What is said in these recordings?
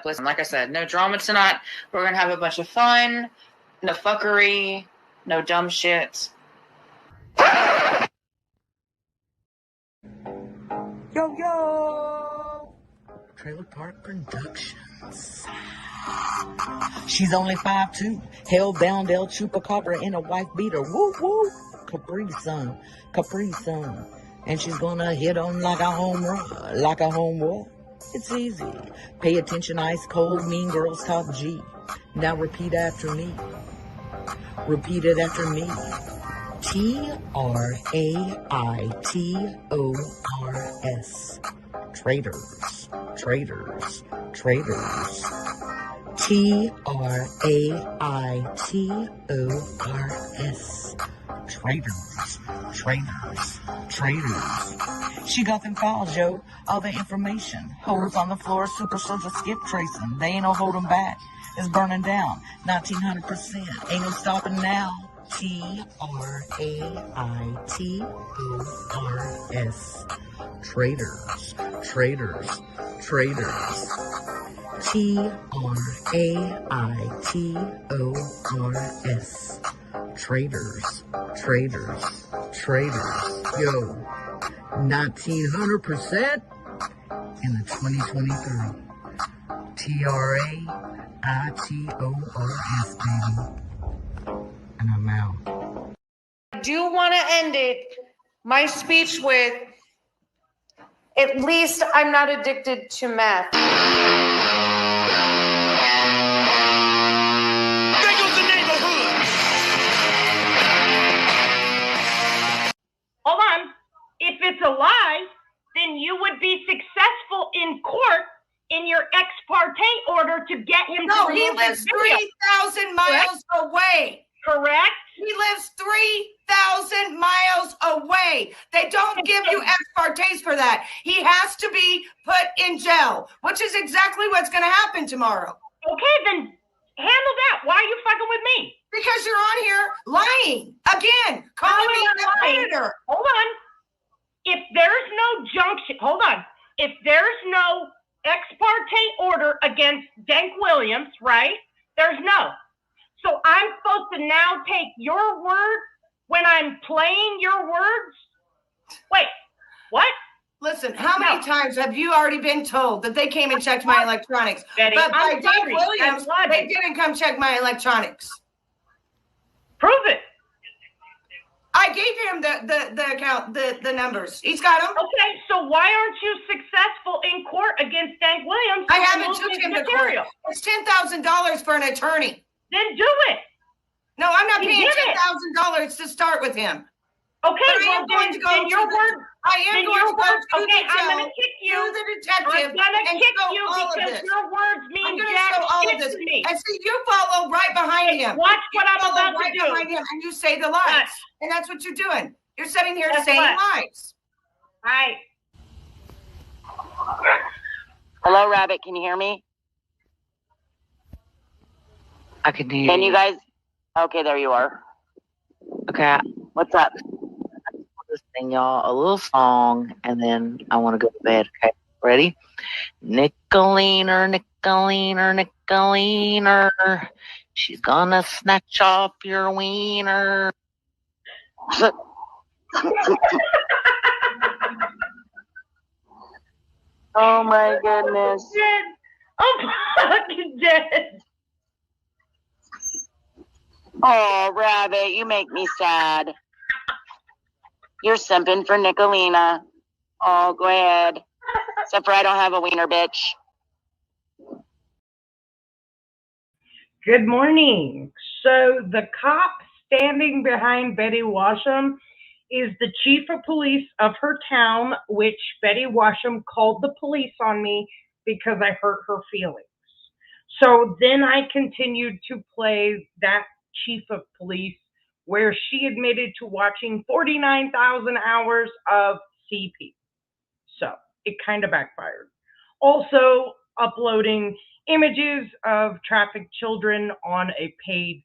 Listen, like I said, no drama tonight. We're going to have a bunch of fun, no fuckery, no dumb shit. Yo, yo! Trailer Park Productions. She's only 5'2", held down El Chupacabra in a wife beater. Woo, woo! Capri Sun. And she's gonna hit on like a home run, like a home run. It's easy. Pay attention, ice cold, mean girls, top G. Now repeat after me. Repeat it after me. Traitors. Traitors. Traitors. Traitors. She got them files, yo. All the information. Holes on the floor, super soldier skip tracing. They ain't no holding back. It's burning down. 1900%. Ain't no stopping now. Traitors. Traitors. Traitors. Yo, 1900% in the 2023. TRAITORS, baby. And I'm out. I do want to end my speech with, at least I'm not addicted to meth. Hold on. If it's a lie, then you would be successful in court in your ex parte order to get him to remove he lives 3,000 miles away. Correct? He lives 3,000 miles away. They don't give you ex partes for that. He has to be put in jail, which is exactly what's going to happen tomorrow. Okay, then handle that. Why are you fucking with me? Because you're on here lying again, calling me a predator. Hold on. If there's no junction, hold on. If there's no ex parte order against Dank Williams, right? There's no. So I'm supposed to now take your word when I'm playing your words? Wait, what? Listen, how many times have you already been told that they came and checked my electronics? Betty, but by I'm Dank sorry. Williams, they didn't come check my electronics. Prove it. I gave him the account, the numbers. He's got them. Okay, so why aren't you successful in court against Dank Williams? I haven't took him to court. It's $10,000 for an attorney. Then do it. No, I'm not paying $10,000 to start with him. Okay, but I am going to go to your word. I am going to go to the I'm going to kick you. To the detective. I'm going to kick you because your words mean jack shit to me. And see, you follow right behind him. Watch what I'm about to do. Behind him, and you say the lies, and that's what you're doing. You're sitting here saying lies. All right. Hello, Rabbit. Can you hear me? I can hear you. Can you guys? Okay, there you are. Okay. What's up? Just sing y'all a little song, and then I want to go to bed. Okay, ready? Nickeliner, she's gonna snatch off your wiener. Oh my goodness. I'm fucking dead. Oh, Rabbit, you make me sad. You're simping for Nicolina. Oh, go ahead. Except for I don't have a wiener, bitch. Good morning. So the cop standing behind Betty Washam is the chief of police of her town, which Betty Washam called the police on me because I hurt her feelings. So then I continued to play that chief of police where she admitted to watching 49,000 hours of CP. So it kind of backfired. Also uploading images of trafficked children on a paid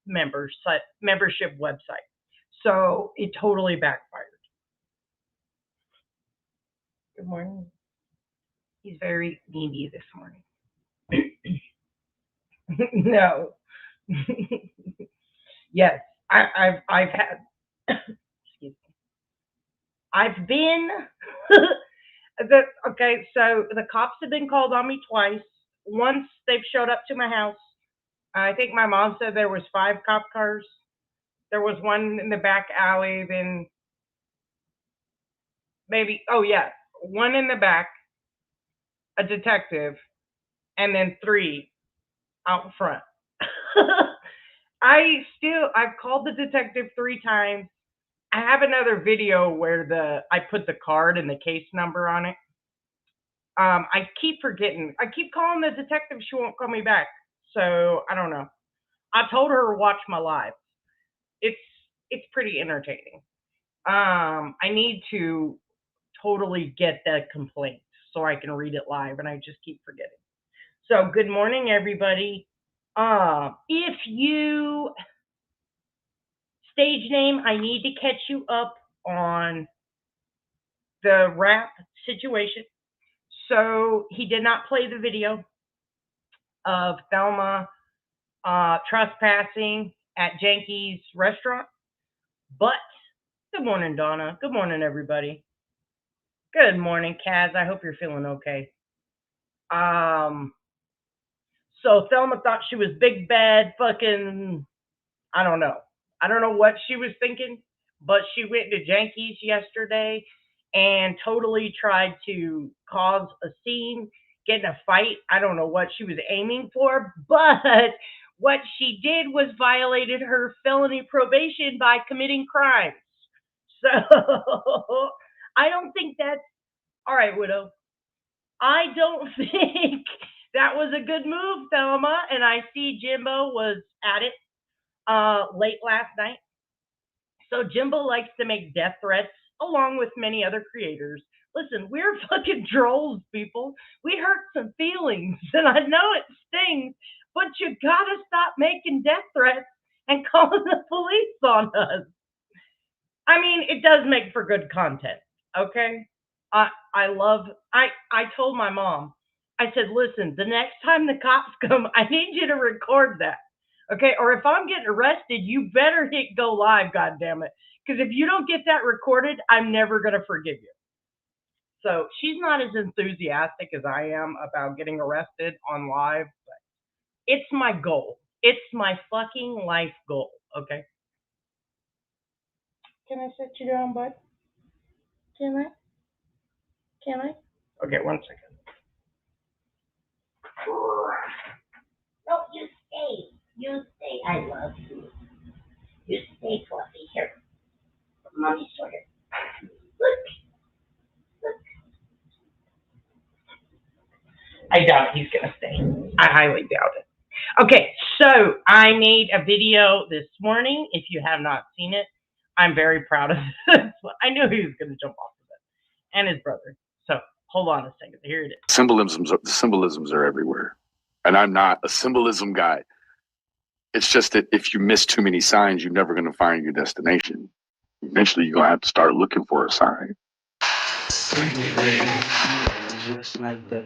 membership website. So it totally backfired. Good morning. He's very needy this morning. No. Yes, I've had. Excuse me. I've been. Okay, so the cops have been called on me twice. Once they've showed up to my house. I think my mom said there was 5 cop cars. There was one in the back alley, then maybe, oh yeah, one in the back, a detective, and then 3 out front. I've called the detective 3 times. I have another video where I put the card and the case number on it. I keep forgetting. I keep calling the detective. She won't call me back. So I don't know. I told her to watch my live. It's it's pretty entertaining. I need to totally get that complaint so I can read it live, and I just keep forgetting. So good morning, everybody. If you stage name, I need to catch you up on the rap situation. So he did not play the video of Thelma trespassing at Janky's restaurant. But good morning, Donna. Good morning, everybody. Good morning, Kaz. I hope you're feeling okay. So Thelma thought she was big bad fucking, I don't know. I don't know what she was thinking, but she went to Janky's yesterday and totally tried to cause a scene, get in a fight. I don't know what she was aiming for, but what she did was violated her felony probation by committing crimes. So I don't think that's all right, Widow. I don't think that was a good move, Thelma. And I see Jimbo was at it late last night. So Jimbo likes to make death threats along with many other creators. Listen, we're fucking trolls, people. We hurt some feelings, and I know it stings, but you gotta stop making death threats and calling the police on us. I mean, it does make for good content, okay? I told my mom, I said, listen, the next time the cops come, I need you to record that. Okay, or if I'm getting arrested, you better hit go live, goddammit. Because if you don't get that recorded, I'm never gonna forgive you. So she's not as enthusiastic as I am about getting arrested on live, but it's my goal. It's my fucking life goal, okay? Can I sit you down, bud? Can I? Can I? Okay, 1 second. No, you stay. You stay. I love you. You stay, Fluffy. Here. Mommy sort of. Look. Look. I doubt he's going to stay. I highly doubt it. Okay, so I made a video this morning. If you have not seen it, I'm very proud of this. I knew he was going to jump off of it. And his brother. So hold on a second. Here it is. Symbolisms are everywhere. And I'm not a symbolism guy. It's just that if you miss too many signs, you're never going to find your destination. Eventually, you're going to have to start looking for a sign. Just like that.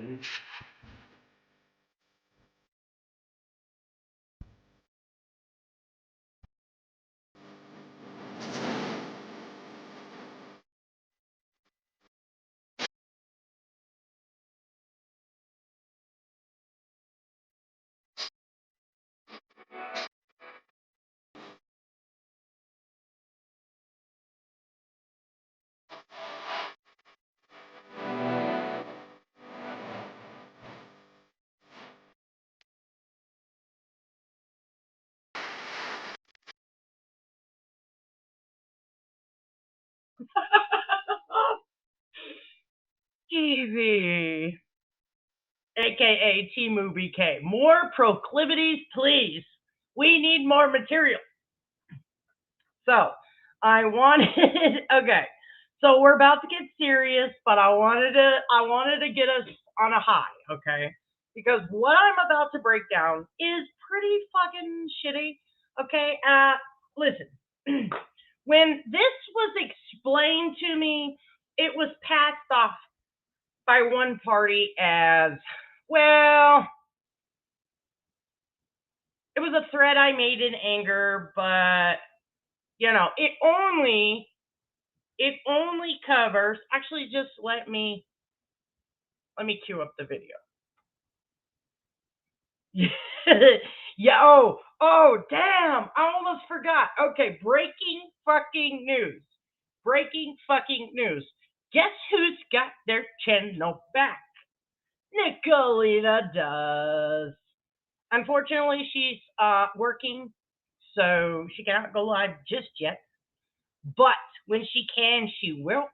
Easy. AKA T-Movie K. More proclivities, please. We need more material. So I wanted okay. So we're about to get serious, but I wanted to get us on a high, okay? Because what I'm about to break down is pretty fucking shitty. Okay? Listen. When this was explained to me, it was passed off by one party as, well, It was a thread I made in anger, but you know, it only covers. Actually, just let me cue up the video. Yeah. Oh, damn! I almost forgot. Okay, breaking fucking news. Breaking fucking news. Guess who's got their channel back? Nicolina does. Unfortunately, she's working, so she cannot go live just yet. But when she can, she will.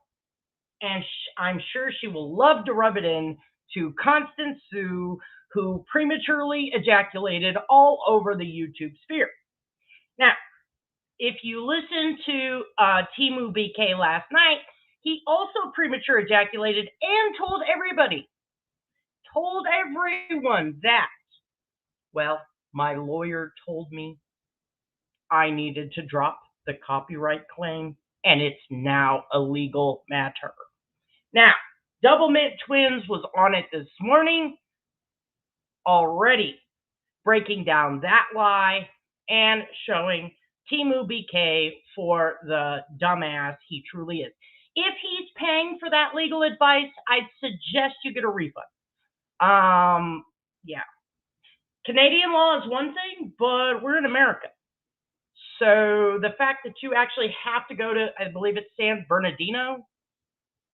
And I'm sure she will love to rub it in to Constance Sue, who prematurely ejaculated all over the YouTube sphere. Now, if you listen to Timu BK last night, he also premature ejaculated and told everyone that, well, my lawyer told me I needed to drop the copyright claim, and it's now a legal matter. Now, Double Mint Twins was on it this morning, already breaking down that lie and showing Timu BK for the dumbass he truly is. If he's paying for that legal advice, I'd suggest you get a refund. Yeah. Canadian law is one thing, but we're in America. So the fact that you actually have to go to, I believe it's San Bernardino,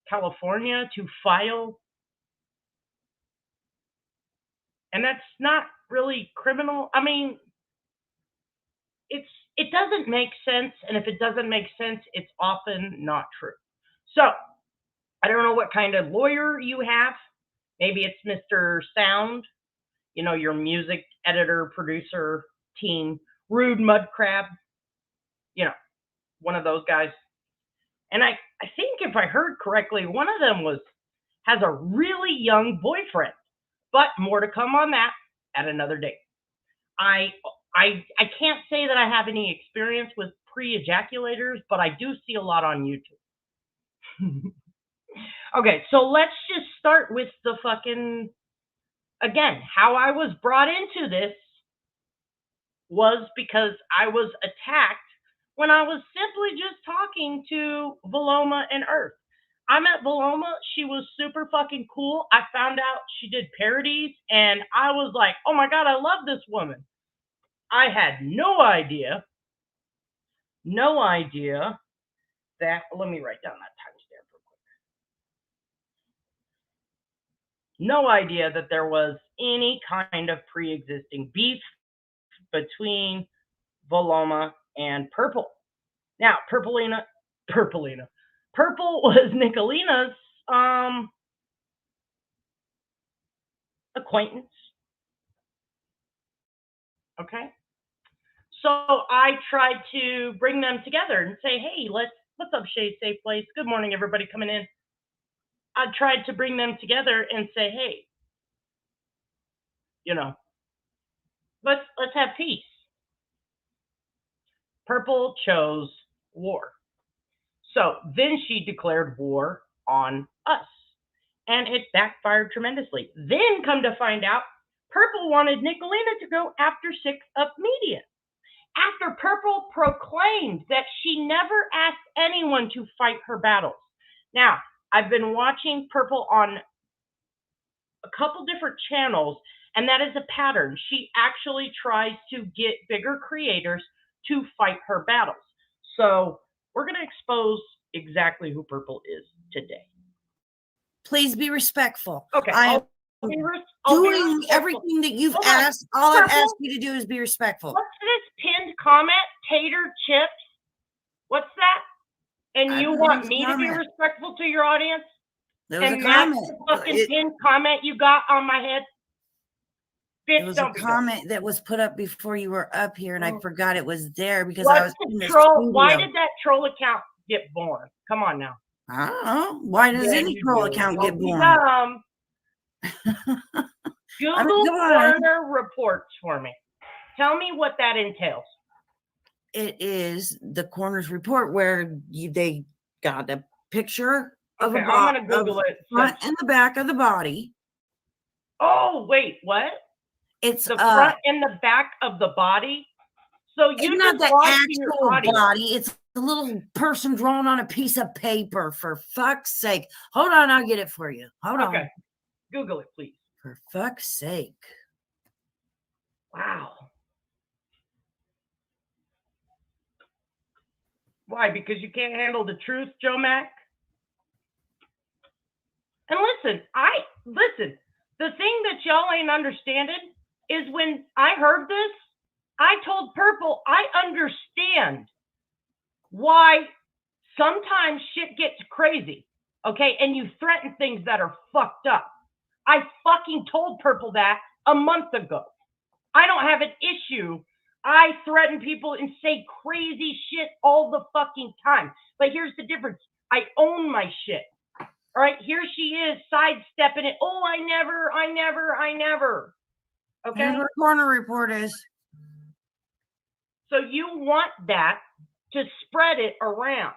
California, to file, and that's not really criminal. I mean, it doesn't make sense, and if it doesn't make sense, it's often not true. So I don't know what kind of lawyer you have. Maybe it's Mr. Sound, you know, your music editor, producer, team, Rude Mudcrab, you know, one of those guys. And I think if I heard correctly, one of them has a really young boyfriend, but more to come on that at another date. I can't say that I have any experience with pre-ejaculators, but I do see a lot on YouTube. Okay, so let's just start with the fucking, again, how I was brought into this was because I was attacked when I was simply just talking to Valoma and Earth. I met Valoma. She was super fucking cool. I found out she did parodies, and I was like, oh my God, I love this woman. I had no idea that, let me write down that timestamp real quick. No idea that there was any kind of pre-existing beef between Valoma and Purple. Now, Purple was Nicolina's acquaintance. Okay. So I tried to bring them together and say, hey, what's up, Shade Safe Place? Good morning, everybody coming in. I tried to bring them together and say, hey, you know, let's have peace. Purple chose war. So then she declared war on us, and it backfired tremendously. Then come to find out, Purple wanted Nicolina to go after 6 Up Media. After Purple proclaimed that she never asked anyone to fight her battles. Now, I've been watching Purple on a couple different channels, and that is a pattern. She actually tries to get bigger creators to fight her battles. So we're going to expose exactly who Purple is today. Please be respectful. Okay. I'll doing be everything that you've Hold on. asked. All I've Purple? asked you to do is be respectful. What's this pinned comment? Tater chips? What's that? And I you don't want know, me to be comment. respectful to your audience? There was And a that's comment. the fucking pinned comment you got on my head? There Bitch, was a don't be comment that was put up before you were up here, and I forgot it was there because What's I was in the troll? studio. Why did that troll account get born? Come on now. I don't know. Why does Yeah, any you troll do. account Don't get be born? dumb. I mean, Google come on. Coroner reports for me. Tell me what that entails. It is the coroner's report where they got a picture of Okay, a I'm gonna Google it. front and the back of the body. Oh, wait, what? It's the front and the back of the body. So you it's not just the lied to your actual audience. body. It's a little person drawn on a piece of paper. For fuck's sake! Hold on, I'll get it for you. Hold on. Okay, Google it, please. For fuck's sake! Wow. Why? Because you can't handle the truth, Joe Mac? And listen, the thing that y'all ain't understanding is when I heard this, I told Purple, I understand why sometimes shit gets crazy, okay? And you threaten things that are fucked up. I fucking told Purple that a month ago. I don't have an issue. I threaten people and say crazy shit all the fucking time. But here's the difference. I own my shit. All right, here she is sidestepping it. Oh, I never. Okay. Here's what the coroner report is. So you want that to spread it around,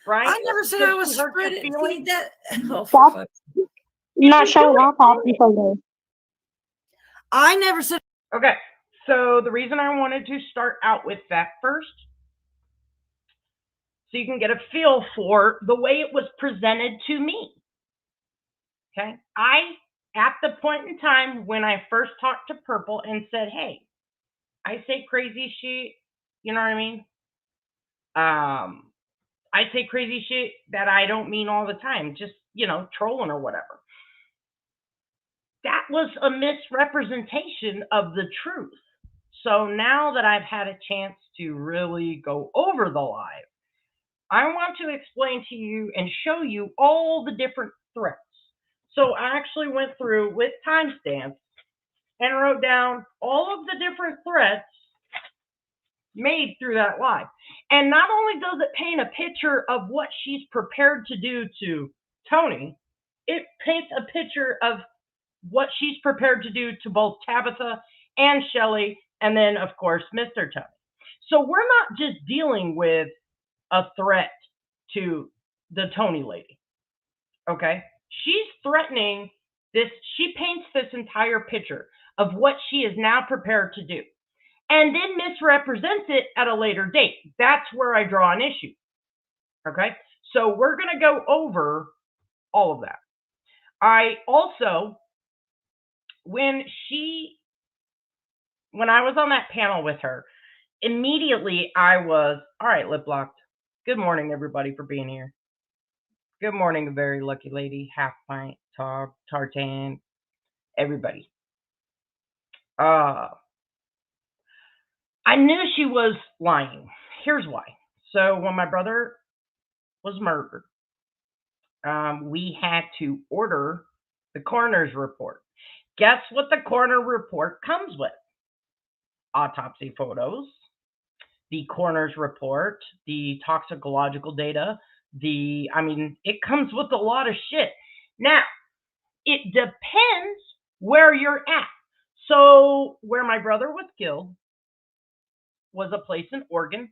right? I never said I was spreading that. Oh, for fuck's sake. Not showing autopsy photos. I never said. Okay, so the reason I wanted to start out with that first, so you can get a feel for the way it was presented to me. Okay, at the point in time when I first talked to Purple and said, hey, I say crazy shit, you know what I mean? I say crazy shit that I don't mean all the time, just, trolling or whatever. That was a misrepresentation of the truth. So now that I've had a chance to really go over the live, I want to explain to you and show you all the different threats. So I actually went through with timestamps and wrote down all of the different threats made through that live. And not only does it paint a picture of what she's prepared to do to Tony, it paints a picture of what she's prepared to do to both Tabitha and Shelly, and then, of course, Mr. Tony. So we're not just dealing with a threat to the Tony lady, okay? She's threatening this. She paints this entire picture of what she is now prepared to do, and then misrepresents it at a later date. That's where I draw an issue, okay? So we're going to go over all of that. I also, when I was on that panel with her, immediately I was, all right, lip locked. Good morning, everybody, for being here. Good morning, a very lucky lady, half pint, tartan, everybody. I knew she was lying. Here's why. So when my brother was murdered, we had to order the coroner's report. Guess what the coroner report comes with? Autopsy photos, the coroner's report, the toxicological data, it comes with a lot of shit. Now, it depends where you're at. So where my brother was killed was a place in Oregon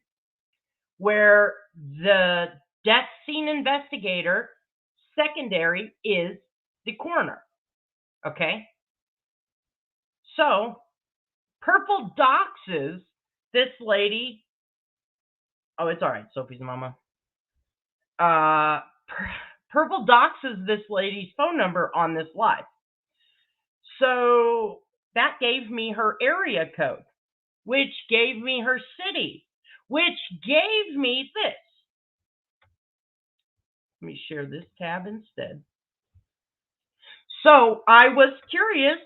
where the death scene investigator secondary is the coroner. Okay? So Purple doxes this lady. Oh, it's all right, Sophie's mama. Purple doxes this lady's phone number on this live. So that gave me her area code, which gave me her city, which gave me this. Let me share this tab instead. So I was curious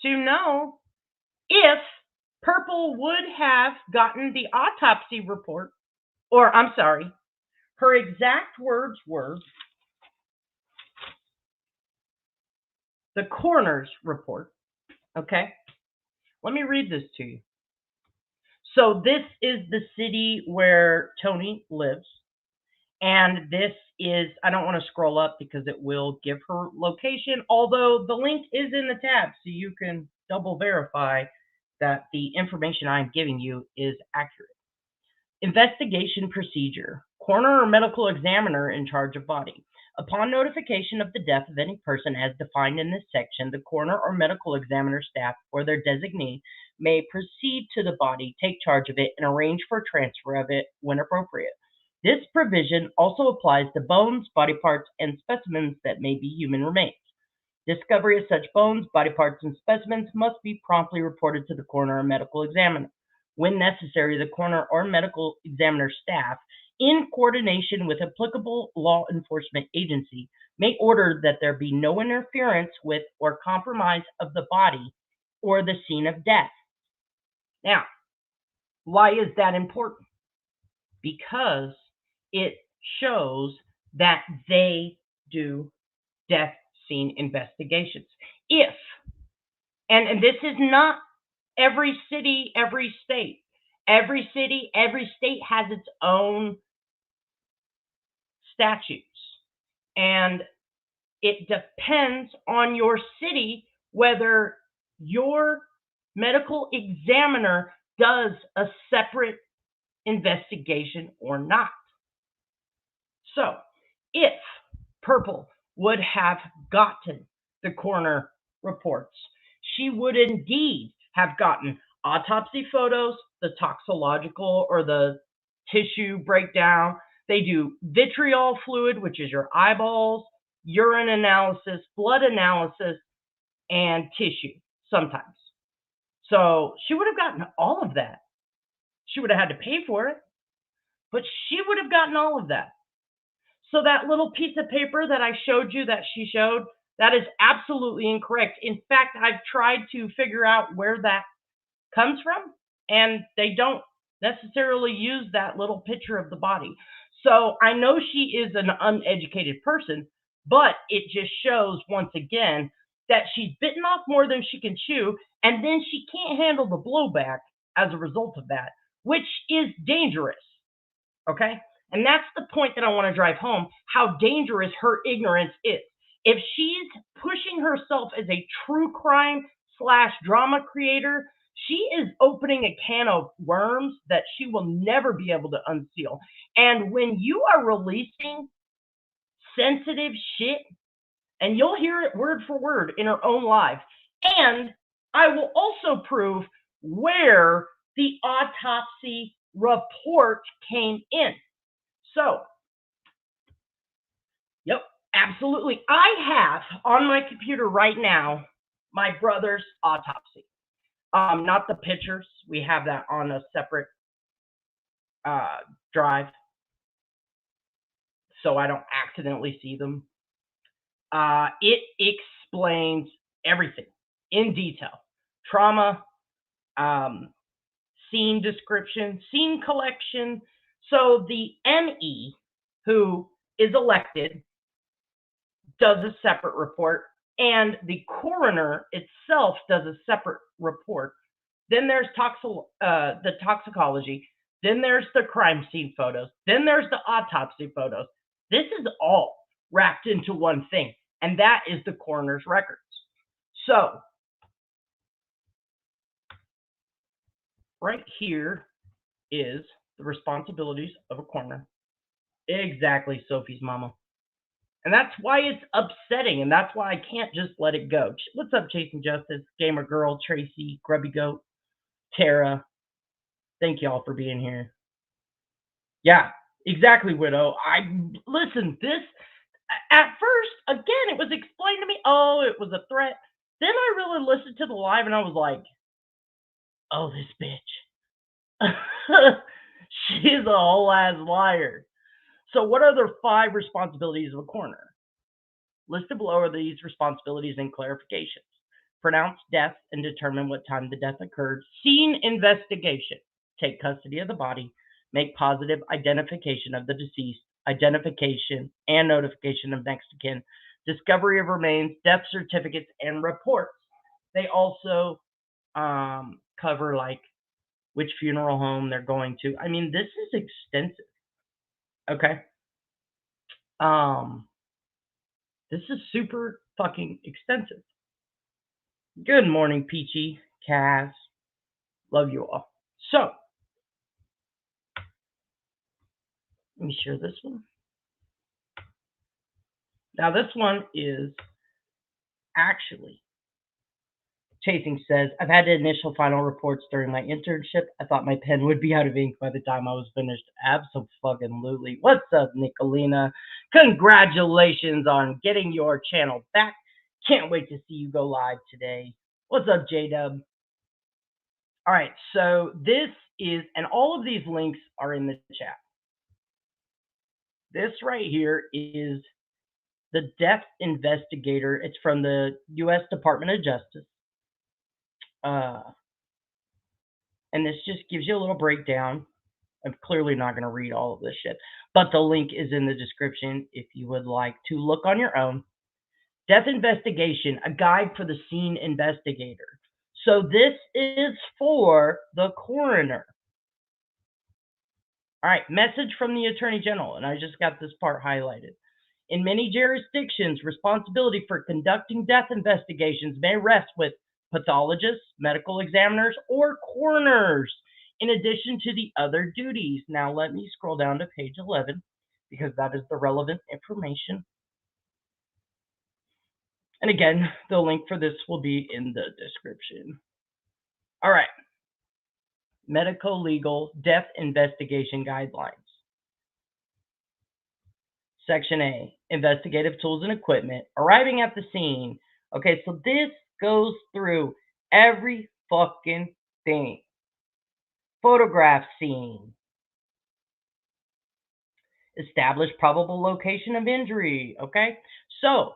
to know if Purple would have gotten the autopsy report, or I'm sorry, her exact words were the coroner's report. Okay, let me read this to you. So this is the city where Tony lives. And this is, I don't want to scroll up because it will give her location, although the link is in the tab, so you can double verify that the information I'm giving you is accurate. Investigation procedure. Coroner or medical examiner in charge of body. Upon notification of the death of any person as defined in this section, the coroner or medical examiner staff or their designee may proceed to the body, take charge of it, and arrange for transfer of it when appropriate. This provision also applies to bones, body parts, and specimens that may be human remains. Discovery of such bones, body parts, and specimens must be promptly reported to the coroner or medical examiner. When necessary, the coroner or medical examiner staff, in coordination with applicable law enforcement agency, may order that there be no interference with or compromise of the body or the scene of death. Now, why is that important? Because it shows that they do death scene investigations. And this is not every city, every state. Every city, every state has its own statutes. And it depends on your city whether your medical examiner does a separate investigation or not. So, if Purple would have gotten the coroner reports, she would indeed have gotten autopsy photos, the toxicological or the tissue breakdown. They do vitriol fluid, which is your eyeballs, urine analysis, blood analysis, and tissue sometimes. So she would have gotten all of that. She would have had to pay for it, but she would have gotten all of that. So that little piece of paper that I showed you that she showed, that is absolutely incorrect. In fact, I've tried to figure out where that comes from, and they don't necessarily use that little picture of the body. So I know she is an uneducated person, but it just shows once again that she's bitten off more than she can chew, and then she can't handle the blowback as a result of that, which is dangerous. Okay? And that's the point that I want to drive home, how dangerous her ignorance is. If she's pushing herself as a true crime / drama creator, she is opening a can of worms that she will never be able to unseal. And when you are releasing sensitive shit, and you'll hear it word for word in her own live, and I will also prove where the autopsy report came in. So, yep, absolutely. I have on my computer right now my brother's autopsy. Not the pictures. We have that on a separate drive, so I don't accidentally see them. It explains everything in detail. Trauma, scene description, scene collection. So the ME, who is elected, does a separate report, and the coroner itself does a separate report. Then there's the toxicology. Then there's the crime scene photos. Then there's the autopsy photos. This is all wrapped into one thing, and that is the coroner's records. So, right here is the responsibilities of a coroner. Exactly, Sophie's mama. And that's why it's upsetting, and that's why I can't just let it go. What's up, Chasing Justice, Gamer Girl, Tracy, Grubby Goat, Tara? Thank you all for being here. Yeah, exactly, Widow. Listen, this, at first, again, it was explained to me, oh, it was a threat. Then I really listened to the live, and I was like, oh, this bitch. She's a whole ass liar. So what are the 5 responsibilities of a coroner? Listed below are these responsibilities and clarifications. Pronounce death and determine what time the death occurred. Scene investigation. Take custody of the body. Make positive identification of the deceased. Identification and notification of next of kin. Discovery of remains, death certificates, and reports. They also cover like which funeral home they're going to. I mean, this is extensive. Okay. This is super fucking extensive. Good morning, Peachy, Cass. Love you all. So, let me share this one. Now, this one is actually, Chasing says, I've had initial final reports during my internship. I thought my pen would be out of ink by the time I was finished. Absolutely. What's up, Nicolina? Congratulations on getting your channel back. Can't wait to see you go live today. What's up, J-Dub? All right, so this is, and all of these links are in the chat. This right here is the death investigator. It's from the U.S. Department of Justice. And this just gives you a little breakdown. I'm clearly not going to read all of this shit, but the link is in the description if you would like to look on your own. Death Investigation, a guide for the scene investigator. So this is for the coroner. All right, message from the Attorney General, and I just got this part highlighted. In many jurisdictions, responsibility for conducting death investigations may rest with pathologists, medical examiners, or coroners, in addition to the other duties. Now let me scroll down to page 11, because that is the relevant information. And again, the link for this will be in the description. All right. Medical legal death investigation guidelines. Section A, investigative tools and equipment. Arriving at the scene. Okay, so this goes through every fucking thing. Photograph scene. Establish probable location of injury. Okay, so,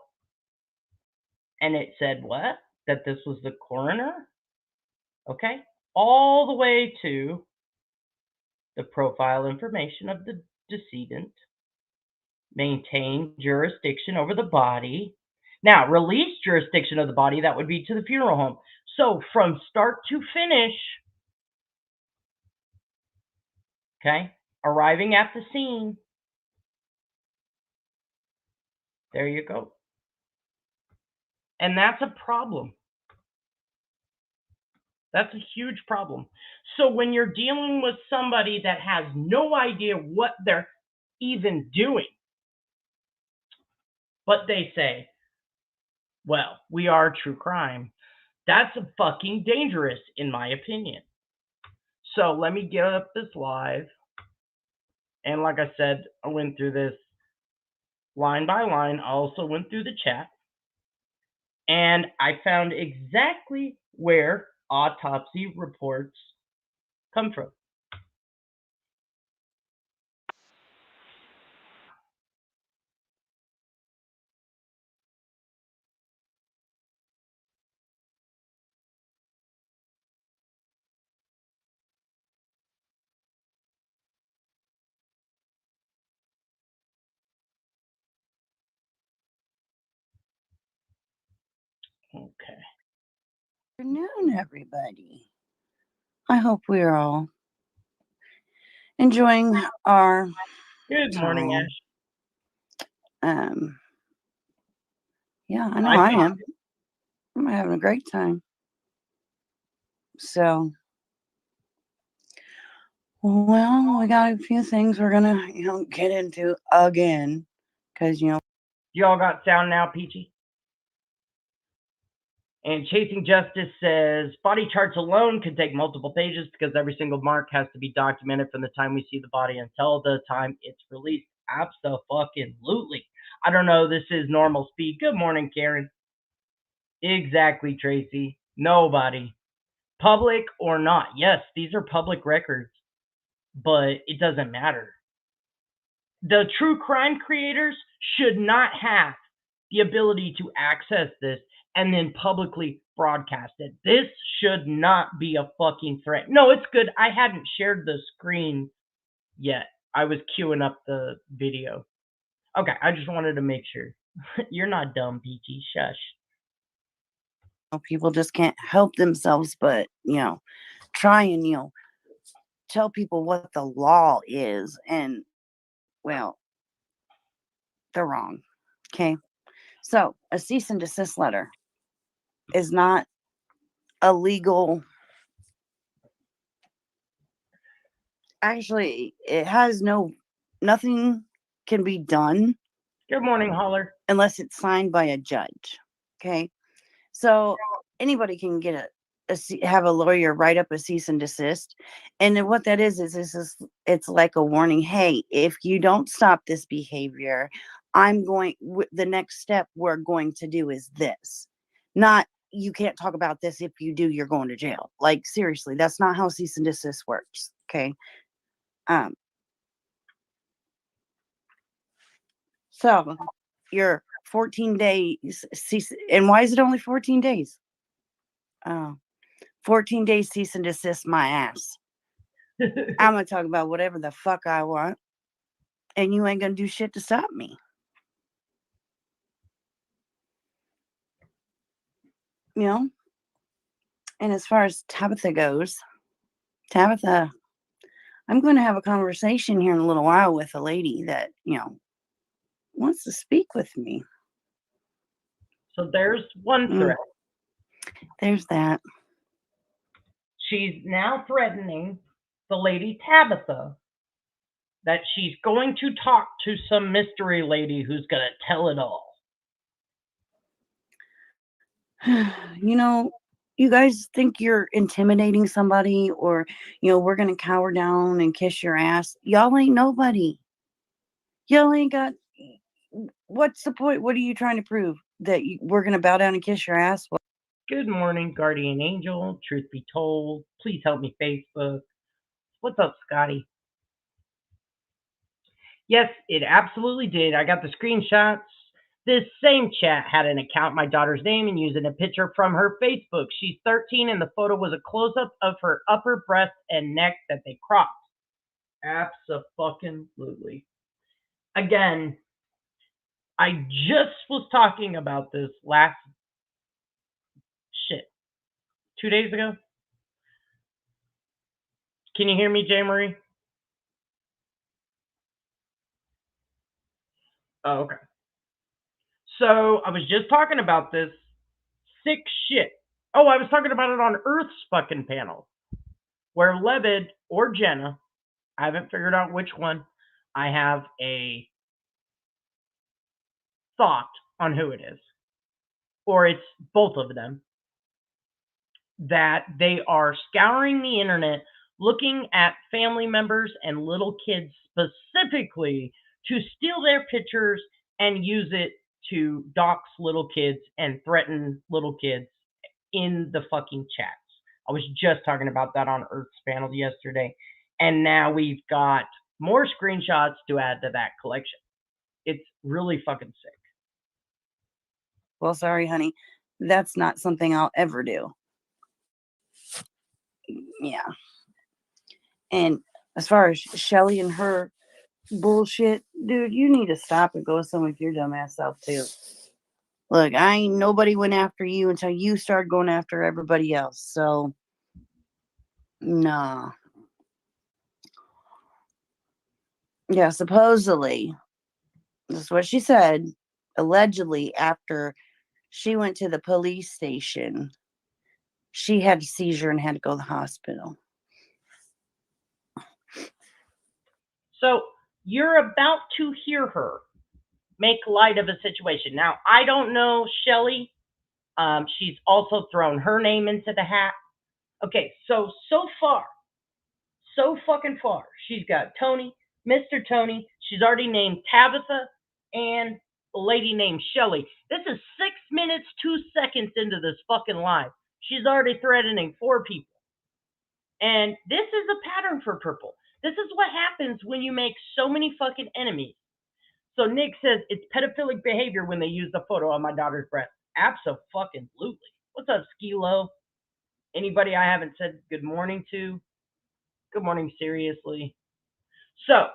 and it said what? That this was the coroner? Okay, all the way to the profile information of the decedent. Maintain jurisdiction over the body. Now, release jurisdiction of the body, that would be to the funeral home. So from start to finish, okay, arriving at the scene, there you go. And that's a problem. That's a huge problem. So when you're dealing with somebody that has no idea what they're even doing, but they say, well, we are true crime, that's fucking dangerous, in my opinion. So let me get up this live. And like I said, I went through this line by line. I also went through the chat. And I found exactly where autopsy reports come from. Okay. Good afternoon, everybody. I hope we are all enjoying our Good morning, Ash. Yeah, I know I I am. I'm having a great time. So, well, we got a few things we're gonna, get into again, because y'all got sound now, Peachy? And Chasing Justice says, body charts alone could take multiple pages because every single mark has to be documented from the time we see the body until the time it's released. Absolutely. I don't know. This is normal speed. Good morning, Karen. Exactly, Tracy. Nobody. Public or not. Yes, these are public records, but it doesn't matter. The true crime creators should not have the ability to access this and then publicly broadcast it. This should not be a fucking threat. No, it's good. I hadn't shared the screen yet. I was queuing up the video. Okay, I just wanted to make sure. You're not dumb, Peachy. Shush. people just can't help themselves, but try and tell people what the law is, and well, they're wrong. Okay, so a cease and desist letter is not a legal. Actually, it has nothing can be done Good morning, Holler. Unless it's signed by a judge. Okay. So anybody can get have a lawyer write up a cease and desist. And then what that is it's like a warning. Hey, if you don't stop this behavior, the next step we're going to do is this. Not, you can't talk about this. If you do, you're going to jail. Like, seriously, that's not how cease and desist works. Okay. So your 14 days cease, and why is it only 14 days? 14 days cease and desist my ass. I'm going to talk about whatever the fuck I want, and you ain't going to do shit to stop me. You know? And as far as Tabitha goes, Tabitha, I'm going to have a conversation here in a little while with a lady that, wants to speak with me. So there's one threat. There's that. She's now threatening the lady Tabitha that she's going to talk to some mystery lady who's going to tell it all. You guys think you're intimidating somebody, or, we're going to cower down and kiss your ass. Y'all ain't nobody. Y'all ain't got, what's the point? What are you trying to prove? That we're going to bow down and kiss your ass? Good morning, Guardian Angel. Truth be told, please help me, Facebook. What's up, Scotty? Yes, it absolutely did. I got the screenshots. This same chat had an account, my daughter's name, and using a picture from her Facebook. She's 13, and the photo was a close-up of her upper breast and neck that they cropped. Abso-fucking-lutely. Again, I just was talking about this last 2 days ago. Can you hear me, J. Marie? Oh, okay. So I was just talking about this sick shit. Oh, I was talking about it on Earth's fucking panel, where Levid or Jenna, I haven't figured out which one, I have a thought on who it is, or it's both of them, that they are scouring the internet looking at family members and little kids specifically to steal their pictures and use it to dox little kids and threaten little kids in the fucking chats. I was just talking about that on Earth's panel yesterday, and now we've got more screenshots to add to that collection. It's really fucking sick. Well, sorry, honey. That's not something I'll ever do. Yeah. And as far as Shelly and her bullshit, dude, you need to stop and go some with your dumb ass self too. Look, I ain't nobody went after you until you started going after everybody else. So, nah. Yeah, supposedly, this is what she said. Allegedly, after she went to the police station, she had a seizure and had to go to the hospital. So you're about to hear her make light of a situation. Now, I don't know Shelly. She's also thrown her name into the hat. Okay, so fucking far, she's got Tony, Mr. Tony. She's already named Tabitha and a lady named Shelly. This is 6 minutes, 2 seconds into this fucking live. She's already threatening 4 people. And this is a pattern for Purple. This is what happens when you make so many fucking enemies. So Nick says it's pedophilic behavior when they use the photo of my daughter's breast. Abso-fucking-lutely. What's up, Skilo? Anybody I haven't said good morning to? Good morning, seriously. So,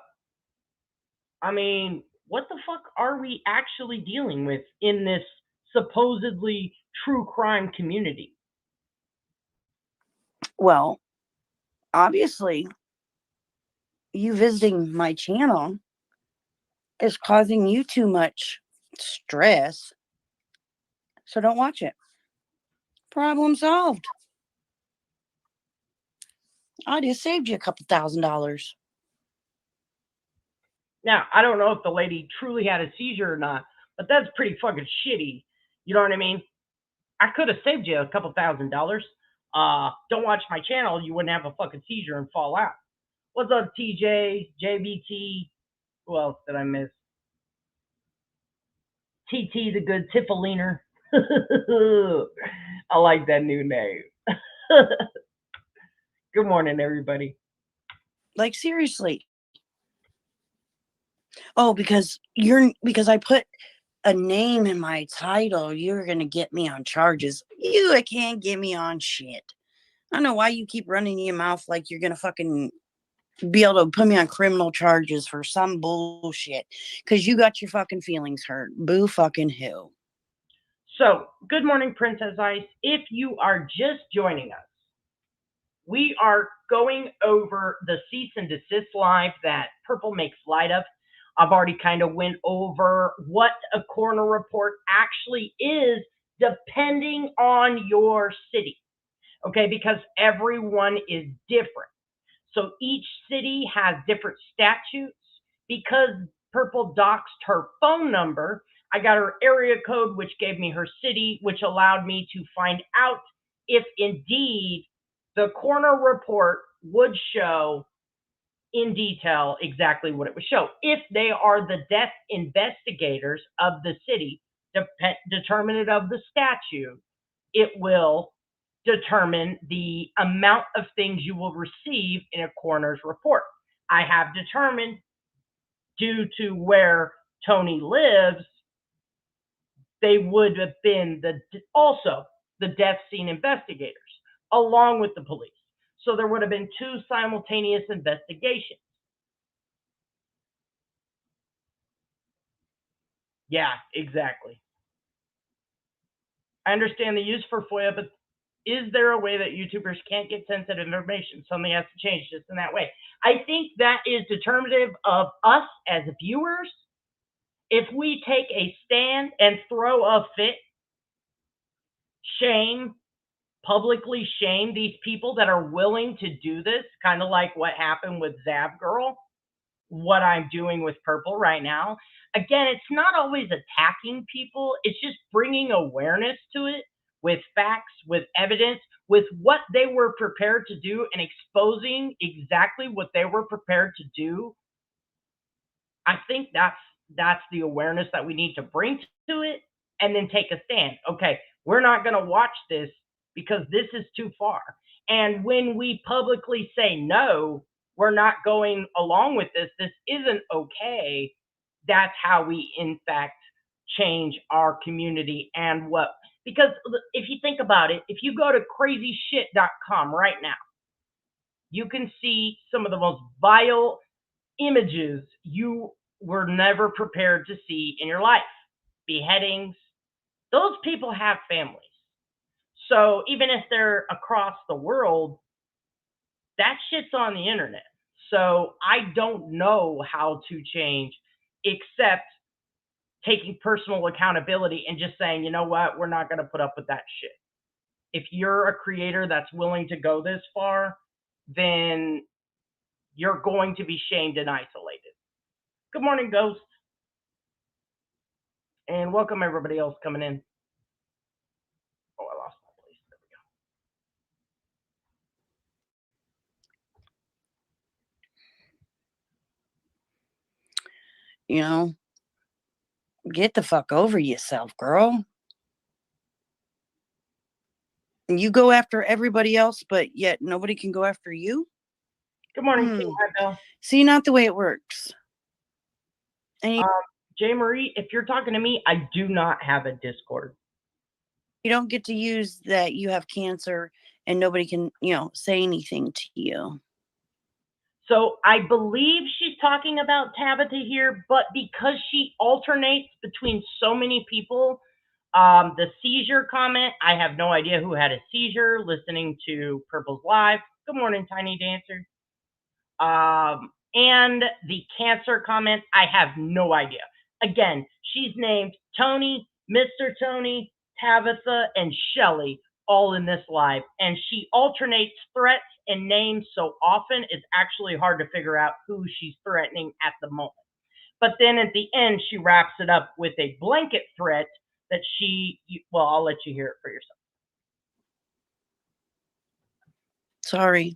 I mean, what the fuck are we actually dealing with in this supposedly true crime community? Well, obviously, you visiting my channel is causing you too much stress. So don't watch it. Problem solved. I just saved you a couple $1,000. Now, I don't know if the lady truly had a seizure or not, but that's pretty fucking shitty. You know what I mean? I could have saved you a couple $1,000. Don't watch my channel, you wouldn't have a fucking seizure and fall out. What's up, TJ, JBT? Who else did I miss? TT, the good Tiffaliner. I like that new name. Good morning, everybody. Like, seriously. Oh, because I put a name in my title, you're gonna get me on charges. You can't get me on shit. I don't know why you keep running your mouth like you're gonna fucking be able to put me on criminal charges for some bullshit. Because you got your fucking feelings hurt. Boo fucking who. So, good morning, Princess Ice. If you are just joining us, we are going over the cease and desist live that Purple makes light of. I've already kind of went over what a coroner report actually is depending on your city, okay, because everyone is different. So each city has different statutes. Because Purple doxed her phone number, I got her area code, which gave me her city, which allowed me to find out if indeed the coroner report would show in detail exactly what it would show. If they are the death investigators of the city, determinant of the statute, it will determine the amount of things you will receive in a coroner's report. I have determined, due to where Tony lives, they would have been also the death scene investigators, along with the police. So there would have been two simultaneous investigations. Yeah, exactly. I understand the use for FOIA, but is there a way that YouTubers can't get sensitive information? Something has to change just in that way. I think that is determinative of us as viewers. If we take a stand and throw a fit, publicly shame these people that are willing to do this, kind of like what happened with Zab Girl, what I'm doing with Purple right now. Again, it's not always attacking people. It's just bringing awareness to it with facts, with evidence, with what they were prepared to do, and exposing exactly what they were prepared to do. I think that's the awareness that we need to bring to it, and then take a stand. Okay, we're not going to watch this because this is too far. And when we publicly say no, we're not going along with this, this isn't okay, that's how we in fact change our community. And what, because if you think about it, if you go to crazyshit.com right now, you can see some of the most vile images you were never prepared to see in your life. Beheadings. Those people have families. So even if they're across the world, that shit's on the internet. So I don't know how to change except taking personal accountability and just saying, you know what, we're not going to put up with that shit. If you're a creator that's willing to go this far, then you're going to be shamed and isolated. Good morning, Ghost. And welcome everybody else coming in. Oh, I lost my place. There we go. You know, get the fuck over yourself, girl. You go after everybody else, but yet nobody can go after you? Good morning, Hi, Bill. See, not the way it works. And J. Marie, if you're talking to me, I do not have a Discord. You don't get to use that you have cancer and nobody can, say anything to you. So I believe she's talking about Tabitha here, but because she alternates between so many people, the seizure comment, I have no idea who had a seizure listening to Purple's live. Good morning, Tiny Dancer. And the cancer comment, I have no idea. Again, she's named Tony, Mr. Tony, Tabitha, and Shelly all in this live. And she alternates threats and names so often it's actually hard to figure out who she's threatening at the moment. But then at the end, she wraps it up with a blanket threat that well, I'll let you hear it for yourself. Sorry.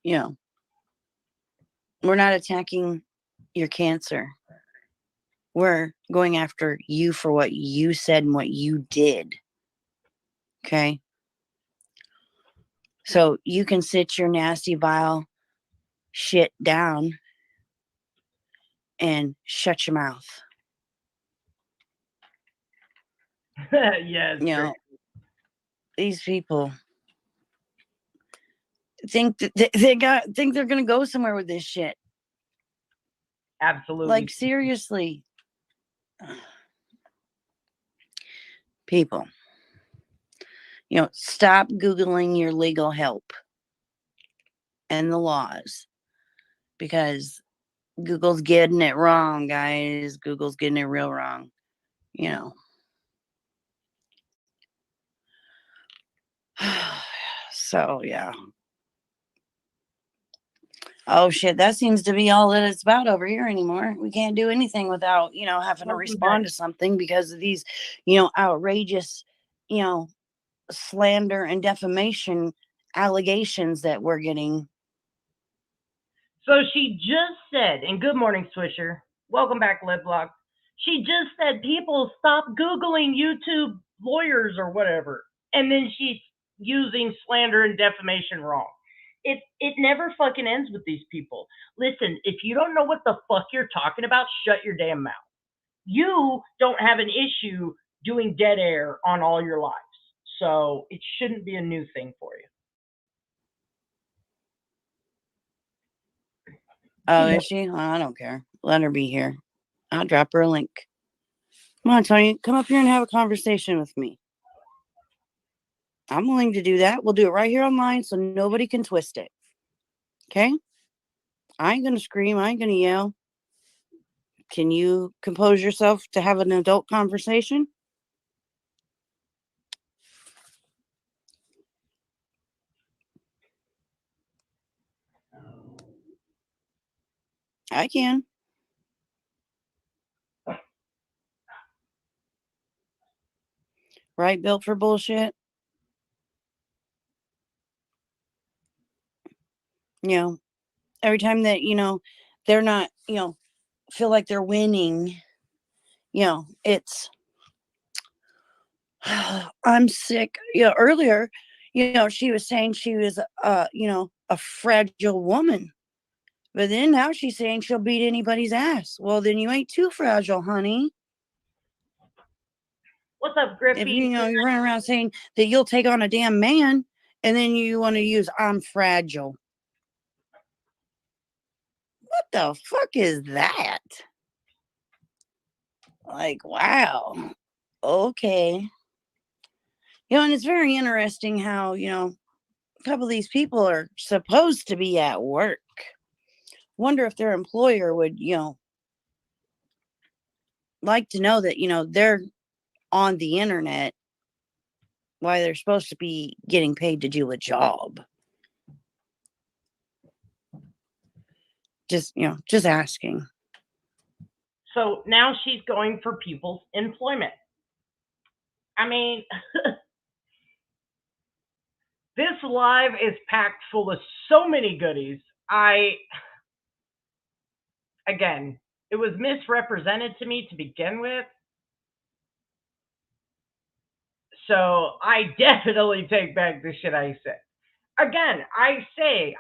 We're not attacking your cancer. We're going after you for what you said and what you did. Okay? So you can sit your nasty, vile shit down and shut your mouth. Yes. These people think that think they're gonna go somewhere with this shit. Absolutely. Like, seriously. People, stop Googling your legal help and the laws, because Google's getting it wrong, guys. Google's getting it real wrong. So, yeah. Oh, shit. That seems to be all that it's about over here anymore. We can't do anything without, having to respond to something because of these, outrageous, slander and defamation allegations that we're getting. So she just said, and good morning, Swisher. Welcome back, Liblock. She just said, people stop Googling YouTube lawyers or whatever. And then she's using slander and defamation wrong. It never fucking ends with these people. Listen, if you don't know what the fuck you're talking about, shut your damn mouth. You don't have an issue doing dead air on all your lives. So it shouldn't be a new thing for you. Oh, is she? I don't care. Let her be here. I'll drop her a link. Come on, Tony. Come up here and have a conversation with me. I'm willing to do that. We'll do it right here online so nobody can twist it. Okay? I ain't going to scream. I ain't going to yell. Can you compose yourself to have an adult conversation? I can. Right, built for bullshit. Every time that, they're not, feel like they're winning, it's, I'm sick. Earlier, she was saying she was, a fragile woman. But then now she's saying she'll beat anybody's ass. Well, then you ain't too fragile, honey. What's up, Griffey? If you run around saying that you'll take on a damn man, and then you want to use I'm fragile. What the fuck is that? Like, wow. Okay. And it's very interesting how, a couple of these people are supposed to be at work. Wonder if their employer would, like to know that, they're on the internet while they're supposed to be getting paid to do a job. Just asking. So now she's going for people's employment. I mean, this live is packed full of so many goodies. Again, it was misrepresented to me to begin with. So I definitely take back the shit I said. Again, I say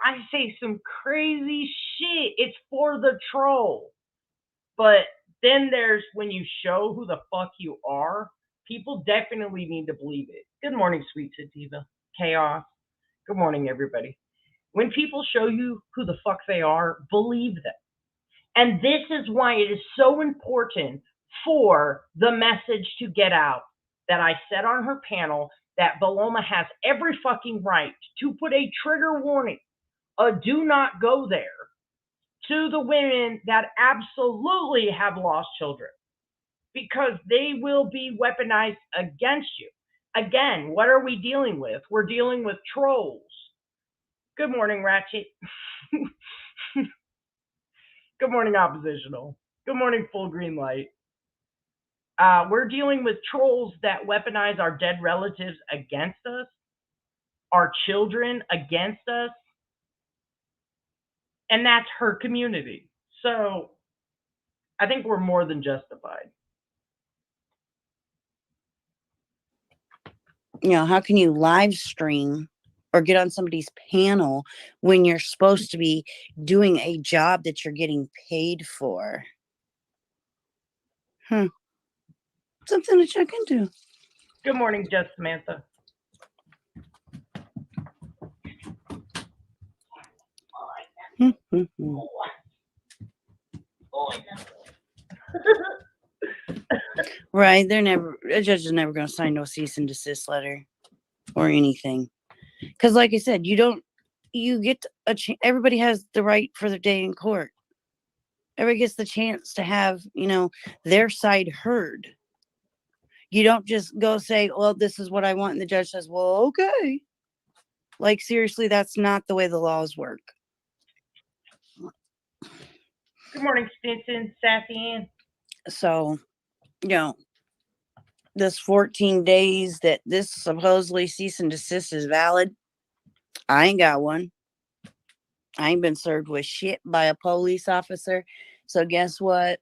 some crazy shit. It's for the troll. But then there's when you show who the fuck you are, people definitely need to believe it. Good morning, sweet sativa. Chaos. Good morning, everybody. When people show you who the fuck they are, believe them. And this is why it is so important for the message to get out that I said on her panel that Paloma has every fucking right to put a trigger warning, a do not go there, to the women that absolutely have lost children, because they will be weaponized against you. Again, what are we dealing with? We're dealing with trolls. Good morning, Ratchet. Good morning, oppositional. Good morning, full green light. We're dealing with trolls that weaponize our dead relatives against us, our children against us, and that's her community. So I think we're more than justified. You know, how can you live stream or get on somebody's panel when you're supposed to be doing a job that you're getting paid for? Something to check into. Good morning, Just Samantha. Right, a judge is never going to sign no cease and desist letter or anything. Because like I said, you get everybody has the right for their day in court. Everybody gets the chance to have, their side heard. You don't just go say, well, this is what I want. And the judge says, well, okay. Like, seriously, that's not the way the laws work. Good morning, Stinson, Sassy Ann. So, this 14 days that this supposedly cease and desist is valid, I ain't got one. I ain't been served with shit by a police officer. So guess what?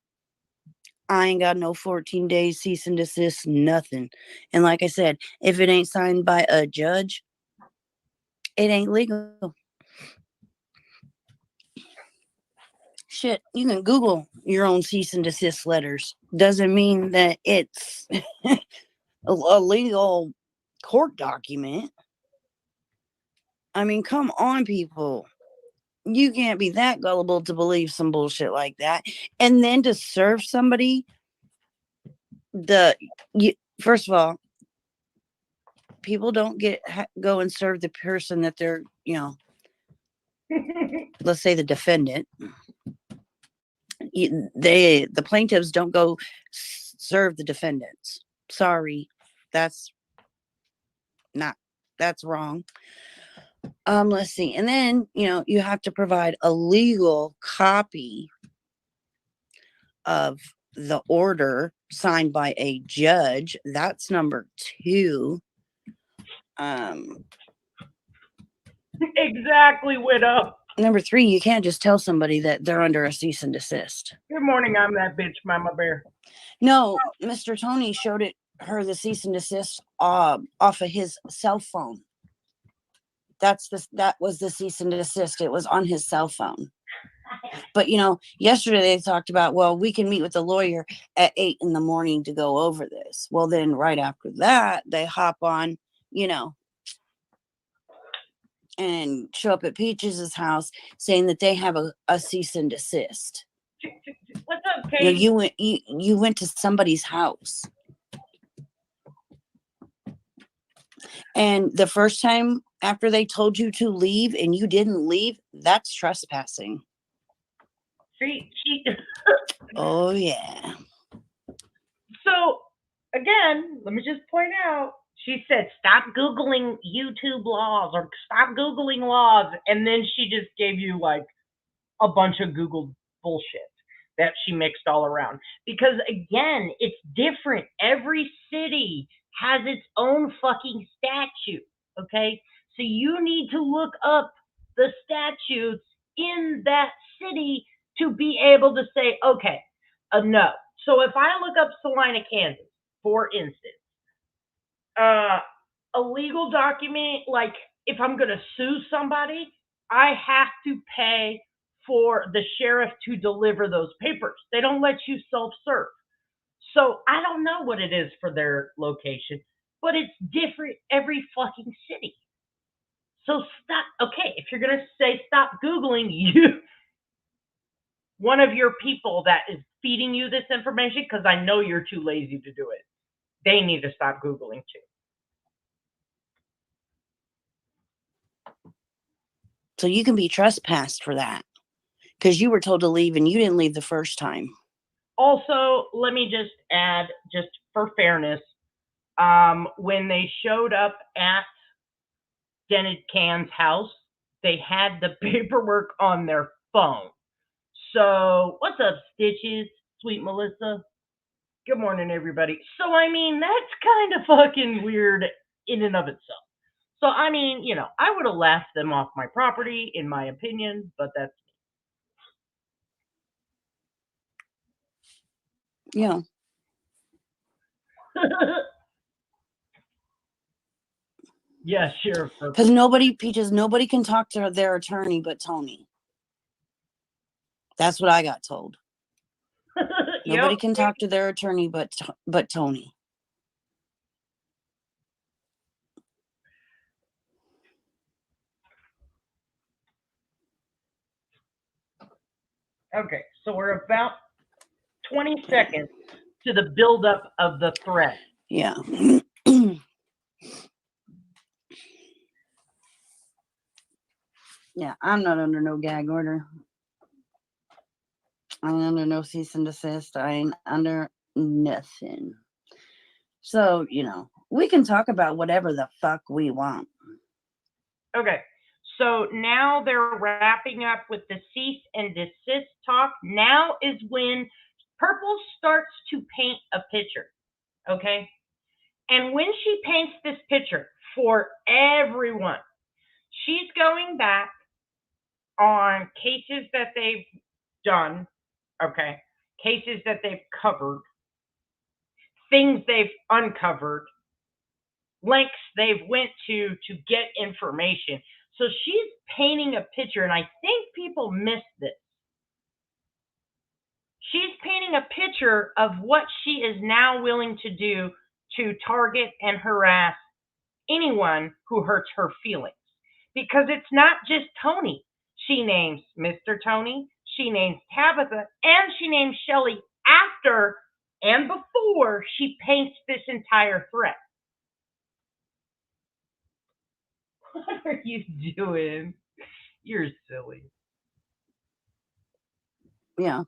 I ain't got no 14 days cease and desist, nothing. And like I said, if it ain't signed by a judge, it ain't legal. Shit, you can Google your own cease and desist letters. Doesn't mean that it's a legal court document. I mean, come on, people. You can't be that gullible to believe some bullshit like that. And then to serve somebody, first of all, people don't go and serve the person that they're, let's say the defendant. The plaintiffs don't go serve the defendants. Sorry, that's wrong. Let's see. And then, you have to provide a legal copy of the order signed by a judge. That's number 2. Exactly, widow. Number 3, you can't just tell somebody that they're under a cease and desist. Good morning, I'm that bitch, Mama Bear. No, Mr. Tony showed her the cease and desist off of his cell phone. That was the cease and desist. It was on his cell phone. But, yesterday they talked about, well, we can meet with the lawyer at 8 in the morning to go over this. Well, then right after that, they hop on, and show up at Peaches' house saying that they have a cease and desist. What's up, Kate? You went to somebody's house. And the first time after they told you to leave and you didn't leave, that's trespassing. See, Oh, yeah. So, again, let me just point out, she said, stop Googling YouTube laws or stop Googling laws. And then she just gave you like a bunch of Google bullshit that she mixed all around. Because again, it's different. Every city has its own fucking statute. Okay. So you need to look up the statutes in that city to be able to say, okay, no. So if I look up Salina, Kansas, for instance, a legal document, like if I'm going to sue somebody, I have to pay for the sheriff to deliver those papers. They don't let you self-serve. So I don't know what it is for their location, but it's different every fucking city. So stop. Okay, if you're going to say stop Googling, one of your people that is feeding you this information, because I know you're too lazy to do it, they need to stop Googling too. So you can be trespassed for that because you were told to leave and you didn't leave the first time. Also, let me just add, just for fairness, when they showed up at Dennis Can's house, they had the paperwork on their phone. So, what's up, Stitches? Sweet Melissa. Good morning, everybody. So, I mean, that's kind of fucking weird in and of itself. So, I mean, I would have laughed them off my property, in my opinion, but that's. Yeah. Yeah, sure. Because nobody can talk to their attorney but Tony. That's what I got told. Nobody can talk to their attorney but Tony. Okay, so we're about 20 seconds to the buildup of the threat. Yeah. Yeah, I'm not under no gag order. I ain't under no cease and desist. I ain't under nothing. So, we can talk about whatever the fuck we want. Okay, so now they're wrapping up with the cease and desist talk. Now is when Purple starts to paint a picture, okay? And when she paints this picture for everyone, she's going back on cases that they've done, okay? Cases that they've covered, things they've uncovered, links they've went to get information. So she's painting a picture, and I think people miss this. She's painting a picture of what she is now willing to do to target and harass anyone who hurts her feelings. Because it's not just Tony. She names Mr. Tony, she names Tabitha, and she names Shelly after and before she paints this entire threat. What are you doing? You're silly. Yeah.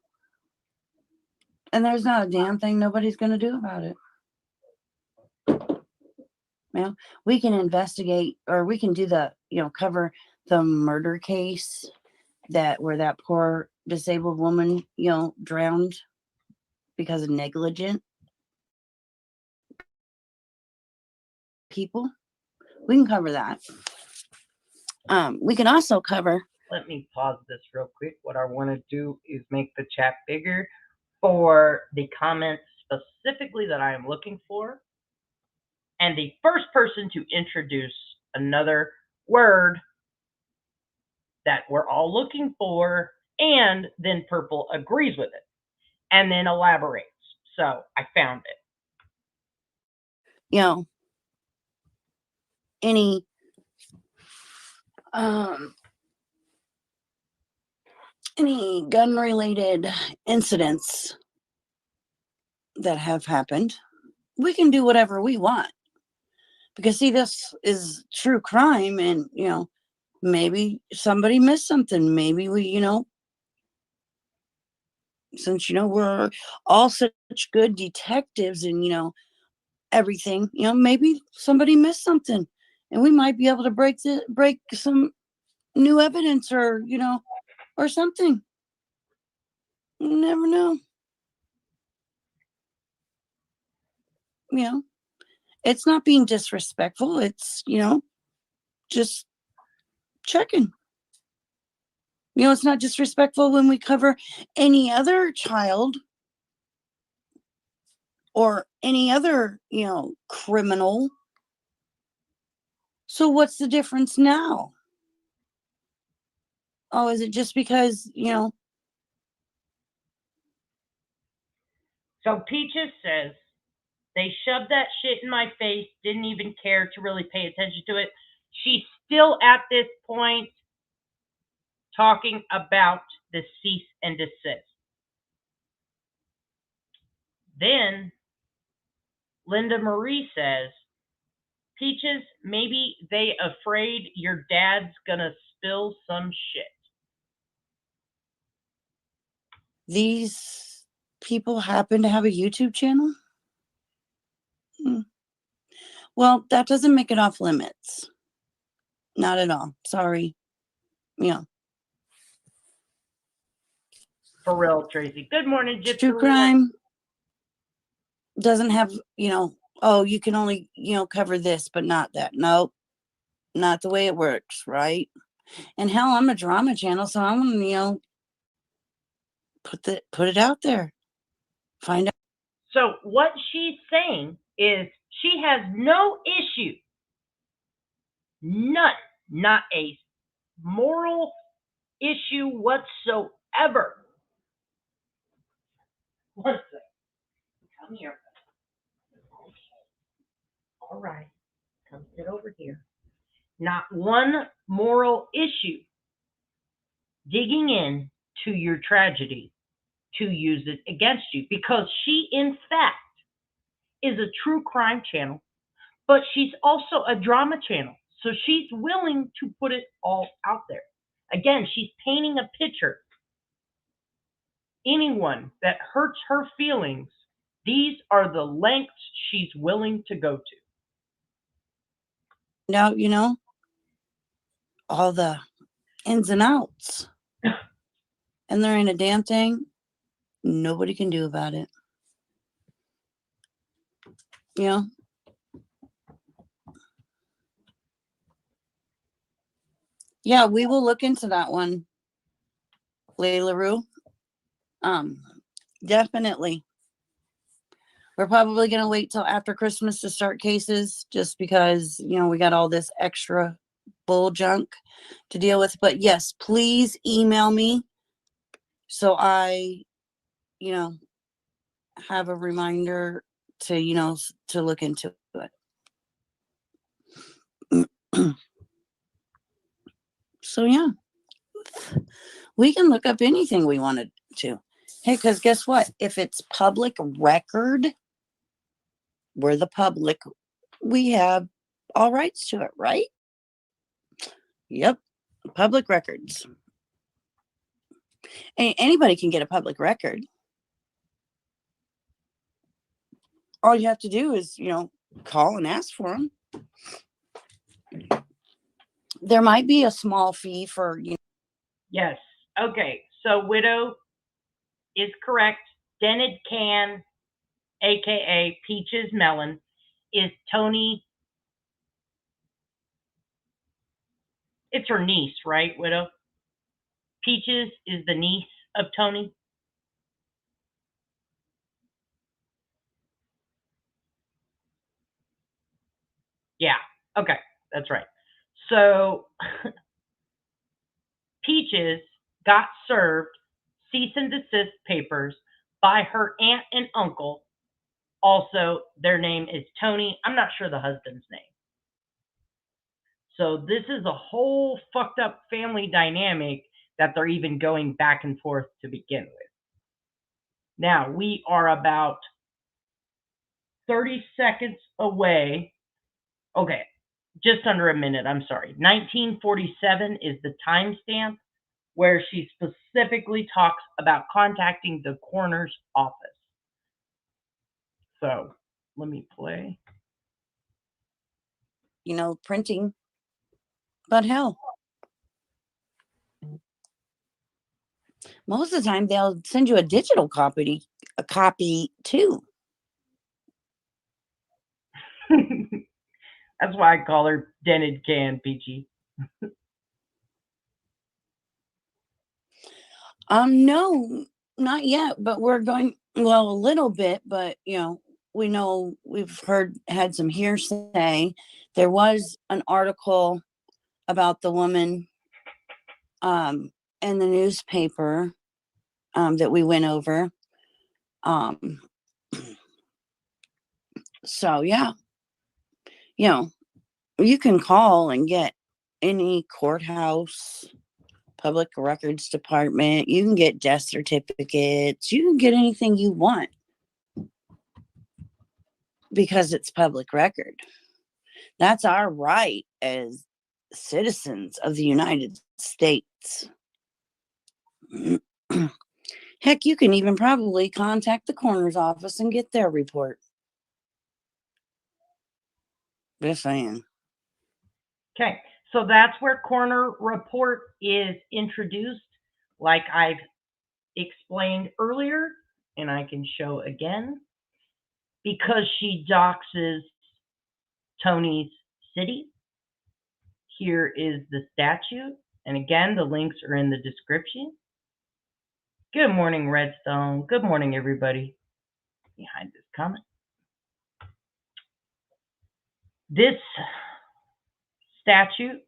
And there's not a damn thing nobody's going to do about it. We can investigate, or we can do the, cover the murder case where that poor disabled woman, drowned because of negligent people. We can cover that. We can also cover. Let me pause this real quick. What I want to do is make the chat bigger for the comments specifically that I am looking for. And the first person to introduce another word that we're all looking for, and then Purple agrees with it, and then elaborates. So I found it. Any gun-related incidents that have happened, we can do whatever we want. Because, see, this is true crime, and, maybe somebody missed something. Maybe we, since, we're all such good detectives and, everything, maybe somebody missed something. And we might be able to break some new evidence or, or something. You never know. It's not being disrespectful. It's, just checking. It's not disrespectful when we cover any other child or any other, criminal. So what's the difference now? Oh, is it just because, So Peaches says, they shoved that shit in my face, didn't even care to really pay attention to it. She's still at this point talking about the cease and desist. Then Linda Marie says, Peaches, maybe they afraid your dad's gonna spill some shit. These people happen to have a YouTube channel? Well, that doesn't make it off limits. Not at all. Sorry. For real, Tracy. Good morning, Gypsy. True crime doesn't have, oh, you can only, cover this, but not that. Nope. Not the way it works, right? And hell, I'm a drama channel, so I'm gonna, put it out there. Find out. So what she's saying is she has no issue, none, not a moral issue whatsoever. One second. Come here. All right. Come sit over here. Not one moral issue digging in to your tragedy to use it against you, because she, in fact, is a true crime channel, but she's also a drama channel. So she's willing to put it all out there. Again, she's painting a picture. Anyone that hurts her feelings, these are the lengths she's willing to go to. Now, all the ins and outs. And there ain't a damn thing nobody can do about it. Yeah, we will look into that one, Layla Rue. Definitely. We're probably going to wait till after Christmas to start cases, just because, we got all this extra bull junk to deal with. But yes, please email me so I, have a reminder to, to look into it. So yeah, we can look up anything we wanted to. Hey, because guess what? If it's public record, we're the public. We have all rights to it, right? Yep. Public records. Anybody can get a public record. All you have to do is, call and ask for them. There might be a small fee for, Yes. Okay. So Widow is correct. Dented Can, aka Peaches Melon, is Tony. It's her niece, right, Widow? Peaches is the niece of Tony. Yeah. Okay. That's right. So Peaches got served cease and desist papers by her aunt and uncle. Also, their name is Tony. I'm not sure the husband's name. So this is a whole fucked up family dynamic that they're even going back and forth to begin with. Now, we are about 30 seconds away. Okay, just under a minute. I'm sorry. 1947 is the timestamp where she specifically talks about contacting the coroner's office. So let me play. Printing. But hell, most of the time they'll send you a digital copy too. That's why I call her Dented Can, Peachy. No, not yet, but we're going, well, a little bit, but we know we've had some hearsay. There was an article about the woman in the newspaper that we went over. So yeah, you can call and get any courthouse, public records department. You can get death certificates. You can get anything you want because it's public record. That's our right as citizens of the United States. Heck, you can even probably contact the coroner's office and get their report. Just saying. Okay, so that's where coroner report is introduced. Like I've explained earlier, and I can show again, because she doxes Tony's city. Here is the statute. And again, the links are in the description. Good morning, Redstone. Good morning, everybody behind this comment. This statute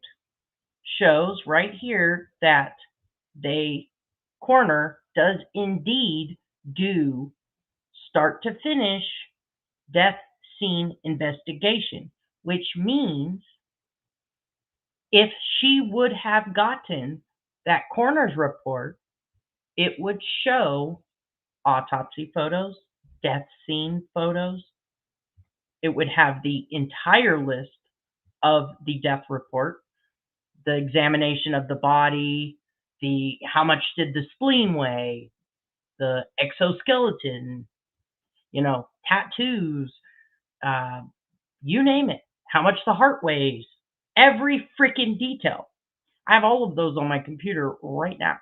shows right here that Coroner does indeed do start to finish death scene investigation, which means if she would have gotten that coroner's report, it would show autopsy photos, death scene photos. It would have the entire list of the death report, the examination of the body, how much did the spleen weigh, the exoskeleton, tattoos, you name it, how much the heart weighs, every freaking detail. I have all of those on my computer right now.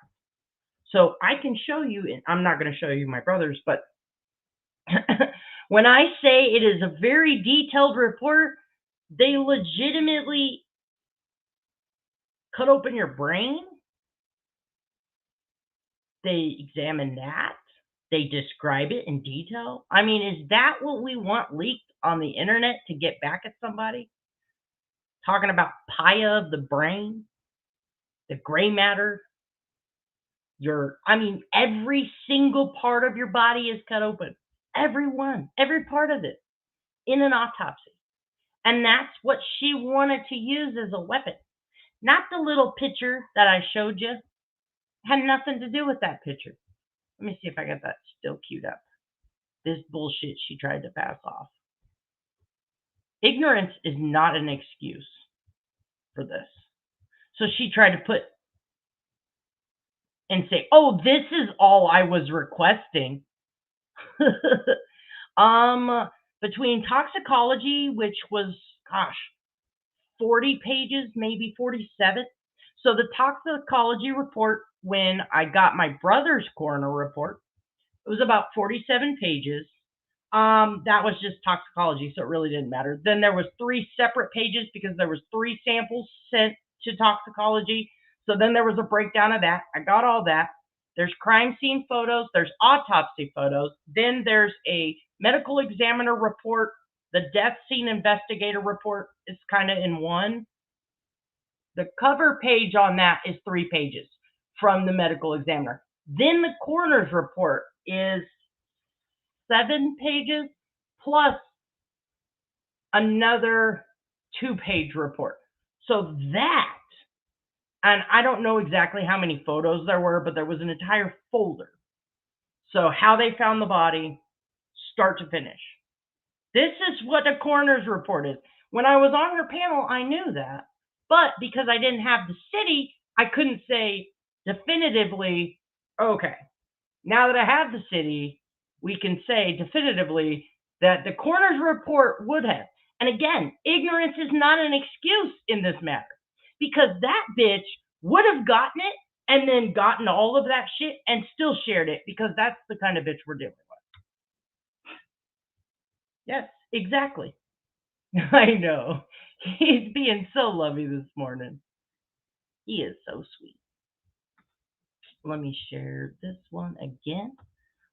So I can show you, and I'm not going to show you my brother's, but when I say it is a very detailed report, they legitimately cut open your brain. They examine that. They describe it in detail. I mean, is that what we want leaked on the internet to get back at somebody? Talking about pia of the brain, the gray matter, every single part of your body is cut open. Every part of it in an autopsy. And that's what she wanted to use as a weapon. Not the little picture that I showed you. Had nothing to do with that picture. Let me see if I got that still queued up. This bullshit she tried to pass off. Ignorance is not an excuse for this. So she tried to put and say, oh, this is all I was requesting. Between toxicology, which was, 40 pages, maybe 47. So the toxicology report, when I got my brother's coroner report, it was about 47 pages. That was just toxicology, so it really didn't matter. Then there was 3 separate pages because there was 3 samples sent to toxicology. So then there was a breakdown of that. I got all that. There's crime scene photos. There's autopsy photos. Then there's a medical examiner report. The death scene investigator report is kind of in one. The cover page on that is 3 pages from the medical examiner. Then the coroner's report is 7 pages plus another 2-page report. So that, and I don't know exactly how many photos there were, but there was an entire folder. So how they found the body, start to finish. This is what the coroner's report is. When I was on her panel, I knew that. But because I didn't have the city, I couldn't say definitively, okay, now that I have the city, we can say definitively that the coroner's report would have. And again, ignorance is not an excuse in this matter, because that bitch would have gotten it and then gotten all of that shit and still shared it, because that's the kind of bitch we're dealing with. Yes, exactly. I know. He's being so lovey this morning. He is so sweet. Let me share this one again.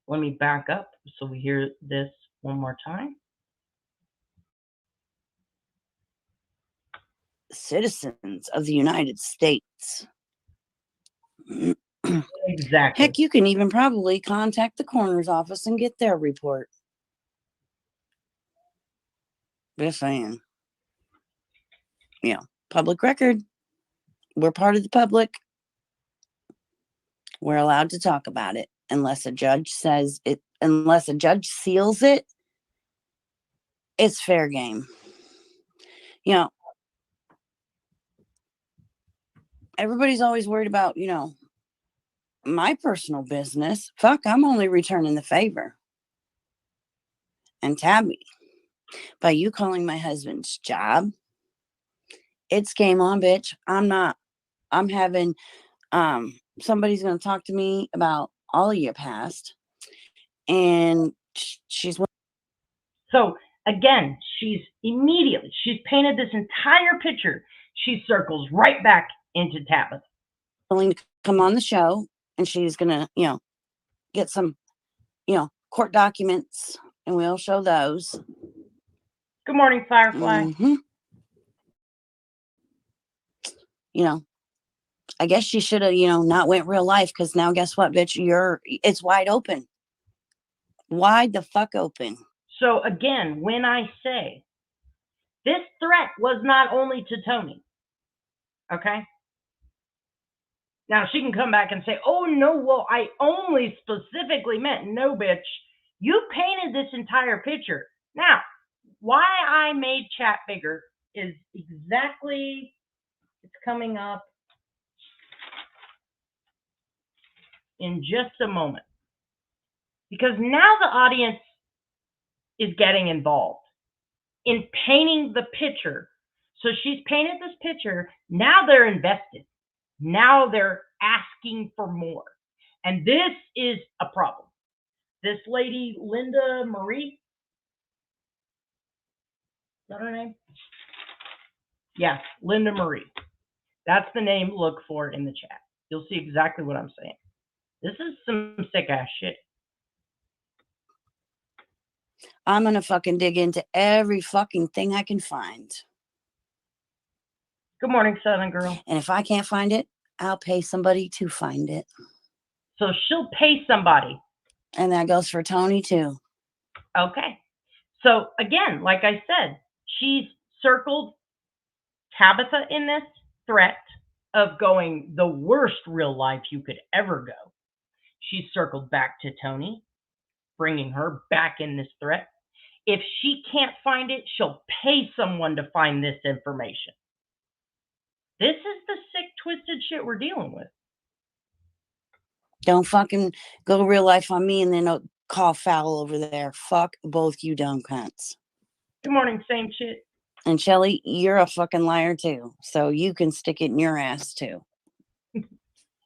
Let me back up so we hear this one more time. Citizens of the United States. Exactly. Heck, you can even probably contact the coroner's office and get their report. Just saying. Public record. We're part of the public. We're allowed to talk about it unless a judge says it, unless a judge seals it. It's fair game. Everybody's always worried about, my personal business. Fuck, I'm only returning the favor. And Tabby, by you calling my husband's job, it's game on, bitch. I'm having, somebody's going to talk to me about all of your past. And she's So again, she's painted this entire picture. She circles right back into Tabitha. willing to come on the show, and she's gonna, get some, court documents, and we'll show those. Good morning, Firefly. Mm-hmm. I guess she should have, not went real life, because now guess what, bitch? It's wide open. Wide the fuck open. So again, when I say this threat was not only to Tony, okay? Now she can come back and say, oh no, well, I only specifically meant, no, bitch, you painted this entire picture. Now, why I made chat bigger is exactly, it's coming up in just a moment. Because now the audience is getting involved in painting the picture. So she's painted this picture. Now they're invested. Now they're asking for more. And this is a problem. This lady, Linda Marie, is that her name? Yeah, Linda Marie. That's the name. Look for in the chat. You'll see exactly what I'm saying. This is some sick ass shit. I'm gonna fucking dig into every fucking thing I can find. Good morning, Southern Girl. And if I can't find it, I'll pay somebody to find it. So she'll pay somebody. And that goes for Tony too. Okay. So again, like I said, she's circled Tabitha in this threat of going the worst real life you could ever go. She's circled back to Tony, bringing her back in this threat. If she can't find it, she'll pay someone to find this information. This is the sick, twisted shit we're dealing with. Don't fucking go real life on me and then call foul over there. Fuck both you dumb cunts. Good morning, same shit. And Shelly, you're a fucking liar too. So you can stick it in your ass too.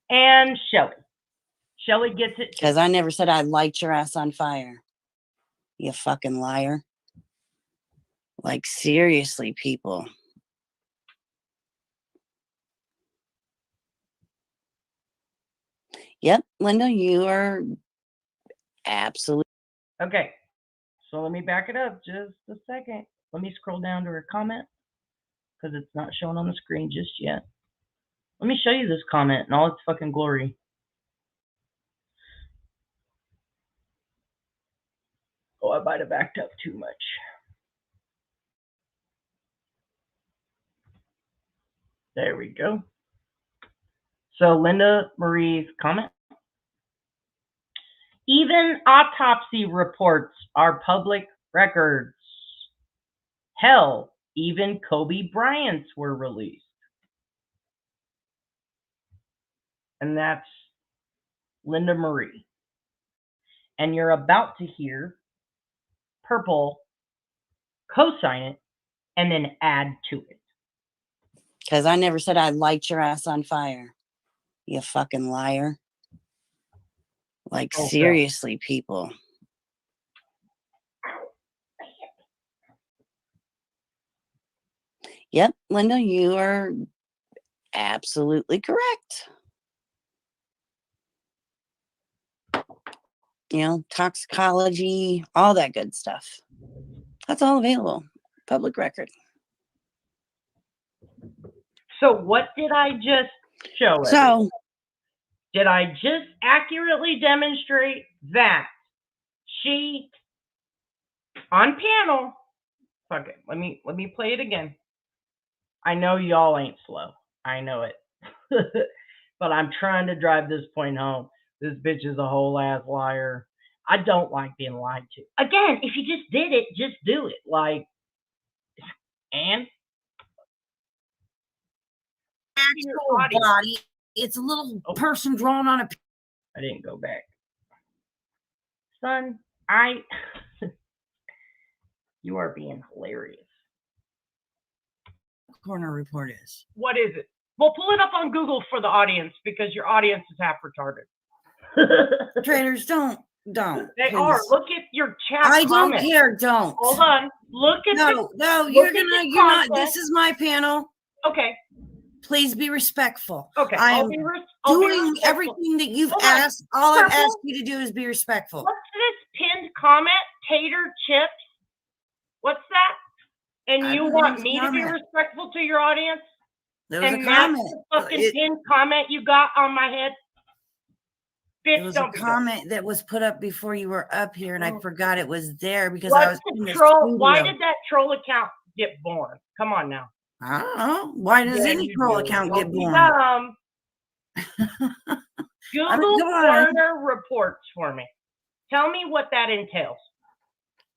And Shelly. Shelly gets it. Because I never said I'd light your ass on fire. You fucking liar. Like, seriously, people. Yep, Linda, you are absolutely. Okay, so let me back it up just a second. Let me scroll down to her comment because it's not showing on the screen just yet. Let me show you this comment in all its fucking glory. Oh, I might have backed up too much. There we go. So Linda Marie's comment. Even autopsy reports are public records. Hell, even Kobe Bryant's were released. And that's Linda Marie. And you're about to hear Purple co-sign it and then add to it. Because I never said I'd light your ass on fire. You fucking liar. Like, Okay. seriously, people. Yep, Linda, you are absolutely correct. Toxicology, all that good stuff. That's all available. Public record. So what did I just show? So, did I just accurately demonstrate that she, on panel, fuck it, let me play it again. I know y'all ain't slow. I know it. But I'm trying to drive this point home. This bitch is a whole ass liar. I don't like being lied to. Again, if you just did it, just do it. Like, and body. It's a little person drawn on a. I didn't go back. Son, you are being hilarious. Coroner report is. What is it? Well, pull it up on Google for the audience because your audience is half retarded. Traders, don't. They Please. are. Look at your chat. I comments. don't care. Don't. Hold on. Look at No, the, you're not. This is my panel. Okay. Please be respectful. Okay. I am doing respectful. everything that you've Hold asked. on. All I've Purple, asked you to do is be respectful. what's this pinned comment? Tater chips? What's that? And I you don't know want this me to be comment. respectful to your audience? There was And a that's comment. the fucking pinned comment you got on my head? Bitch, It was a don't be comment that was put up before you were up here, and I forgot it was there because What's I was in the the troll? studio. Why did that troll account get born? Come on now. I don't know. Why does Yeah, any you troll do. account Don't get be born? dumb. I mean, Google come on. Coroner reports for me. Tell me what that entails.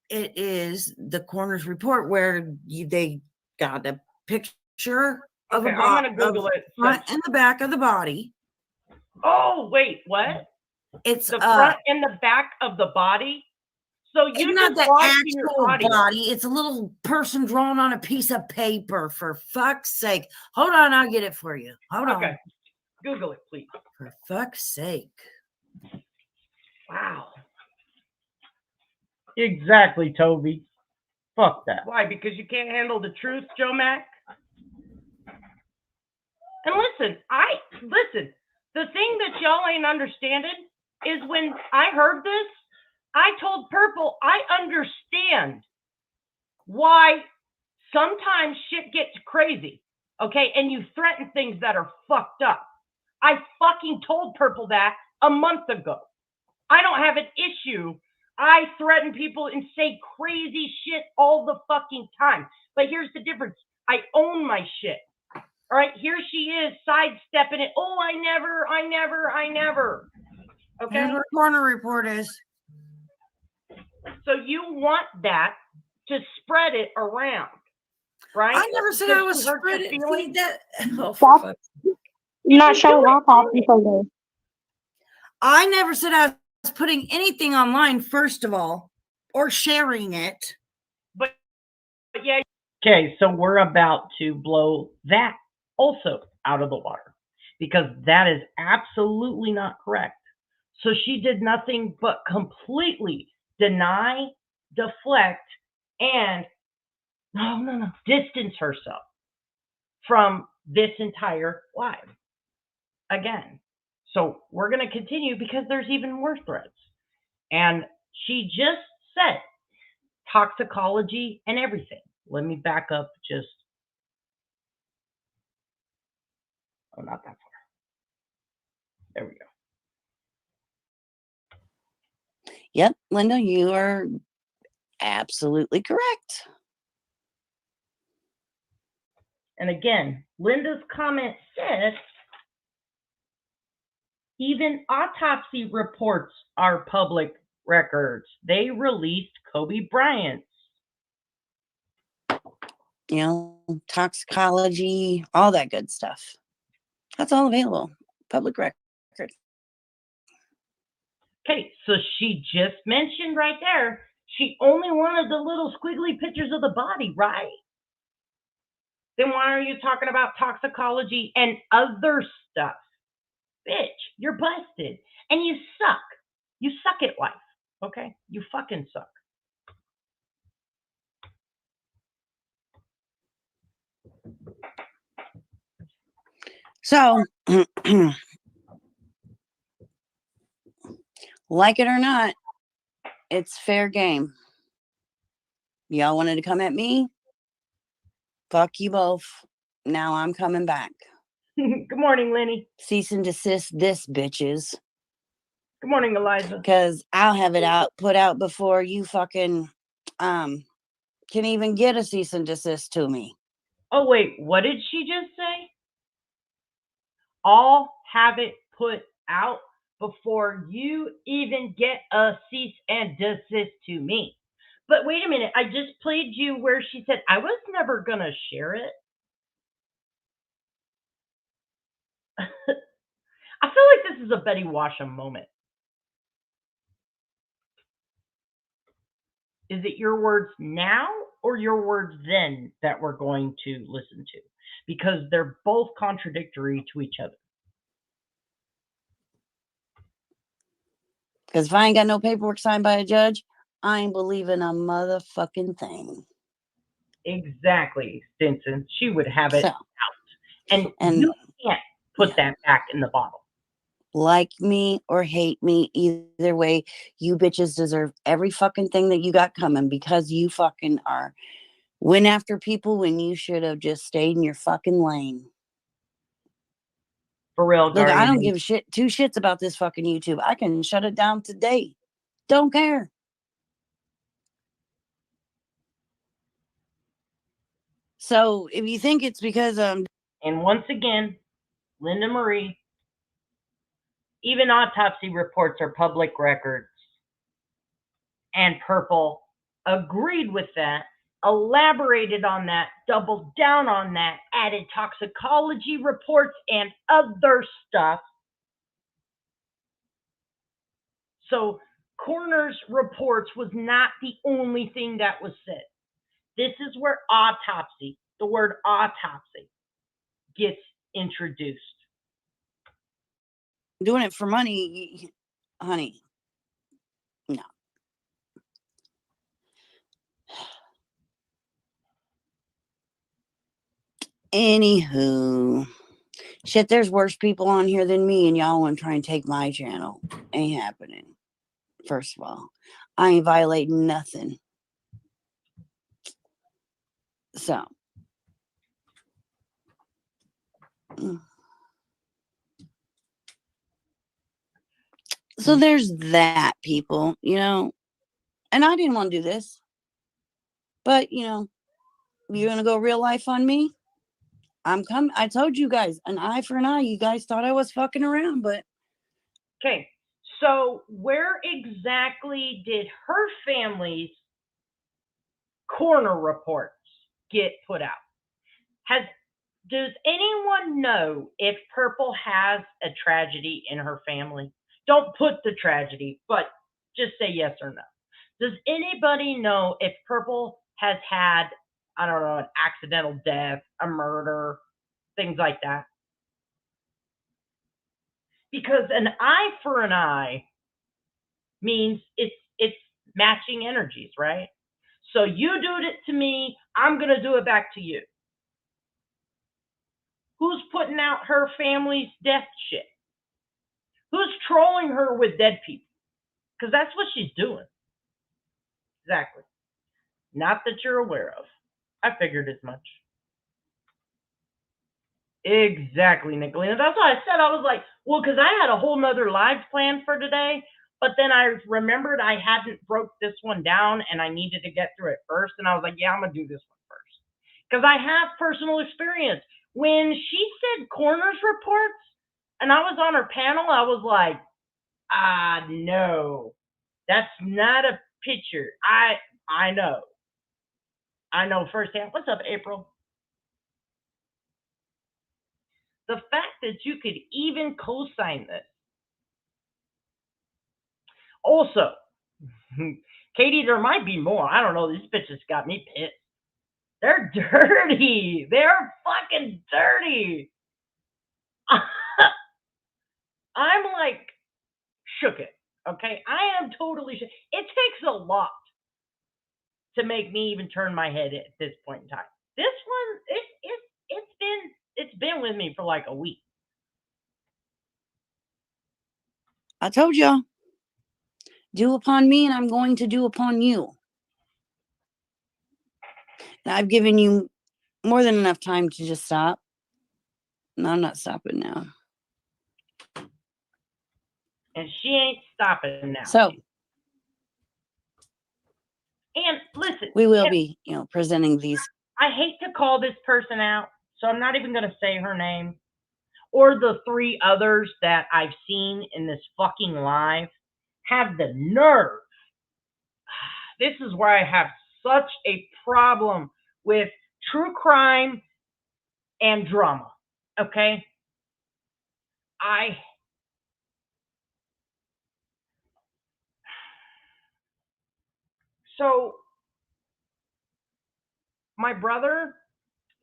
It is the coroner's report where they got a picture of Okay, a I'm gonna Google it. front and the back of the body. Oh wait, what? It's The front and the back of the body. So it's you not just the lost your actual audio. body. It's a little person drawn on a piece of paper. For fuck's sake! Hold on, I'll get it for you. Hold on. Okay, Google it, please. For fuck's sake! Wow. Exactly, Toby. Fuck that. Why? Because you can't handle the truth, Joe Mac? And listen, the thing that y'all ain't understanding is when I heard this, I told Purple, I understand why sometimes shit gets crazy, okay? And you threaten things that are fucked up. I fucking told Purple that a month ago. I don't have an issue. I threaten people and say crazy shit all the fucking time. But here's the difference. I own my shit. All right, here she is sidestepping it. Oh, I never. Okay. Here's what the coroner report is. So you want that to spread it around, right? I never said I was spreading that. Oh, Stop not showing off happy photos. I never said I was putting anything online, first of all, or sharing it. But yeah. Okay, so we're about to blow that also out of the water because that is absolutely not correct. So she did nothing but completely deny, deflect, and distance herself from this entire live again. So we're going to continue because there's even more threads. And she just said toxicology and everything. Let me back up just. Oh, not that far. There we go. Yep, Linda, you are absolutely correct. And again, Linda's comment says, even autopsy reports are public records. They released Kobe Bryant's. You know, toxicology, all that good stuff. That's all available. Public record. Okay, so she just mentioned right there, she only wanted the little squiggly pictures of the body, right? Then why are you talking about toxicology and other stuff? Bitch, you're busted. And you suck. You suck at life, okay? You fucking suck. So, like it or not, it's fair game. Y'all wanted to come at me? Fuck you both. Now I'm coming back. Good morning, Lenny. Cease and desist this, bitches. Good morning, Eliza. Because I'll have it put out before you fucking can even get a cease and desist to me. Oh, wait, what did she just say? I'll have it put out before you even get a cease and desist to me. But wait a minute, I just played you where she said, I was never going to share it. I feel like this is a Betty Washam moment. Is it your words now or your words then that we're going to listen to? Because they're both contradictory to each other. Because if I ain't got no paperwork signed by a judge, I ain't believing a motherfucking thing. Exactly, Stinson. She would have it So, out. And and you can't put that back in the bottle. like me or hate me, either way, you bitches deserve every fucking thing that you got coming, because you fucking are went after people when you should have just stayed in your fucking lane. For real, Look, I don't Guardian. give two shits about this fucking YouTube. I can shut it down today. Don't care. So if you think it's because And once again, Linda Marie, even autopsy reports are public records. And Purple agreed with that, elaborated on that, doubled down on that, added toxicology reports and other stuff. So Coroner's reports was not the only thing that was said. This is where autopsy, the word autopsy, gets introduced. doing it for money, honey, no. Anywho, shit, there's worse people on here than me, and y'all want to try and take my channel. Ain't happening. First of all, I ain't violating nothing. So, there's that, people, you know. And I didn't want to do this, but you know, you're gonna go real life on me. I'm coming. I told you guys, an eye for an eye. You guys thought I was fucking around, but okay. So where exactly did her family's coroner reports get put out? Does anyone know if Purple has a tragedy in her family? Don't put the tragedy, but just say yes or no. Does anybody know if Purple has had, I don't know, an accidental death, a murder, things like that? Because an eye for an eye means it's matching energies, right? So you do it to me, I'm going to do it back to you. Who's putting out her family's death shit? Who's trolling her with dead people? Because that's what she's doing. Exactly. Not that you're aware of. I figured as much. Exactly, Nicolina. That's why I said, I was like, well, because I had a whole nother live plan for today, but then I remembered I hadn't broke this one down and I needed to get through it first. And I was like, yeah, I'm going to do this one first. Because I have personal experience. When she said coroner's reports and I was on her panel, I was like, no, that's not a picture. I know. I know firsthand. What's up, April? The fact that you could even co-sign this. Also, Katie, there might be more. I don't know. These bitches got me pissed. They're dirty. They're fucking dirty. I'm like shook it. Okay, I am totally shook. It takes a lot to make me even turn my head at this point in time. This one, it's been with me for like a week. I told y'all, do upon me and I'm going to do upon you. And I've given you more than enough time to just stop. No, I'm not stopping now. And she ain't stopping now. So, and listen, we will be, presenting these. I hate to call this person out, so I'm not even going to say her name or the three others that I've seen in this fucking live have the nerve. This is where I have such a problem with true crime and drama. Okay? So, my brother,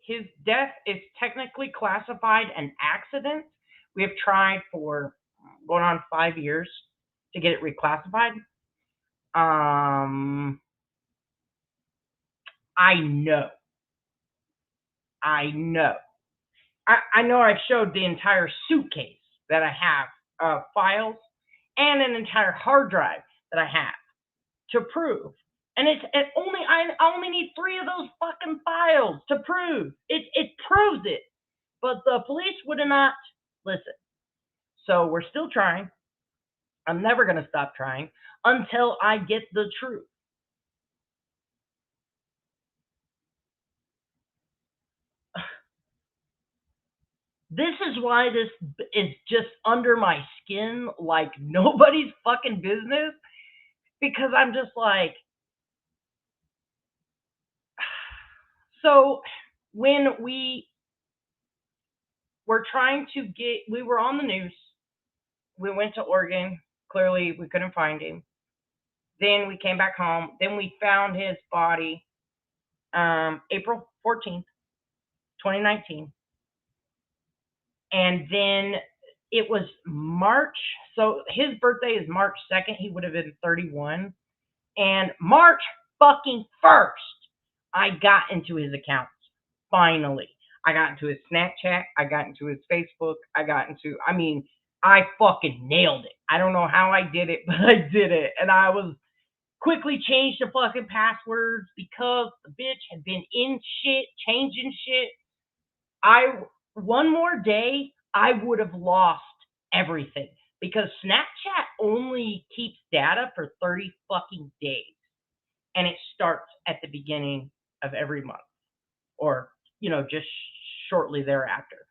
his death is technically classified an accident. We have tried for going on 5 years to get it reclassified. I know. I know I've showed the entire suitcase that I have of files and an entire hard drive that I have to prove. And I only need 3 of those fucking files to prove. It proves it. But the police would not listen. So we're still trying. I'm never going to stop trying until I get the truth. This is why this is just under my skin like nobody's fucking business, because I'm just like, so when we were trying to we were on the news, we went to Oregon, clearly we couldn't find him. Then we came back home, then we found his body April 14th, 2019. And then it was March. So his birthday is March 2nd. He would have been 31. And March fucking 1st, I got into his accounts. Finally. I got into his Snapchat. I got into his Facebook. I fucking nailed it. I don't know how I did it, but I did it. And I was quickly changed the fucking passwords because the bitch had been in shit, changing shit. One more day, I would have lost everything because Snapchat only keeps data for 30 fucking days. And it starts at the beginning of every month or, just shortly thereafter.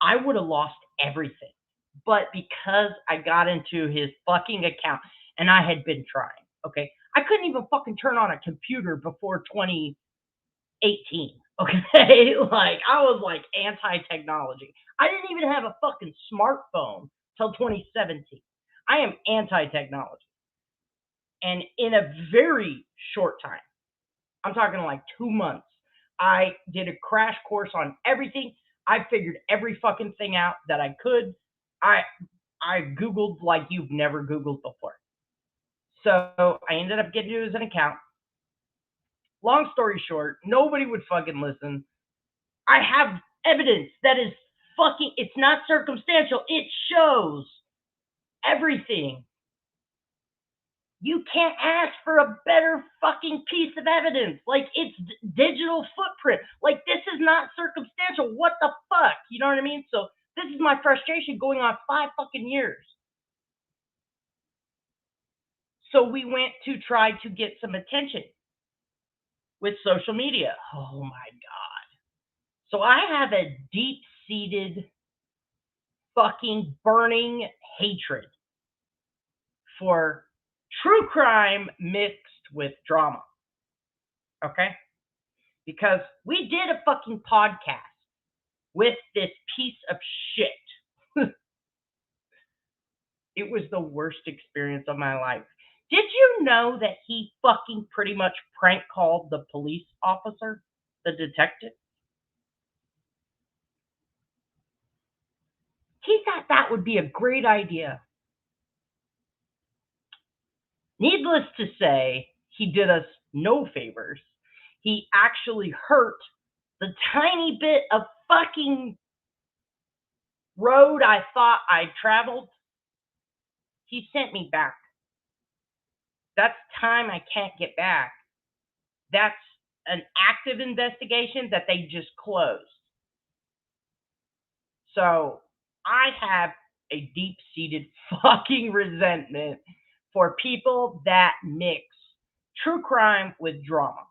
I would have lost everything. But because I got into his fucking account and I had been trying, okay? I couldn't even fucking turn on a computer before 2018. Okay, like I was like anti-technology. I didn't even have a fucking smartphone till 2017. I am anti-technology. And in a very short time, I'm talking like 2 months, I did a crash course on everything. I figured every fucking thing out that I could. I Googled like you've never Googled before. So I ended up getting to his account. Long story short, nobody would fucking listen. I have evidence that is fucking, it's not circumstantial. It shows everything. You can't ask for a better fucking piece of evidence. Like, it's digital footprint. Like, this is not circumstantial. What the fuck? You know what I mean? So this is my frustration going on 5 fucking years. So we went to try to get some attention with social media. Oh my God. So I have a deep-seated fucking burning hatred for true crime mixed with drama. Okay? Because we did a fucking podcast with this piece of shit. It was the worst experience of my life. Did you know that he fucking pretty much prank called the police officer, the detective? He thought that would be a great idea. Needless to say, he did us no favors. He actually hurt the tiny bit of fucking road I thought I traveled. He sent me back. That's time I can't get back. That's an active investigation that they just closed. So I have a deep-seated fucking resentment for people that mix true crime with drama.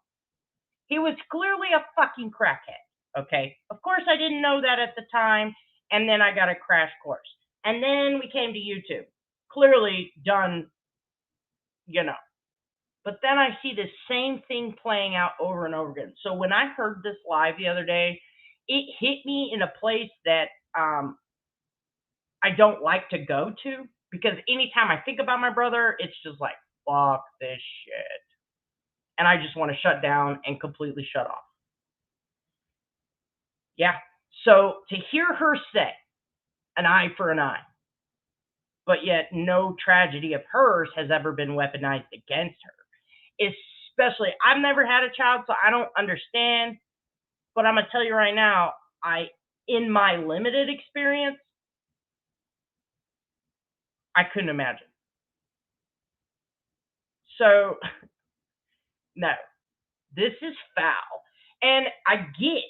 He was clearly a fucking crackhead, okay? Of course, I didn't know that at the time, and then I got a crash course. And then we came to YouTube. Clearly done, But then I see the same thing playing out over and over again. So when I heard this live the other day, it hit me in a place that I don't like to go to, because anytime I think about my brother, it's just like, fuck this shit. And I just want to shut down and completely shut off. Yeah. So to hear her say an eye for an eye, but yet no tragedy of hers has ever been weaponized against her. Especially, I've never had a child, so I don't understand. But I'm gonna tell you right now, in my limited experience, I couldn't imagine. So, no, this is foul. And I get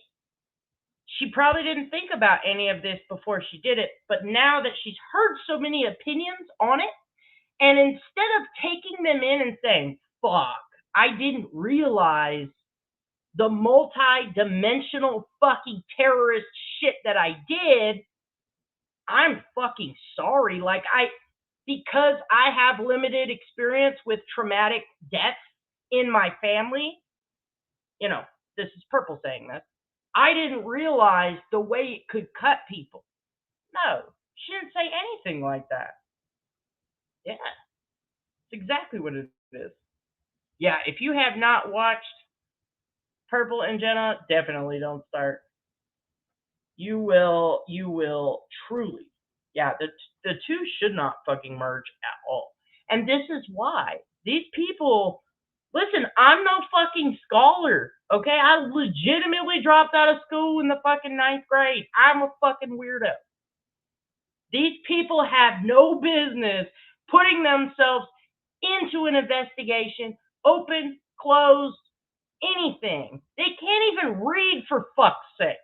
she probably didn't think about any of this before she did it, but now that she's heard so many opinions on it, and instead of taking them in and saying, fuck, I didn't realize the multi-dimensional fucking terrorist shit that I did, I'm fucking sorry. Like, because I have limited experience with traumatic deaths in my family, this is Purple saying this, I didn't realize the way it could cut people. No, she didn't say anything like that. Yeah, it's exactly what it is. Yeah, if you have not watched Purple and Jenna, definitely don't start. You will truly, yeah, the two should not fucking merge at all. And this is why these people, listen, I'm no fucking scholar, okay? I legitimately dropped out of school in the fucking 9th grade. I'm a fucking weirdo. These people have no business putting themselves into an investigation, open, closed, anything. They can't even read, for fuck's sake.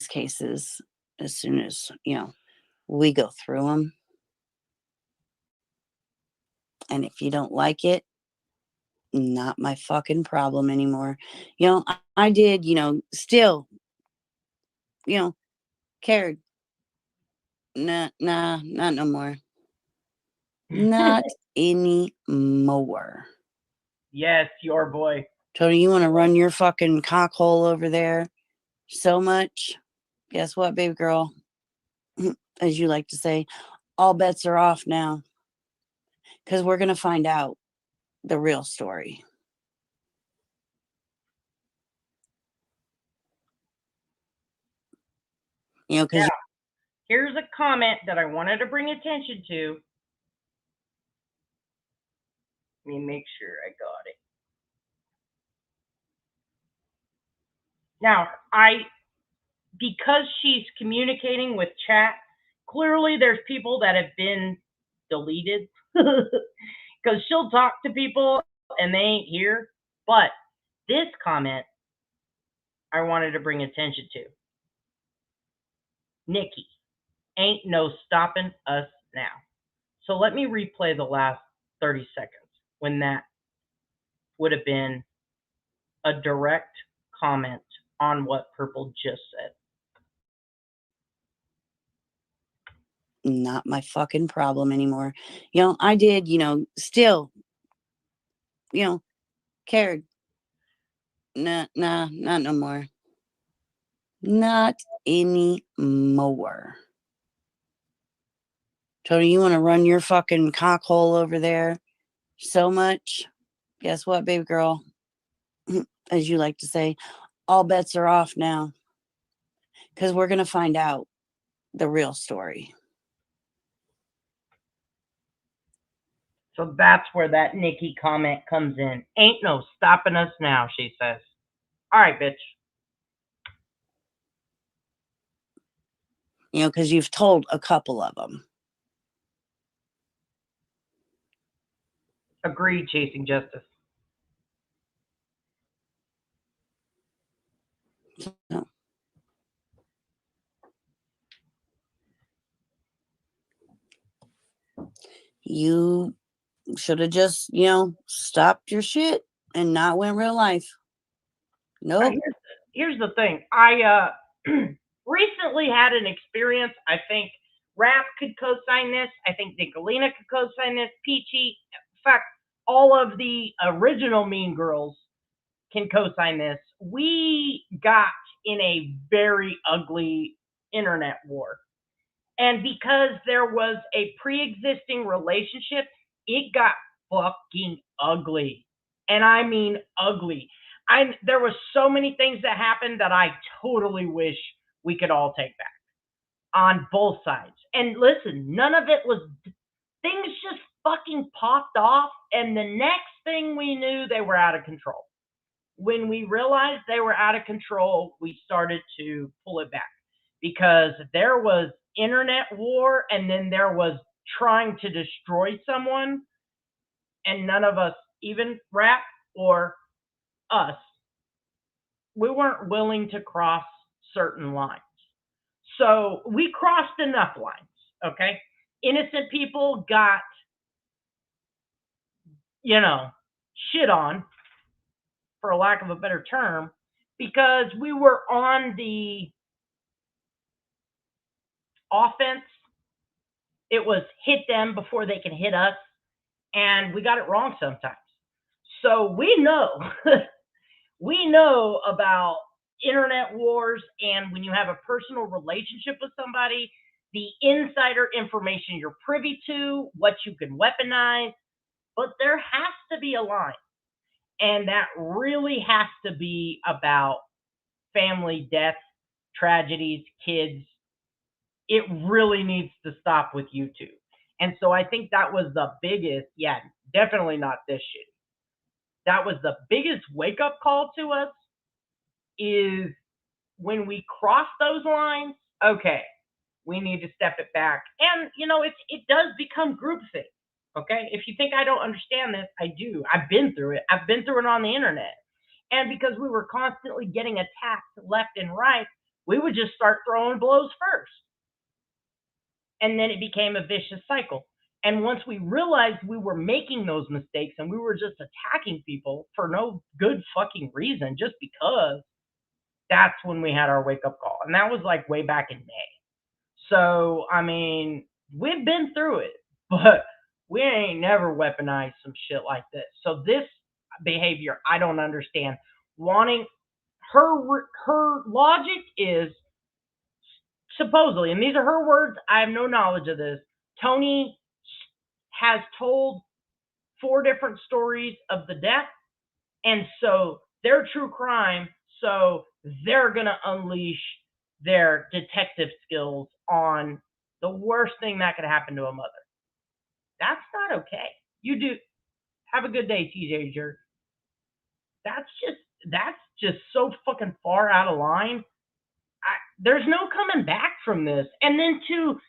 Cases, as soon as we go through them, and if you don't like it, not my fucking problem anymore. I did, still, cared. Nah, not no more. Not anymore. Yes, your boy. Tony, you want to run your fucking cockhole over there so much? Guess what, baby girl? As you like to say, all bets are off now. Because we're going to find out the real story. Because here's a comment that I wanted to bring attention to. Let me make sure I got it. Now, because she's communicating with chat, clearly there's people that have been deleted because she'll talk to people and they ain't here. But this comment I wanted to bring attention to. Nikki, ain't no stopping us now. So let me replay the last 30 seconds when that would have been a direct comment on what Purple just said. Not my fucking problem anymore. I did, still, cared. Nah, not no more. Not anymore. Tony, you want to run your fucking cockhole over there so much? Guess what, baby girl? As you like to say, all bets are off now. Because we're going to find out the real story. So that's where that Nikki comment comes in. Ain't no stopping us now, she says. All right, bitch. Because you've told a couple of them. Agreed, Chasing Justice. No. You should have just, stopped your shit and not went real life. Nope. Here's the thing. I recently had an experience. I think Raph could co-sign this. I think Nicolina could co-sign this. Peachy. In fact, all of the original Mean Girls can co-sign this. We got in a very ugly internet war. And because there was a pre-existing relationship, it got fucking ugly. And I mean ugly. There was so many things that happened that I totally wish we could all take back. on both sides. And listen, none of it was, things just fucking popped off. And the next thing we knew, they were out of control. When we realized they were out of control, we started to pull it back because there was internet war and then there was trying to destroy someone. And none of us, even rap or us, we weren't willing to cross certain lines. So we crossed enough lines, okay? Innocent people got, shit on, for a lack of a better term, because we were on the offense. It was hit them before they can hit us, and we got it wrong sometimes. So we know, we know about internet wars, and when you have a personal relationship with somebody, the insider information you're privy to, what you can weaponize, but there has to be a line. And that really has to be about family deaths, tragedies, kids. It really needs to stop with YouTube. And so I think that was the biggest, definitely not this shit. That was the biggest wake up call to us, is when we cross those lines, okay, we need to step it back. And, it does become groupthink. Okay. If you think I don't understand this, I do. I've been through it. I've been through it on the internet. And because we were constantly getting attacked left and right, we would just start throwing blows first. And then it became a vicious cycle. And once we realized we were making those mistakes and we were just attacking people for no good fucking reason, just because, that's when we had our wake up call. And that was like way back in May. So, I mean, we've been through it, but we ain't never weaponized some shit like this. So this behavior, I don't understand. Wanting her logic is supposedly, and these are her words, I have no knowledge of this, Tony has told 4 different stories of the death, and so they're true crime, so they're going to unleash their detective skills on the worst thing that could happen to a mother. That's not okay. You do. Have a good day, TJ Jerk. That's just so fucking far out of line. There's no coming back from this. And then to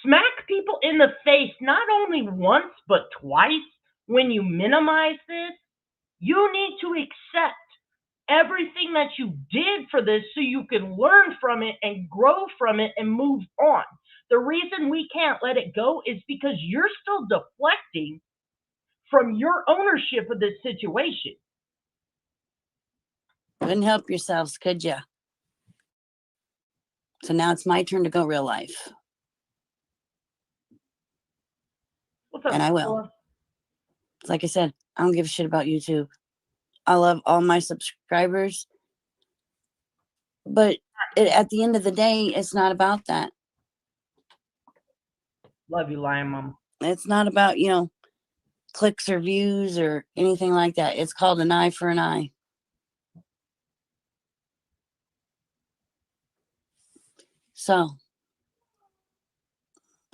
smack people in the face, not only once, but twice, when you minimize this, you need to accept everything that you did for this so you can learn from it and grow from it and move on. The reason we can't let it go is because you're still deflecting from your ownership of this situation. Couldn't help yourselves, could ya? So now it's my turn to go real life. What's up, and I will. Paula? Like I said, I don't give a shit about YouTube. I love all my subscribers. But at the end of the day, it's not about that. Love you, Lion Mom. It's not about, clicks or views or anything like that. It's called an eye for an eye. So,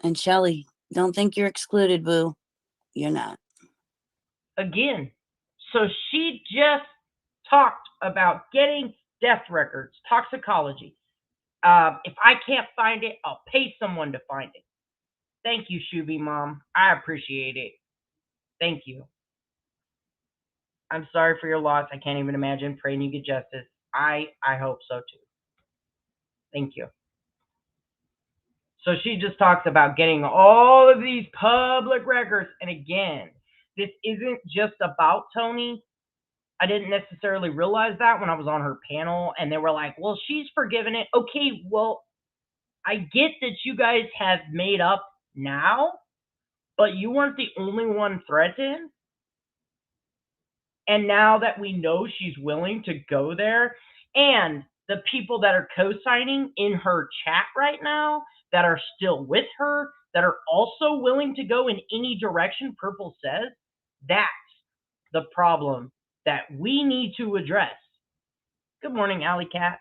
and Shelly, don't think you're excluded, boo. You're not. Again, so she just talked about getting death records, toxicology. If I can't find it, I'll pay someone to find it. Thank you, Shuby Mom. I appreciate it. Thank you. I'm sorry for your loss. I can't even imagine. Praying you get justice. I hope so too. Thank you. So she just talks about getting all of these public records. And again, this isn't just about Tony. I didn't necessarily realize that when I was on her panel and they were like, well, she's forgiven it. Okay, well, I get that you guys have made up now, but you weren't the only one threatened. And now that we know she's willing to go there, and the people that are co-signing in her chat right now that are still with her, that are also willing to go in any direction Purple says, that's the problem that we need to address. Good morning, Alley Cat.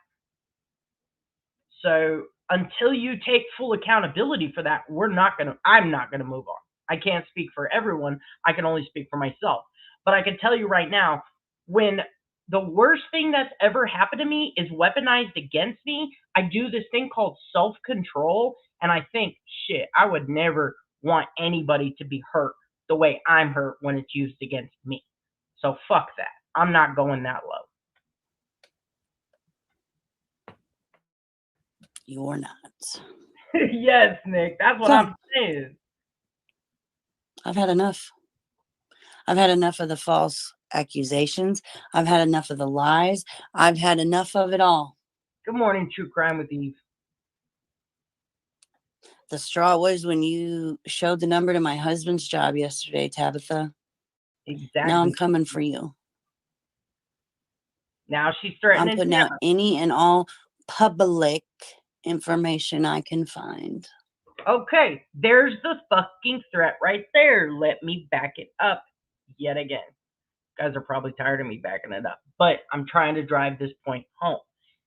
So until you take full accountability for that, I'm not gonna move on. I can't speak for everyone. I can only speak for myself. But I can tell you right now, when the worst thing that's ever happened to me is weaponized against me, I do this thing called self-control, and I think, shit, I would never want anybody to be hurt the way I'm hurt when it's used against me. So fuck that. I'm not going that low. You're not. Yes, Nick, that's what Yeah. I'm saying. I've had enough. I've had enough of the false accusations. I've had enough of the lies. I've had enough of it all. Good morning, True Crime with Eve. The straw was when you showed the number to my husband's job yesterday, Tabitha. Exactly. Now I'm coming for you. Now she's threatening. I'm putting out any and all public information I can find. Okay, there's the fucking threat right there. Let me back it up yet again. You guys are probably tired of me backing it up, but I'm trying to drive this point home.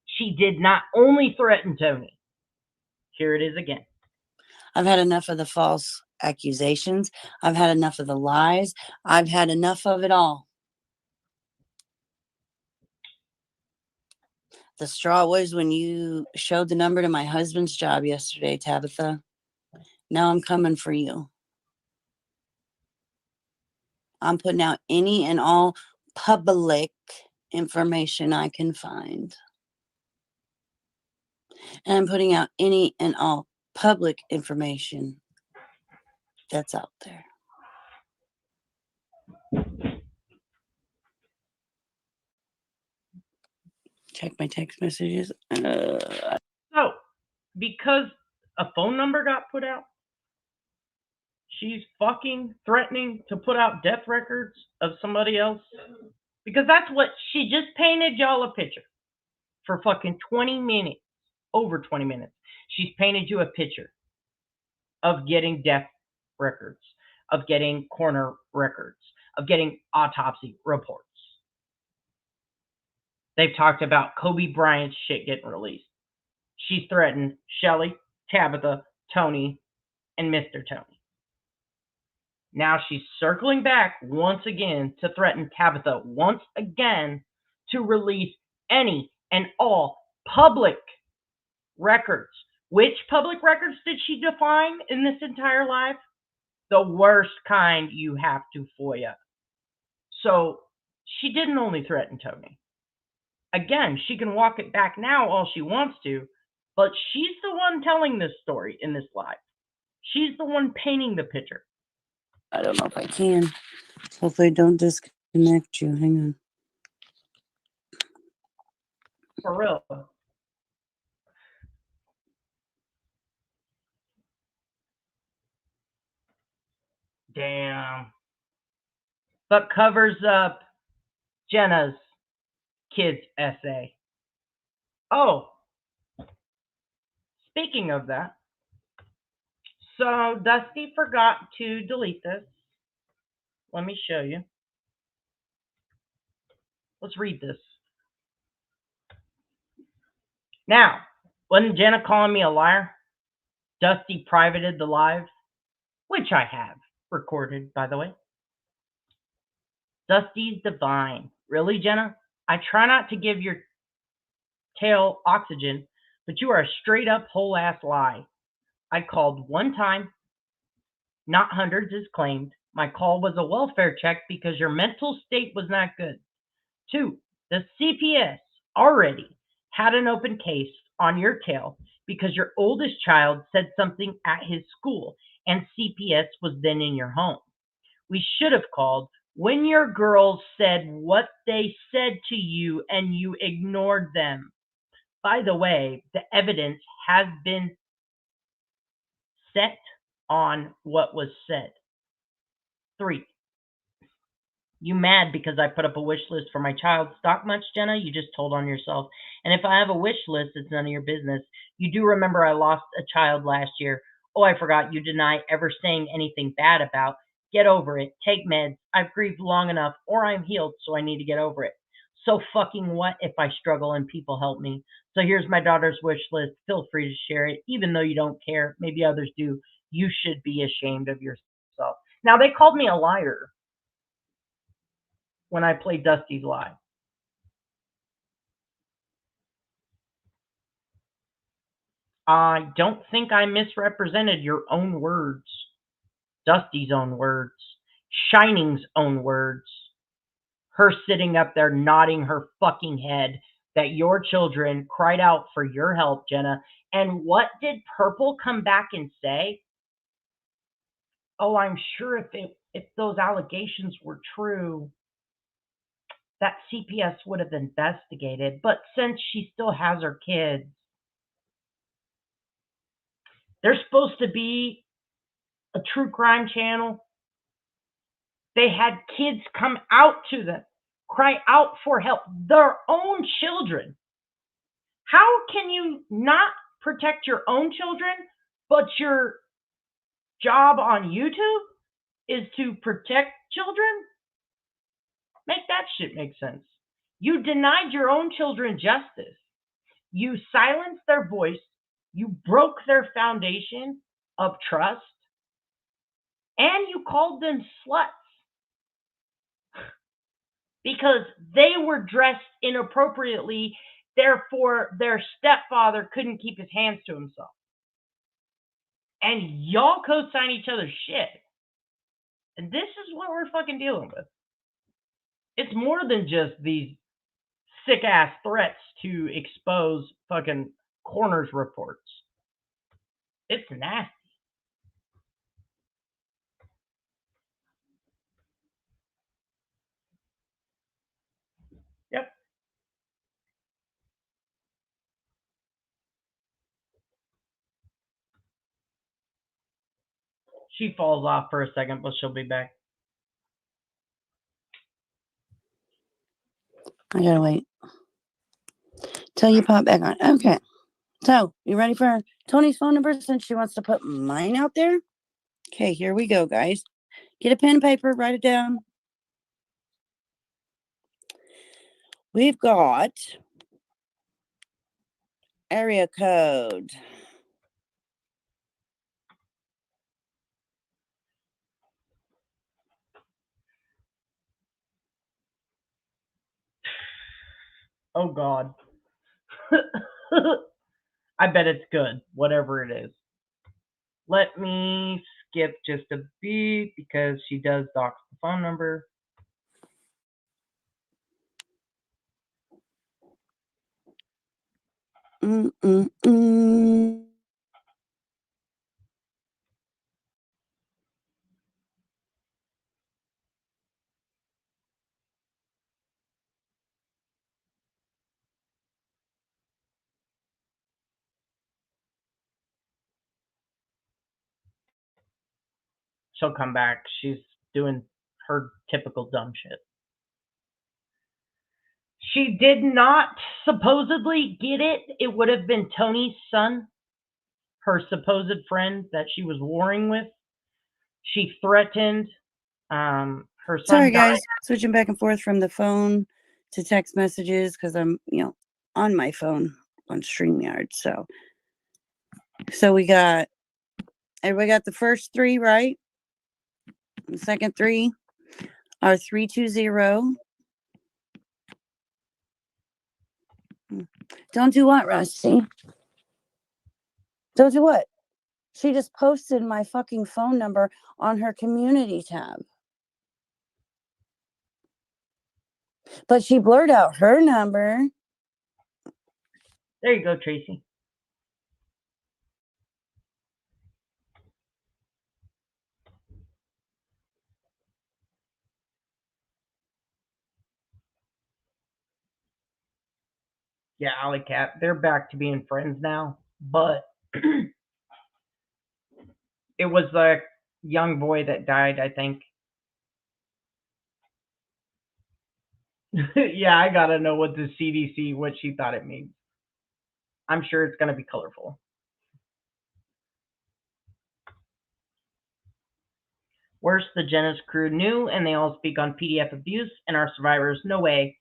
She did not only threaten Tony. Here it is again. I've had enough of the false accusations. I've had enough of the lies. I've had enough of it all. The straw was when you showed the number to my husband's job yesterday, Tabitha. Now I'm coming for you. I'm putting out any and all public information I can find. And I'm putting out any and all public information that's out there. Check my text messages. So, because a phone number got put out, she's fucking threatening to put out death records of somebody else. Because that's what she just painted y'all a picture for fucking 20 minutes, over 20 minutes. She's painted you a picture of getting death records, of getting coroner records, of getting autopsy reports. They've talked about Kobe Bryant's shit getting released. She's threatened Shelly, Tabitha, Tony, and Mr. Tony. Now she's circling back once again to threaten Tabitha once again to release any and all public records. Which public records did she define in this entire live? The worst kind you have to FOIA. So she didn't only threaten Tony. Again, she can walk it back now all she wants to, but she's the one telling this story in this live. She's the one painting the picture. I don't know if I can. Hopefully I don't disconnect you. Hang on. For real. Damn. But covers up Jenna's kids essay. Oh, speaking of that, so Dusty forgot to delete this. Let me show you. Let's read this. Now, wasn't Jenna calling me a liar? Dusty privated the live, which I have recorded, by the way. Dusty's divine. Really, Jenna? I try not to give your tail oxygen, but you are a straight up whole ass lie. I called one time, not hundreds as claimed. My call was a welfare check because your mental state was not good. 2, the CPS already had an open case on your tail because your oldest child said something at his school and CPS was then in your home. We should have called when your girls said what they said to you and you ignored them. By the way, the evidence has been set on what was said. 3, you mad because I put up a wish list for my child? Stock much, Jenna? You just told on yourself. And if I have a wish list, it's none of your business. You do remember I lost a child last year. Oh, I forgot you deny ever saying anything bad about. Get over it. Take meds. I've grieved long enough, or I'm healed, so I need to get over it. So fucking what if I struggle and people help me? So here's my daughter's wish list. Feel free to share it, even though you don't care. Maybe others do. You should be ashamed of yourself. Now, they called me a liar when I played Dusty's Lie. I don't think I misrepresented your own words, Dusty's own words, Shining's own words, her sitting up there nodding her fucking head that your children cried out for your help, Jenna. And what did Purple come back and say? Oh, I'm sure if those allegations were true, that CPS would have investigated. But since she still has her kids, they're supposed to be a true crime channel. They had kids come out to them, cry out for help, their own children. How can you not protect your own children, but your job on YouTube is to protect children? Make that shit make sense. You denied your own children justice. You silenced their voice. You broke their foundation of trust. And you called them sluts because they were dressed inappropriately. Therefore, their stepfather couldn't keep his hands to himself. And y'all co-sign each other's shit. And this is what we're fucking dealing with. It's more than just these sick-ass threats to expose fucking Coroner's reports. It's nasty. Yep. She falls off for a second, but she'll be back. I gotta wait till you pop back on. Okay. So, you ready for Tony's phone number since she wants to put mine out there? Okay, here we go, guys. Get a pen and paper, write it down. We've got area code. Oh, God. I bet it's good, whatever it is. Let me skip just a beat because she does dox the phone number. She'll come back. She's doing her typical dumb shit. She did not supposedly get it. It would have been Tony's son, her supposed friend that she was warring with. She threatened her son. Sorry, guys. Switching back and forth from the phone to text messages because I'm, on my phone on StreamYard. So we got, everybody got the first three, right? The second three are 320. Don't do what, Rusty? Don't do what? She just posted my fucking phone number on her community tab. But she blurred out her number. There you go, Tracy. Yeah, Alley Cat, they're back to being friends now, but it was the young boy that died, I think. Yeah, I gotta know what the CDC, what she thought it means. I'm sure it's gonna be colorful. Worse, the Jenna's crew knew, and they all speak on PDF abuse and are survivors. No way.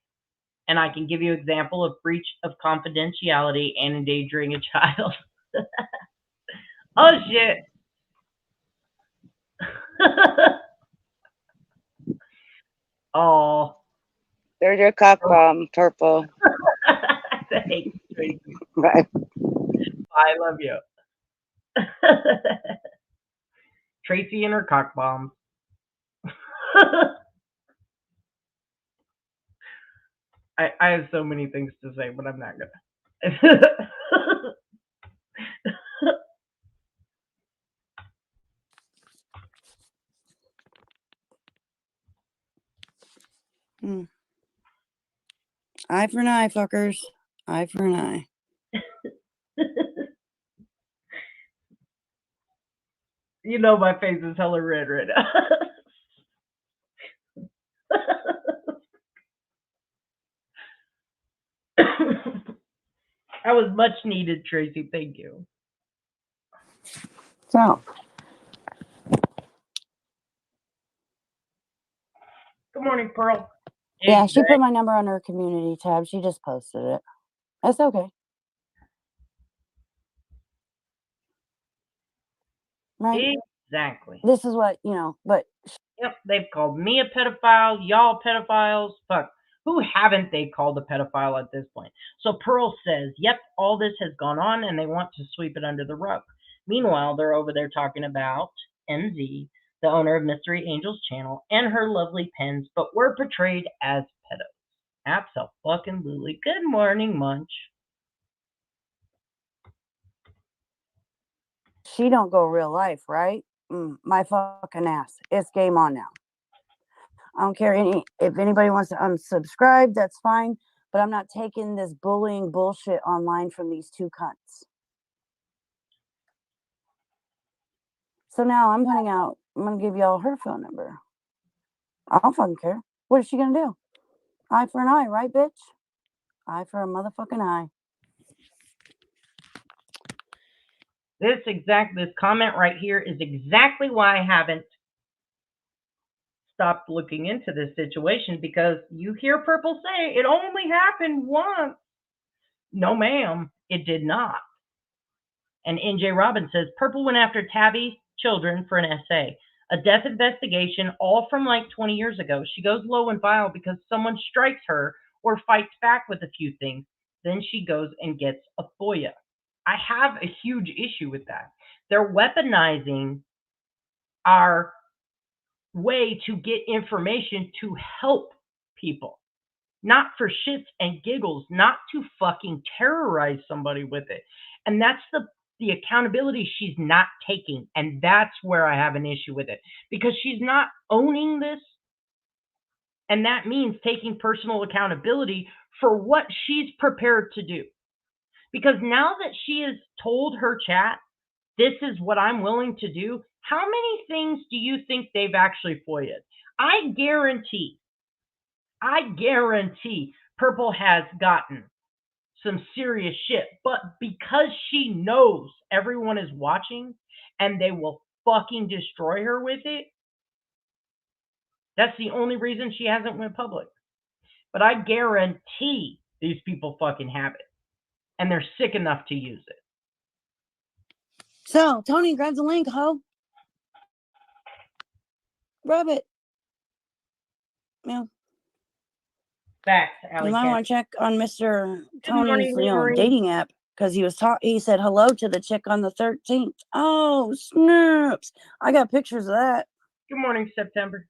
And I can give you an example of breach of confidentiality and endangering a child. Oh, shit. Oh. There's your cock bomb, Purple. Thanks, Tracy. Right. I love you. Tracy and her cock bombs. I have so many things to say, but I'm not gonna. Eye for an eye, fuckers. Eye for an eye. You know my face is hella red right now. That was much needed, Tracy. Thank you. So, Good morning, Pearl. yeah, she put my number on her community tab. She just posted it. That's okay. Right? Exactly. This is what, but. Yep, they've called me a pedophile, y'all pedophiles. Fuck. Who haven't they called a pedophile at this point? So Pearl says, yep, all this has gone on and they want to sweep it under the rug. Meanwhile, they're over there talking about MZ, the owner of Mystery Angels channel, and her lovely pens, but were portrayed as pedos. Absolutely. Good morning, Munch. She don't go real life, right? My fucking ass. It's game on now. I don't care if anybody wants to unsubscribe, that's fine. But I'm not taking this bullying bullshit online from these two cunts. So now I'm going to give y'all her phone number. I don't fucking care. What is she going to do? Eye for an eye, right, bitch? Eye for a motherfucking eye. This comment right here is exactly why I haven't stopped looking into this situation, because you hear Purple say it only happened once. No, ma'am, it did not. And NJ Robbins says Purple went after Tabby's children for an essay, a death investigation, all from like 20 years ago. She goes low and vile because someone strikes her or fights back with a few things. Then she goes and gets a FOIA. I have a huge issue with that. They're weaponizing our way to get information to help people, not for shits and giggles, not to fucking terrorize somebody with it. And that's the accountability she's not taking. And that's where I have an issue with it, because she's not owning this. And that means taking personal accountability for what she's prepared to do. Because now that she has told her chat, this is what I'm willing to do, how many things do you think they've actually FOIA'd? I guarantee Purple has gotten some serious shit, but because she knows everyone is watching and they will fucking destroy her with it, that's the only reason she hasn't went public. But I guarantee these people fucking have it, and they're sick enough to use it. So, Tony, grab the link, ho. Rub it. Yeah. Facts, You might want to check on Mr. Tony's, dating app, because he said hello to the chick on the 13th. Oh, snaps. I got pictures of that. Good morning, September.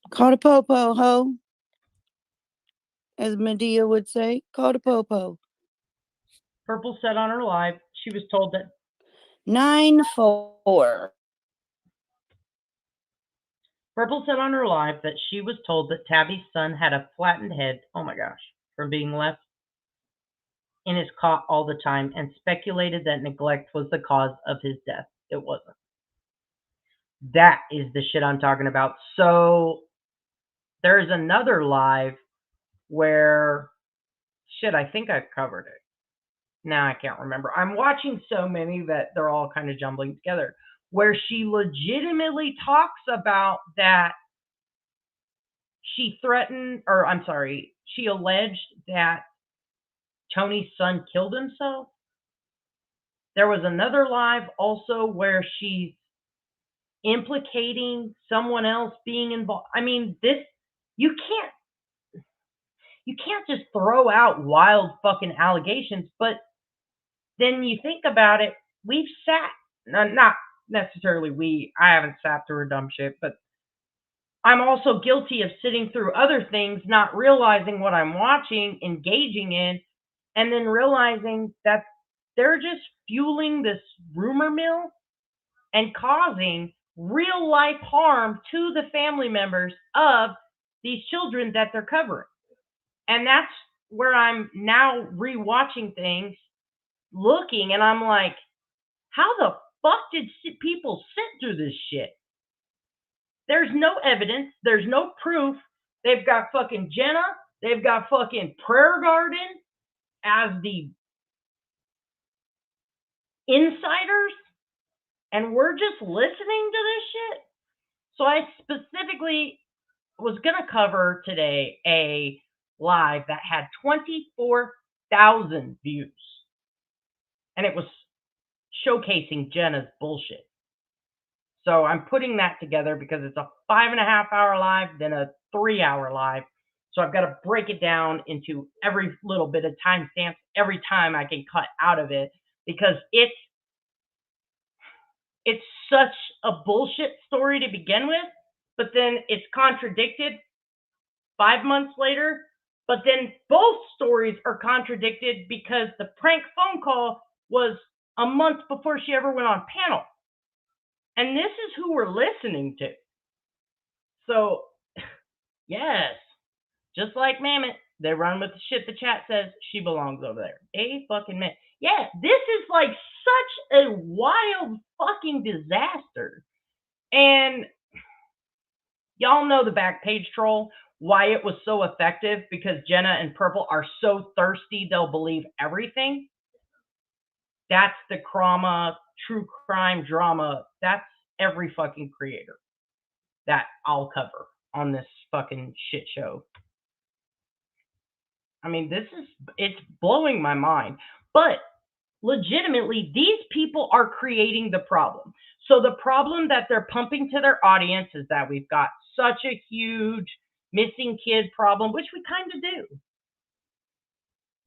Caught a popo, ho. As Medea would say, caught a popo. Purple said on her live, she was told that 9-4. Purple said on her live that she was told that Tabby's son had a flattened head, oh my gosh, from being left in his cot all the time, and speculated that neglect was the cause of his death. It wasn't. That is the shit I'm talking about. So there's another live where, shit, I think I've covered it. Now I can't remember. I'm watching so many that they're all kind of jumbling together, where she legitimately talks about that she threatened, or I'm sorry, she alleged that Tony's son killed himself. There was another live also where she's implicating someone else being involved. I mean, this, you can't just throw out wild fucking allegations, but then you think about it, we've sat, not necessarily we, I haven't sat through a dumb shit, but I'm also guilty of sitting through other things, not realizing what I'm watching, engaging in, and then realizing that they're just fueling this rumor mill and causing real life harm to the family members of these children that they're covering. And that's where I'm now rewatching things, looking, and I'm like, how the fuck did people sit through this shit? There's no evidence. There's no proof. They've got fucking Jenna. They've got fucking Prayer Garden as the insiders. And we're just listening to this shit. So I specifically was going to cover today a live that had 24,000 views. And it was showcasing Jenna's bullshit. So I'm putting that together because it's a 5.5 hour live, then a 3 hour live. So I've got to break it down into every little bit of timestamps every time I can cut out of it, because it's such a bullshit story to begin with, but then it's contradicted 5 months later. But then both stories are contradicted because the prank phone call was a month before she ever went on panel. And this is who we're listening to. So, yes, just like Mammoth, they run with the shit the chat says. She belongs over there. A fucking man. Yeah, this is like such a wild fucking disaster. And y'all know the Backpage troll, why it was so effective, because Jenna and Purple are so thirsty they'll believe everything. That's the trauma, true crime drama. That's every fucking creator that I'll cover on this fucking shit show. I mean, it's blowing my mind. But legitimately, these people are creating the problem. So the problem that they're pumping to their audience is that we've got such a huge missing kid problem, which we kind of do.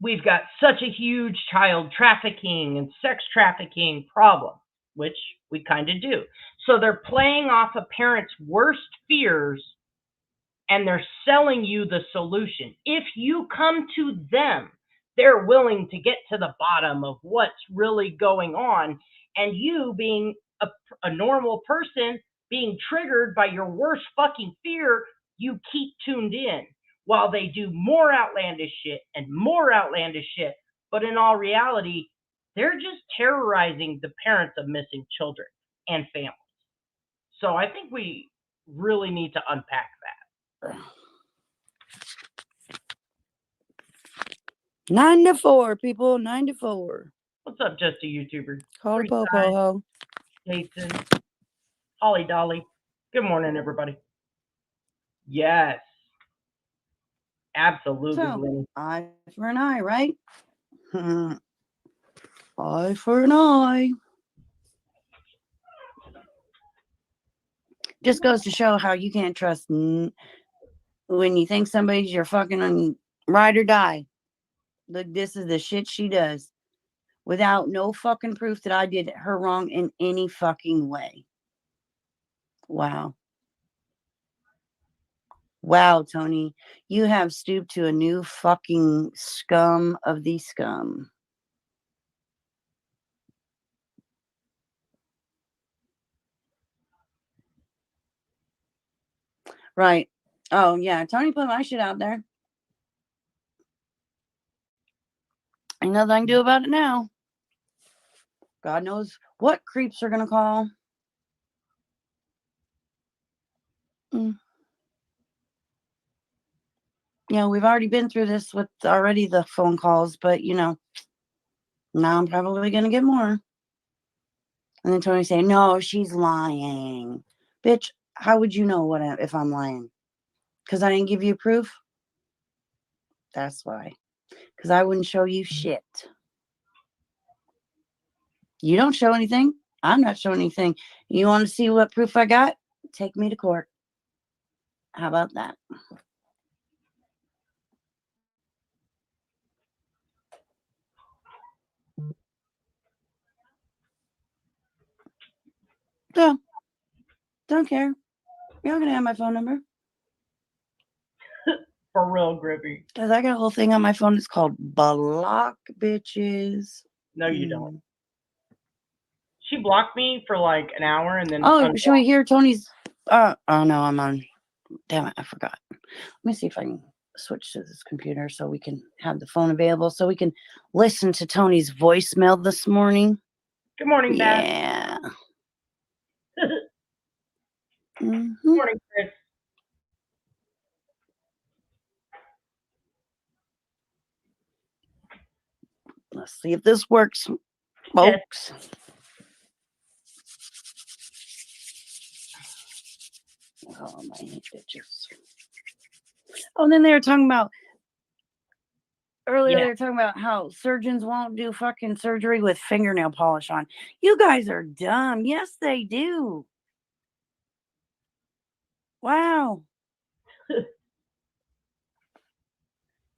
We've got such a huge child trafficking and sex trafficking problem, which we kind of do. So they're playing off a parent's worst fears, and they're selling you the solution. If you come to them, they're willing to get to the bottom of what's really going on. And you, being a normal person, being triggered by your worst fucking fear, you keep tuned in while they do more outlandish shit and more outlandish shit. But in all reality, they're just terrorizing the parents of missing children and families. So I think we really need to unpack that. 9 to 4, people. 9 to 4. What's up, Just a YouTuber? Call Popo. Jason, Holly Dolly. Good morning, everybody. Yes. Absolutely. So, eye for an eye, right? Eye for an eye. Just goes to show how you can't trust when you think somebody's your fucking ride or die. Look, this is the shit she does without no fucking proof that I did her wrong in any fucking way. Wow. Wow, Tony, you have stooped to a new fucking scum of the scum. Right. Oh, yeah, Tony put my shit out there. Ain't nothing I can do about it now. God knows what creeps are going to call. You know, we've already been through this with already the phone calls, but, you know, Now I'm probably going to get more. And then Tony say, no, she's lying. Bitch, how would you know if I'm lying? Because I didn't give you proof? That's why. Because I wouldn't show you shit. You don't show anything. I'm not showing anything. You want to see what proof I got? Take me to court. How about that? So, don't care. You're not going to have my phone number. For real, Grippy. Because I got a whole thing on my phone. It's called block bitches. No, you don't. She blocked me for like an hour and then. Oh, should we hear Tony's? Oh no, I'm on. Damn it, I forgot. Let me see if I can switch to this computer so we can have the phone available so we can listen to Tony's voicemail this morning. Good morning, Beth. Yeah. Good morning, Chris. Let's see if this works, folks. Yes. Oh, my bitches. Oh, and then they were talking about earlier. They were talking about how surgeons won't do fucking surgery with fingernail polish on. You guys are dumb. Yes, they do. Wow.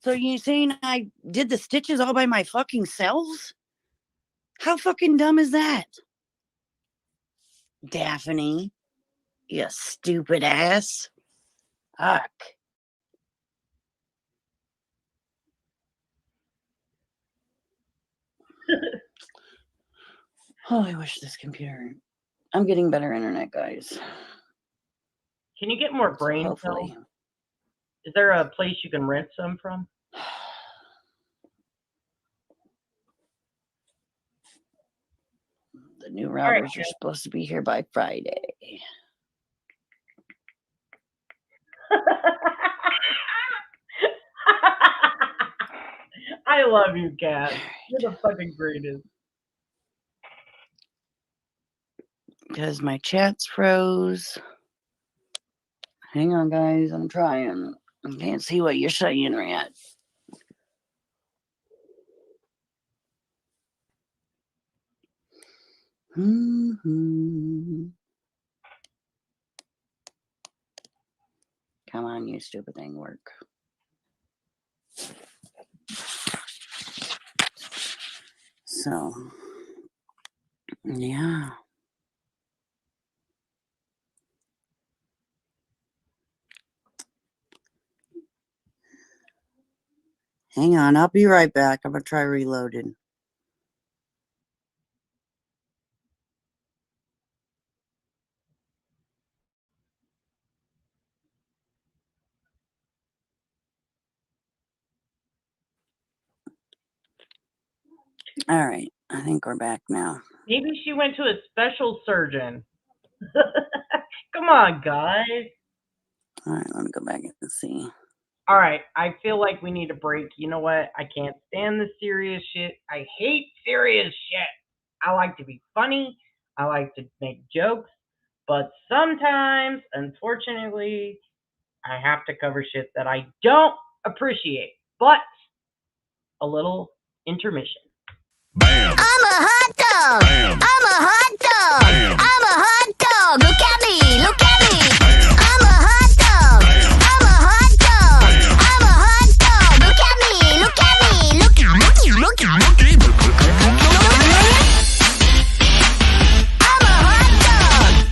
So you saying I did the stitches all by my fucking selves? How fucking dumb is that? Daphne, you stupid ass. Fuck. Oh, I wish this computer. I'm getting better internet, guys. Can you get more brain cells? Is there a place you can rent some from? The new routers are supposed to be here by Friday. I love you, Kat. You're the fucking greatest. Because my chat's froze. Hang on, guys. I'm trying. I can't see what you're saying yet. Mm-hmm. Come on, you stupid thing, work. So, yeah. Hang on, I'll be right back. I'm going to try reloading. All right, I think we're back now. Maybe she went to a special surgeon. Come on, guys. All right, let me go back and see. All right, I feel like we need a break. You know what? I can't stand the serious shit. I hate serious shit. I like to be funny. I like to make jokes. But sometimes, unfortunately, I have to cover shit that I don't appreciate. But a little intermission. Bam. I'm a hot dog. Bam. I'm a hot dog. Bam. I'm a hot dog. Look at me. Look at me. Bam. I'm a hot dog. Bam. I'm a hot dog. Bam. I'm a hot dog. Look at me. Look at me. Look at me. Look at me. I'm a hot dog.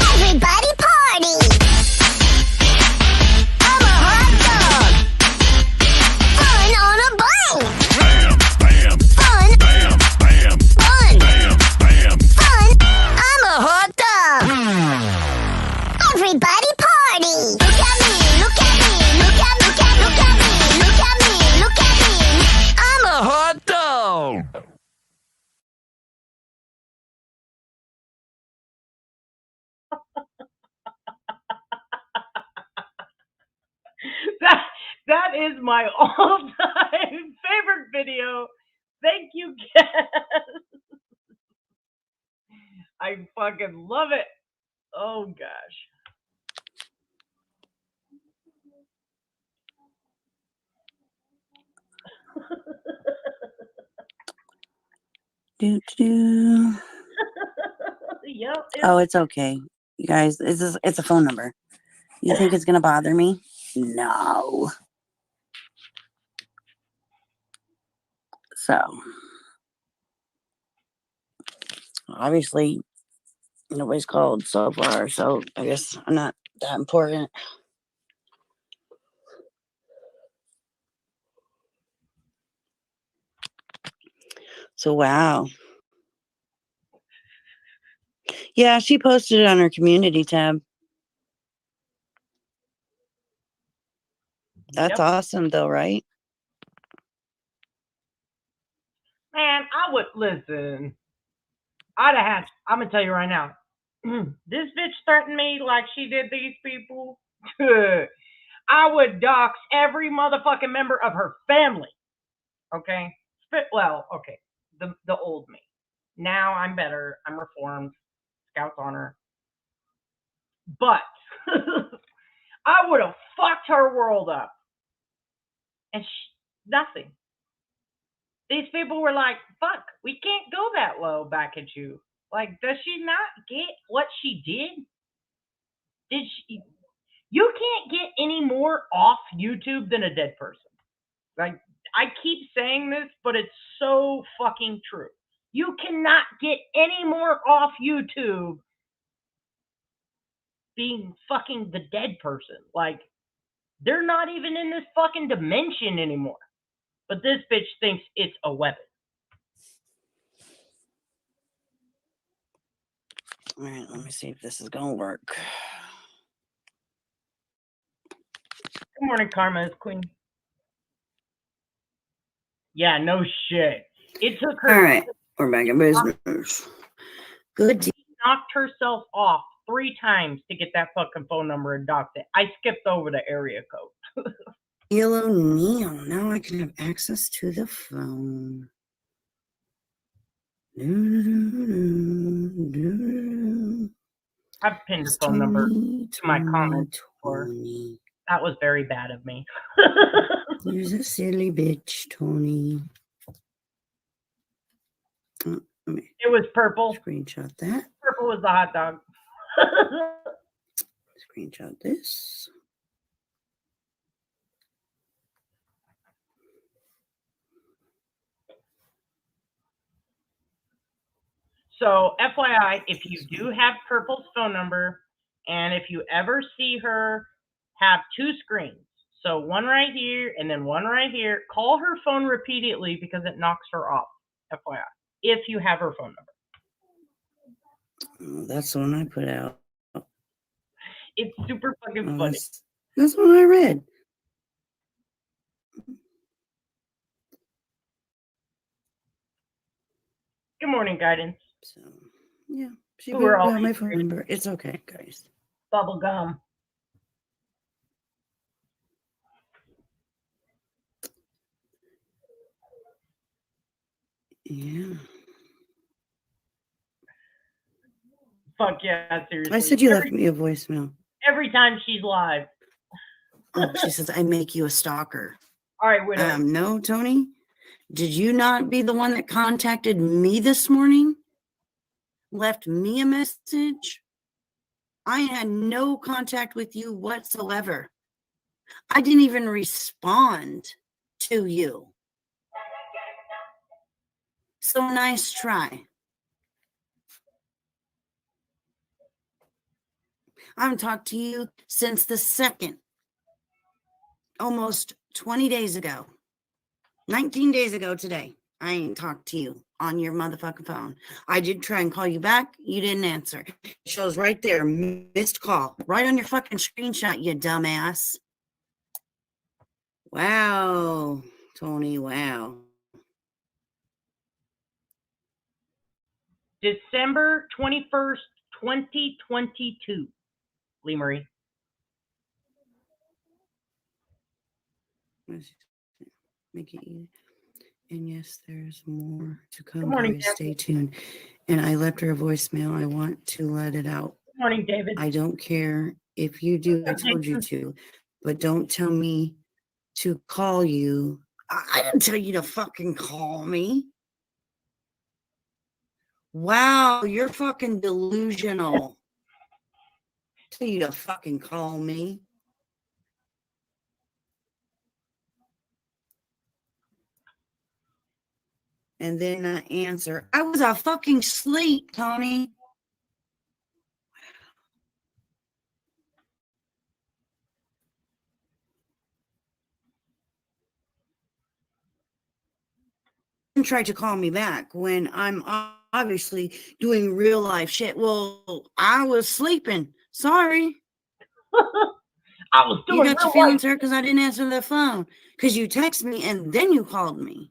Everybody party. I'm a hot dog. Fun on a bike. Everybody party! Look at me! Look at me! Look at me! Look at me! Look at me! Look at me! I'm a hot dog! That is my all-time favorite video Thank you, Cass. I fucking love it. Oh gosh. Do, do. Yep. Oh, it's okay. You guys, it's a phone number. You think it's going to bother me? No. So, obviously, nobody's called so far, so I guess I'm not that important. So, wow. Yeah, she posted it on her community tab. That's awesome, though, right? Man, I would listen. I'd have had. I'm gonna tell you right now. This bitch threatened me like she did these people. I would dox every motherfucking member of her family. Okay. Well, okay. The old me. Now I'm better. I'm reformed. Scout's honor. But I would have fucked her world up. And nothing. These people were like, fuck, we can't go that low back at you. Like, does she not get what she did? Did she? You can't get any more off YouTube than a dead person. Like, I keep saying this, but it's so fucking true. You cannot get any more off YouTube being fucking the dead person. Like, they're not even in this fucking dimension anymore. But this bitch thinks it's a weapon. All right, let me see if this is going to work. Good morning, Karma's queen. Yeah, no shit. It took her. All right, we're back in business. Good. She knocked herself off 3 times to get that fucking phone number and doxed it. I skipped over the area code. Hello, Neil. Now I can have access to the phone. I've pinned her phone number to my comments before. That was very bad of me. You're a silly bitch, Tony. It was purple. Screenshot that. Purple was the hot dog. Screenshot this. So, FYI, if you do have Purple's phone number, and if you ever see her have 2 screens, so one right here and then one right here, call her phone repeatedly because it knocks her off, FYI, if you have her phone number. Oh, that's the one I put out. It's super fucking funny. That's what I read. Good morning, guidance. So, yeah, she We're all got my phone number. It's okay, guys. Bubble gum. Yeah. Fuck yeah, seriously. I said you left me a voicemail. Every time she's live. Oh, she says, I make you a stalker. All right, widow. No, Tony. Did you not be the one that contacted me this morning? Left me a message? I had no contact with you whatsoever. I didn't even respond to you. So nice try. I haven't talked to you since the 2nd. Almost 20 days ago. 19 days ago today. I ain't talked to you on your motherfucking phone. I did try and call you back. You didn't answer. It shows right there. Missed call. Right on your fucking screenshot, you dumbass. Wow. Tony, wow. December 21st, 2022. Lee Marie. Make it easy. And yes, there's more to come. Good morning, Guys, stay tuned. And I left her a voicemail. I want to let it out. Good morning, David. I don't care if you do. I told you to, but don't tell me to call you. I didn't tell you to fucking call me. Wow, you're fucking delusional. Tell you to fucking call me. And then I answer. I was a fucking sleep, Tony. And tried to call me back when I'm obviously doing real life shit. Well, I was sleeping. Sorry. I was doing You got your feelings hurt because I didn't answer the phone. Because you texted me and then you called me.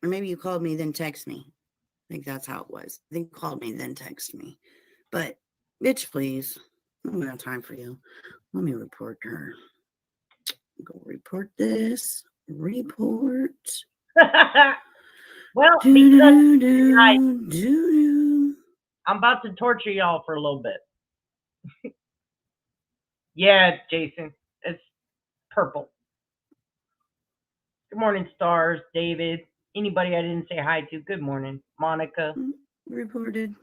Or maybe you called me, then text me. I think that's how it was. I think you called me, then text me. But, bitch, please. I don't have time for you. Let me report her. Go report this. Report. Well, I'm about to torture y'all for a little bit. Yeah, Jason, it's purple. Good morning, Stars, David, anybody I didn't say hi to. Good morning, Monica. Reported.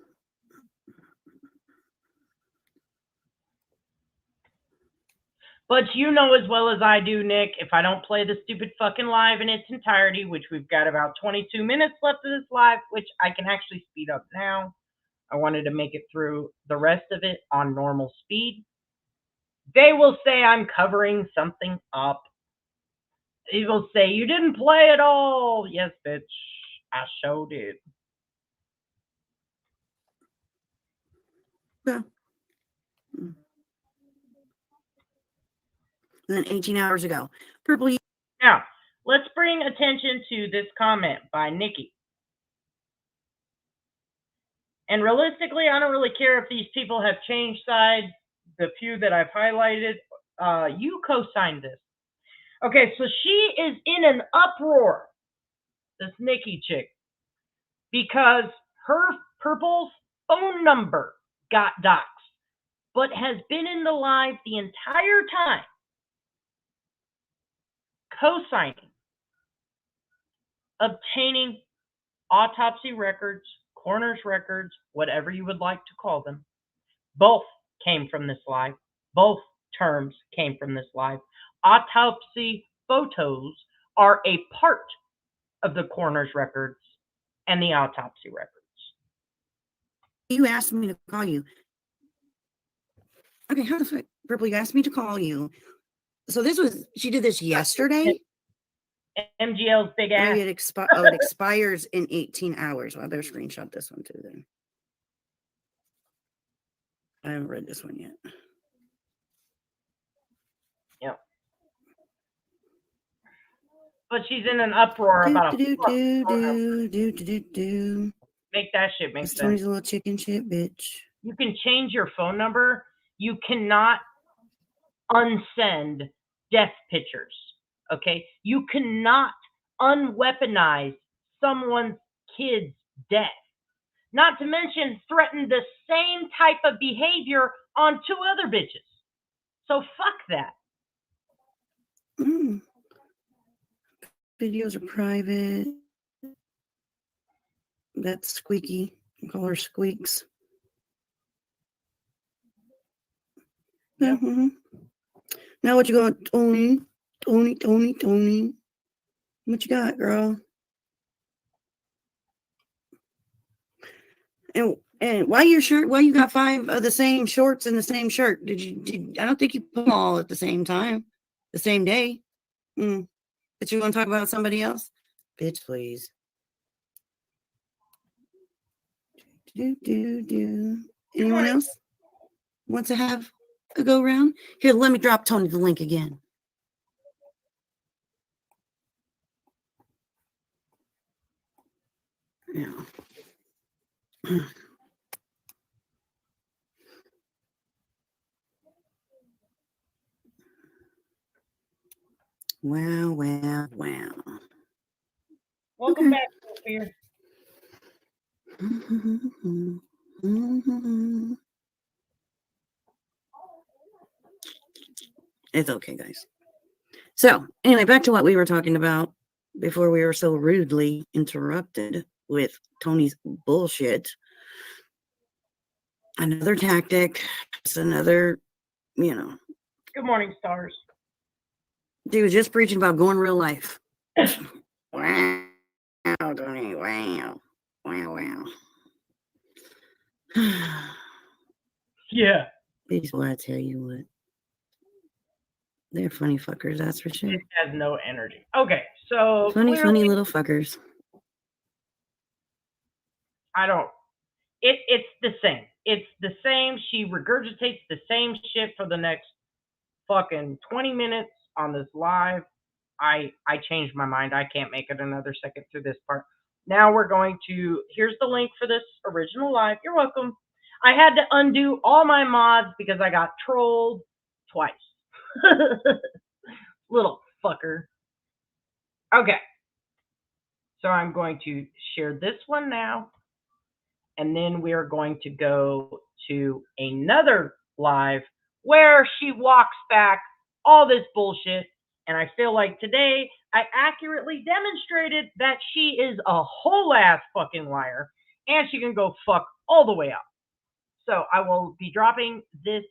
But you know as well as I do, Nick, if I don't play the stupid fucking live in its entirety, which we've got about 22 minutes left of this live, which I can actually speed up now. I wanted to make it through the rest of it on normal speed. They will say I'm covering something up. They will say, you didn't play at all. Yes, bitch, I sure did. Yeah. And then 18 hours ago. Purple. Now, let's bring attention to this comment by Nikki. And realistically, I don't really care if these people have changed sides. The few that I've highlighted, you co-signed this. Okay, so she is in an uproar, this Nikki chick, because her Purple's phone number got doxxed, but has been in the live the entire time, co-signing, obtaining autopsy records, coroner's records, whatever you would like to call them. Both came from this live. Both terms came from this live. Autopsy photos are a part of the coroner's records and the autopsy records. You asked me to call you. Okay, how the fuck? Purple, you asked me to call you. So this was, she did this yesterday? MGL's big ass. Maybe it expires in 18 hours. Well, I better screenshot this one too then. I haven't read this one yet. Yep. But she's in an uproar about Make that shit make sense. Tony's a little chicken shit, bitch. You can change your phone number. You cannot unsend death pictures. Okay? You cannot unweaponize someone's kid's death. Not to mention threaten the same type of behavior on two other bitches. So fuck that. Videos are private. That's Squeaky. I call her Squeaks. Yep. Mm-hmm. Now what you got, Tony? Tony. What you got, girl? And why your shirt? Why you got 5 of the same shorts and the same shirt? I don't think you put them all at the same time, the same day. But you want to talk about somebody else? Bitch, please. Anyone else want to have a go round? Here, let me drop Tony the link again. Yeah. Wow. Welcome back, Sophia. It's okay, guys. So, anyway, back to what we were talking about before we were so rudely interrupted with Tony's bullshit. Another tactic. It's another, Good morning, stars. He was just preaching about going real life. Wow, Tony, wow. Yeah. People, I tell you what. They're funny fuckers, that's for sure. It has no energy. Okay, so Funny little fuckers. It's the same. It's the same. She regurgitates the same shit for the next fucking 20 minutes on this live. I changed my mind. I can't make it another second through this part. Now we're going to, here's the link for this original live. You're welcome. I had to undo all my mods because I got trolled twice. Little fucker. Okay. So I'm going to share this one now. And then we're going to go to another live where she walks back all this bullshit. And I feel like today I accurately demonstrated that she is a whole ass fucking liar and she can go fuck all the way up. So I will be dropping this.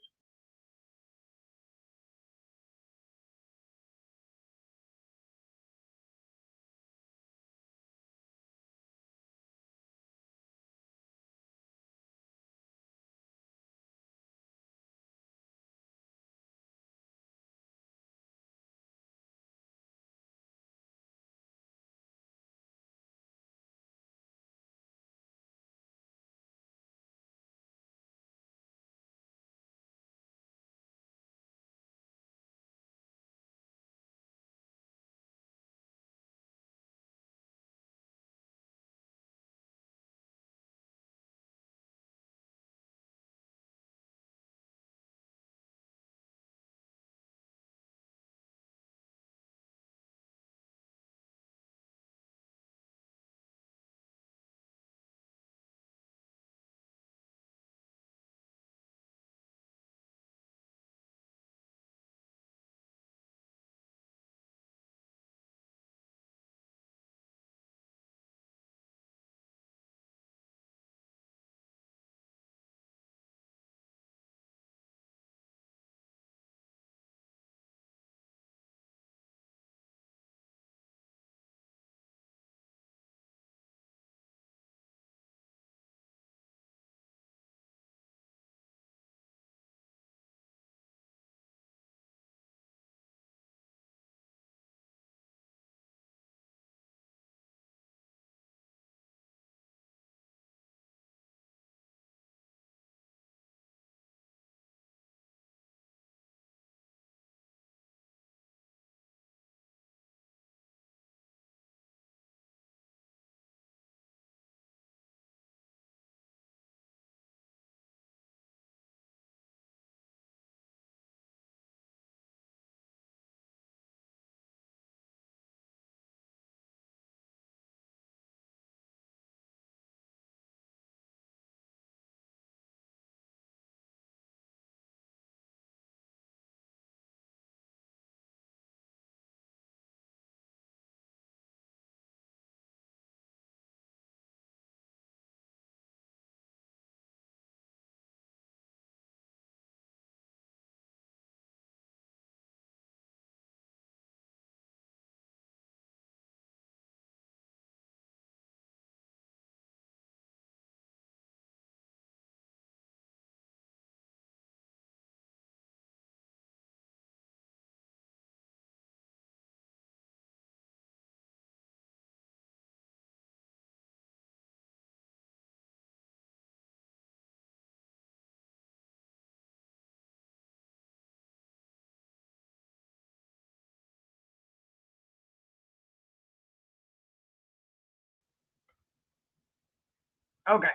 Okay.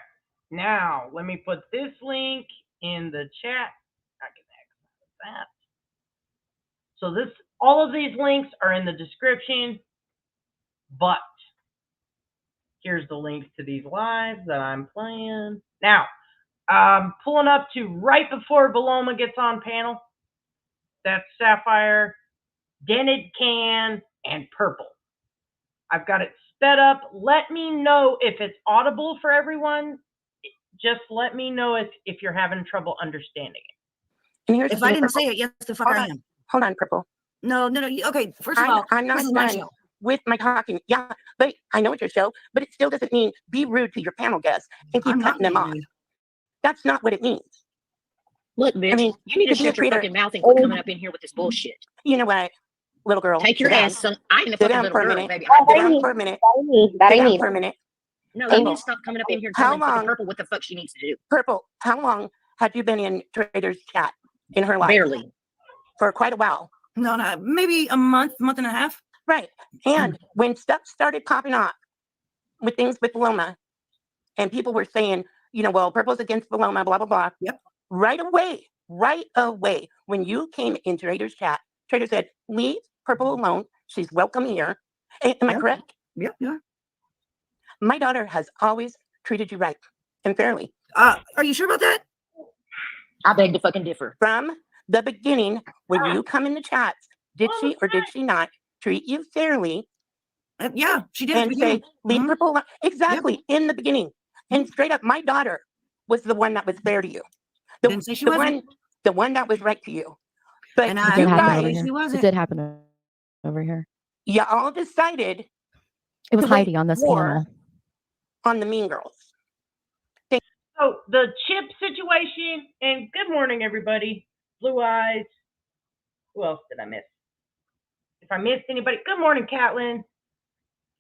Now let me put this link in the chat. I can access that. So this All of these links are in the description, but here's the links to these lives that I'm playing. Now, pulling up to right before Paloma gets on panel. That's Sapphire, Dented Can, and Purple. I've got it sped up. Let me know if it's audible for everyone. Just let me know if you're having trouble understanding it. And here's If the I thing, didn't Purple. say it, yes, the fuck Hold I on. am. Hold on, Purple. No. Okay, first of all, I'm not this is my done show. with my talking. Yeah, but I know it's your show, but it still doesn't mean be rude to your panel guests and keep I'm not cutting them being off. rude. That's not what it means. Look, bitch, I mean, you need to to be a shut your creator, fucking mouth and quit coming up in here with this bullshit. you know what, little girl, Take your sit down. ass. I ain't a Sit fucking down little for a girl, minute. baby. Sit down for a minute. Sit down for a minute. No, Purple. you need to stop coming up in here How telling fucking long? Purple what the fuck she needs to do. Purple, how long have you been in Trader's chat in her life? Barely. For quite a while. No, maybe a month and a half. Right. And when stuff started popping off with things with Paloma, and people were saying, you know, well, Purple's against Paloma, blah, blah, blah. Yep. Right away, when you came in Trader's chat, Trader said, leave Purple alone. She's welcome here. Am I correct? Yep, yeah. My daughter has always treated you right and fairly. Are you sure about that? I beg to fucking differ. From the beginning, when you come in the chats, did she or did she not treat you fairly? Yeah, she did. And say, leave Purple alone. Exactly, in the beginning. And straight up, my daughter was the one that was fair to you. Didn't say she wasn't. The one that was right to you. But And you guys, it did happen over here. You all decided It was to wage Heidi on this war panel. on the Mean Girls. So the chip situation, and good morning, everybody. Blue Eyes. Who else did I miss? If I missed anybody, good morning, Catlin.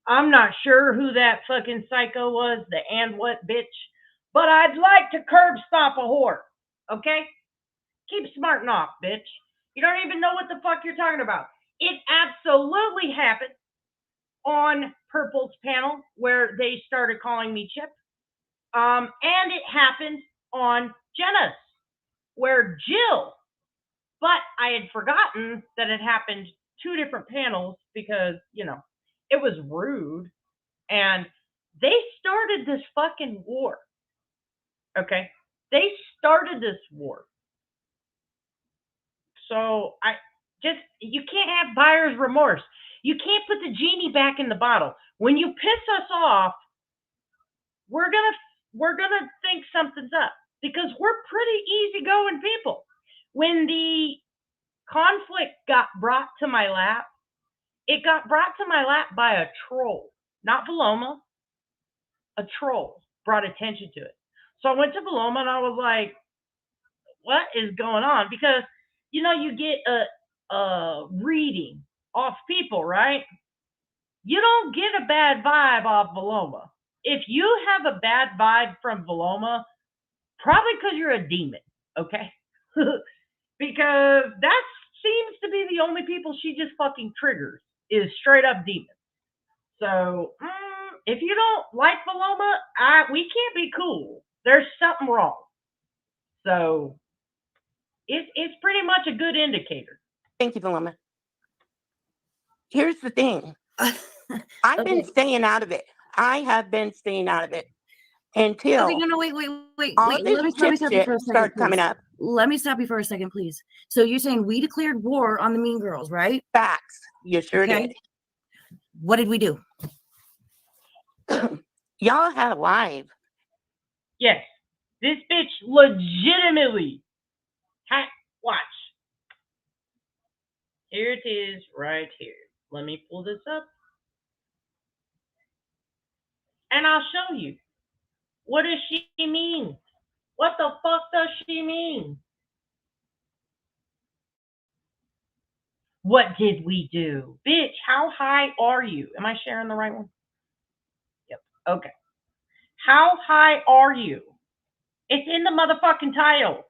I'm not sure who that fucking psycho was, the and what bitch, but I'd like to curb stomp a whore, okay? Keep smarting off, bitch. You don't even know what the fuck you're talking about. It absolutely happened on Purple's panel where they started calling me Chip. And it happened on Jenna's where Jill, but I had forgotten that it happened 2 different panels because, you know, it was rude. And they started this fucking war. Okay? They started this war. So you can't have buyer's remorse. You can't put the genie back in the bottle. When you piss us off, we're gonna think something's up because we're pretty easygoing people. When the conflict got brought to my lap, it got brought to my lap by a troll, not Paloma. A troll brought attention to it. So I went to Paloma and I was like, what is going on? Because, you know, you get a reading off people, right? You don't get a bad vibe off Paloma. If you have a bad vibe from Paloma, probably because you're a demon, okay? Because that seems to be the only people she just fucking triggers is straight up demons. So if you don't like Paloma, we can't be cool. There's something wrong. So it's pretty much a good indicator. Thank you, Paloma. Here's the thing. I've been staying out of it. I have been staying out of it until wait. all Let me this stop you chip for a shit second, start coming up. Let me stop you for a second, please. So you're saying we declared war on the Mean Girls, right? Facts. You sure did. What did we do? Y'all had a live. Yes. This bitch legitimately watch. Here it is right here. Let me pull this up. And I'll show you. What does she mean? What the fuck does she mean? What did we do? Bitch, how high are you? Am I sharing the right one? Yep. Okay. How high are you? It's in the motherfucking title.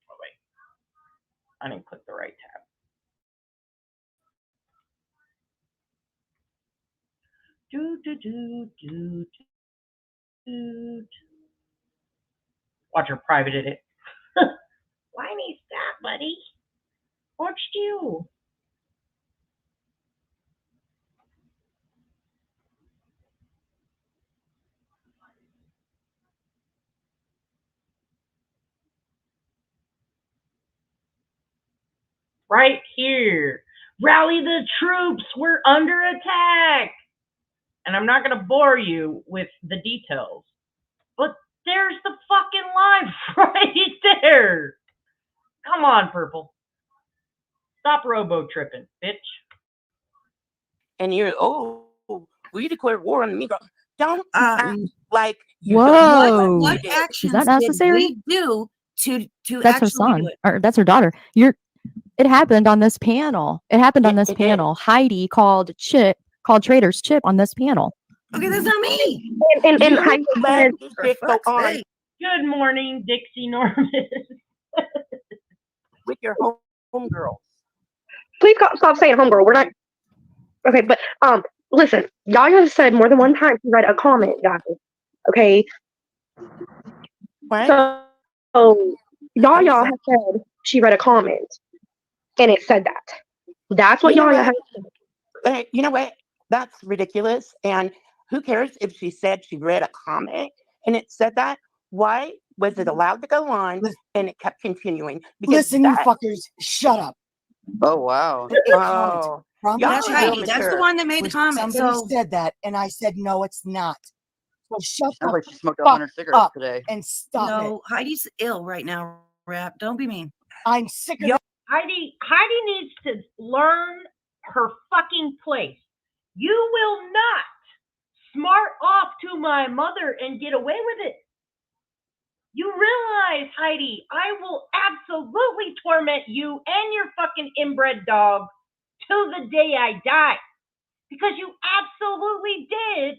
Oh, wait. I didn't click the right tab. Watch her private it. Why me stop, buddy? Watched you. Right here. Rally the troops. We're under attack. And I'm not going to bore you with the details, but there's the fucking live right there. Come on, Purple. Stop robo-tripping, bitch. And you're, we declared war on the Negro. Don't act like you Whoa. What Is actions that did necessary? we do to That's her actually son, do it? or that's her daughter. It happened on this panel. It happened on this panel. Heidi called Trader's Chip on this panel. Okay, that's not me. And Heidi let said, this shit go on Good morning, Dixie Norman. with your homegirls. please stop saying homegirl. We're not okay, but listen, y'all have said more than one time she read a comment, guys. Okay. What? So y'all have said she read a comment and it said that. That's what y'all have said. You know what? That's ridiculous. And who cares if she said she read a comment and it said that? Why was it allowed to go on and it kept continuing? Listen, you fuckers, shut up. Oh, wow. Oh, That's Heidi. That's the one that made the comment. Somebody So said that, and I said, no, it's not. So shut Sounds the like she smoked fuck 100 cigarettes up today. and stop no, Heidi's ill right now, Rap. Don't be mean. I'm sick of Heidi needs to learn her fucking place. You will not smart off to my mother and get away with it. You realize, Heidi, I will absolutely torment you and your fucking inbred dog till the day I die. Because you absolutely did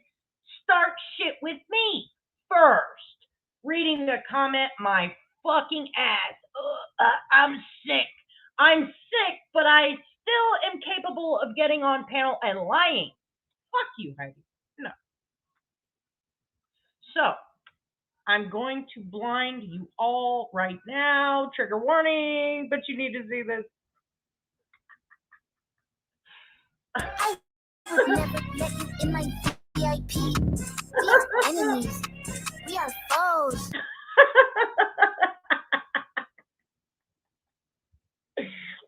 start shit with me first. Reading the comment, my fucking ass. I'm sick. I'm sick, but I still am capable of getting on panel and lying. Fuck you, Heidi. No. So, I'm going to blind you all right now. Trigger warning, but you need to see this. I would never let you in my VIP. We are enemies. We are foes.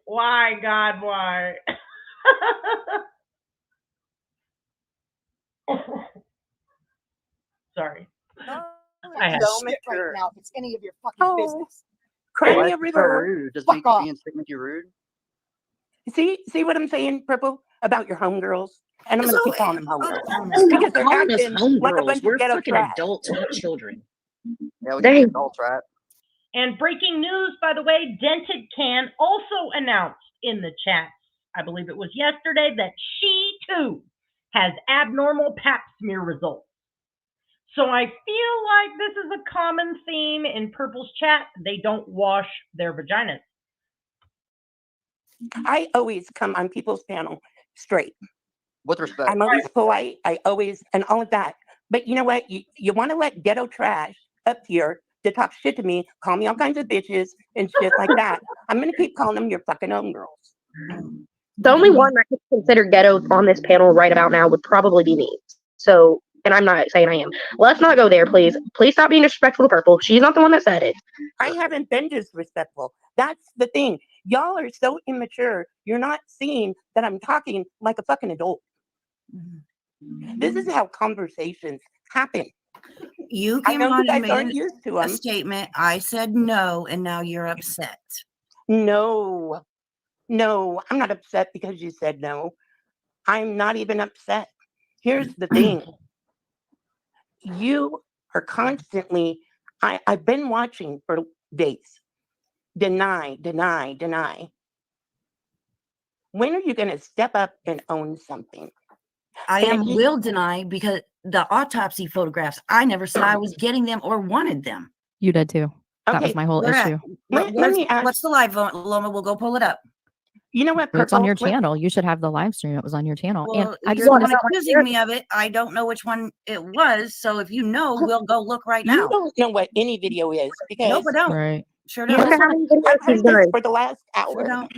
Why, God, why? Sorry. I had shit right now if it's any of your fucking business. Crimea So River. rude. Does Fuck off. being sick make you rude? See what I'm saying, Purple, about your homegirls? And I'm going to keep calling them homegirls. Stop Because they're calling us acting like a bunch homegirls. of We're ghetto fucking trash. adults, not children. Yeah, we Dang. can adults, right? And breaking news, by the way, Dented Can also announced in the chat, I believe it was yesterday, that she too has abnormal pap smear results. So I feel like this is a common theme in Purple's chat. They don't wash their vaginas. I always come on people's panel straight. With respect. I'm always polite. I always, and all of that. But you know what? You want to let ghetto trash up here to talk shit to me, call me all kinds of bitches and shit like that. I'm going to keep calling them your fucking own girls. The only one that could consider ghetto on this panel right about now would probably be me. So, and I'm not saying I am. Let's not go there, please. Please stop being disrespectful to Purple. She's not the one that said it. I haven't been disrespectful. That's the thing. Y'all are so immature. You're not seeing that I'm talking like a fucking adult. This is how conversations happen. You I came know on you and guys aren't made used to a them. statement. I said no, and now you're upset. No, I'm not upset because you said no. I'm not even upset. Here's the thing. You are constantly, I've been watching for days. Deny. When are you going to step up and own something? I will deny because the autopsy photographs, I never said I was getting them or wanted them. You did too. That was Okay, my whole Where at? issue. Let me ask. What's the live, Loma? We'll go pull it up. You know what? It's on Purple. your channel. You should have the live stream. It was on your channel. Well, And I just you're want the to one accusing me of it. I don't know which one it was. So if you know, we'll go look right now. You don't know what any video is because Nope, I don't. right. Sure Look don't. at how many videos I've he's heard this done. for the last Sure hour. don't.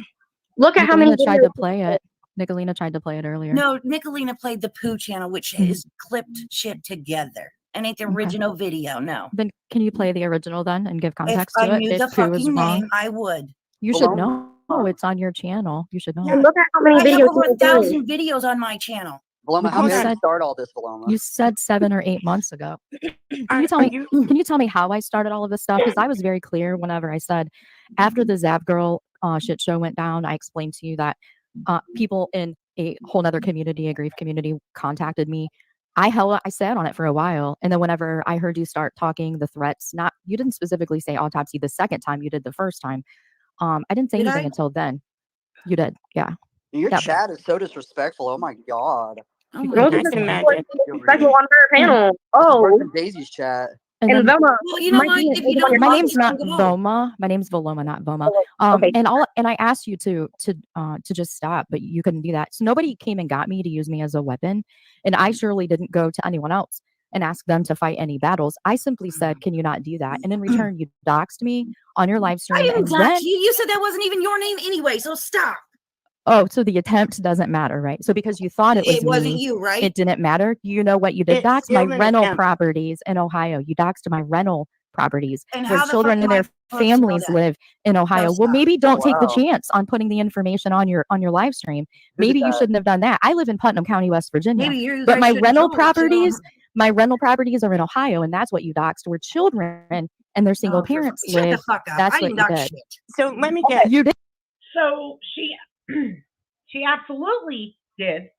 Look at how many Nicolina tried videos to he's play done. it. Nicolina tried to play it earlier. No, Nicolina played the poo channel, which is clipped shit together. And ain't the Okay. original video. No. Then can you play the original then and give If context I to it? knew the If Pooh is fucking wrong, name, I would. you should Paloma. know. It's on your channel. You should know. Yeah. And look at how many I have videos over he's done. 1,000 videos on my channel. Paloma, how You did you said- start all this, Paloma? You said 7 or 8 months ago. Can you tell Are me? you- Can you tell me how I started all of this stuff? Because I was very clear whenever I said after the Zap Girl shit show went down. I explained to you that people in a whole nother community, a grief community, contacted me. I sat on it for a while, and then whenever I heard you start talking the threats, you didn't specifically say autopsy the second time. You did the first time. I didn't say Did anything I? until then. You did, yeah. Your Yep. chat is so disrespectful. Oh my god. Oh my Those God. are I the can people imagine. special on her panel. Worse Oh, than Daisy's chat. And and then Velma. Well, you know might what? be an If you angel on don't your my love phone. name's me, not don't go. Voma. My name's Voloma, not Voma. Okay. And I asked you to just stop, but you couldn't do that. So nobody came and got me to use me as a weapon, and I surely didn't go to anyone else and ask them to fight any battles. I simply said, "Can you not do that?" And in return, you doxed me on your live I stream, didn't and dox then you. You said that wasn't even your name anyway, so stop. oh, so the attempt doesn't matter, right? So because you thought it was It wasn't me, you, right? it didn't matter. You know what you did? It's Dox my still an rental attempt. properties in Ohio. You doxed my rental properties And where how the children fuck and am I their supposed to know families that? live in Ohio. Well, stop. maybe don't take the Wow. chance on putting the information on your live stream. Who did Maybe you that? shouldn't have done that. I live in Putnam County, West Virginia. Maybe you But guys my should've rental told, properties, so- my rental properties are in Ohio, and that's what you doxed, where children and their single Oh, for parents fuck- shut the live. fuck up. That's I what didn't you dox did. shit. So let me guess. You did. So she absolutely did.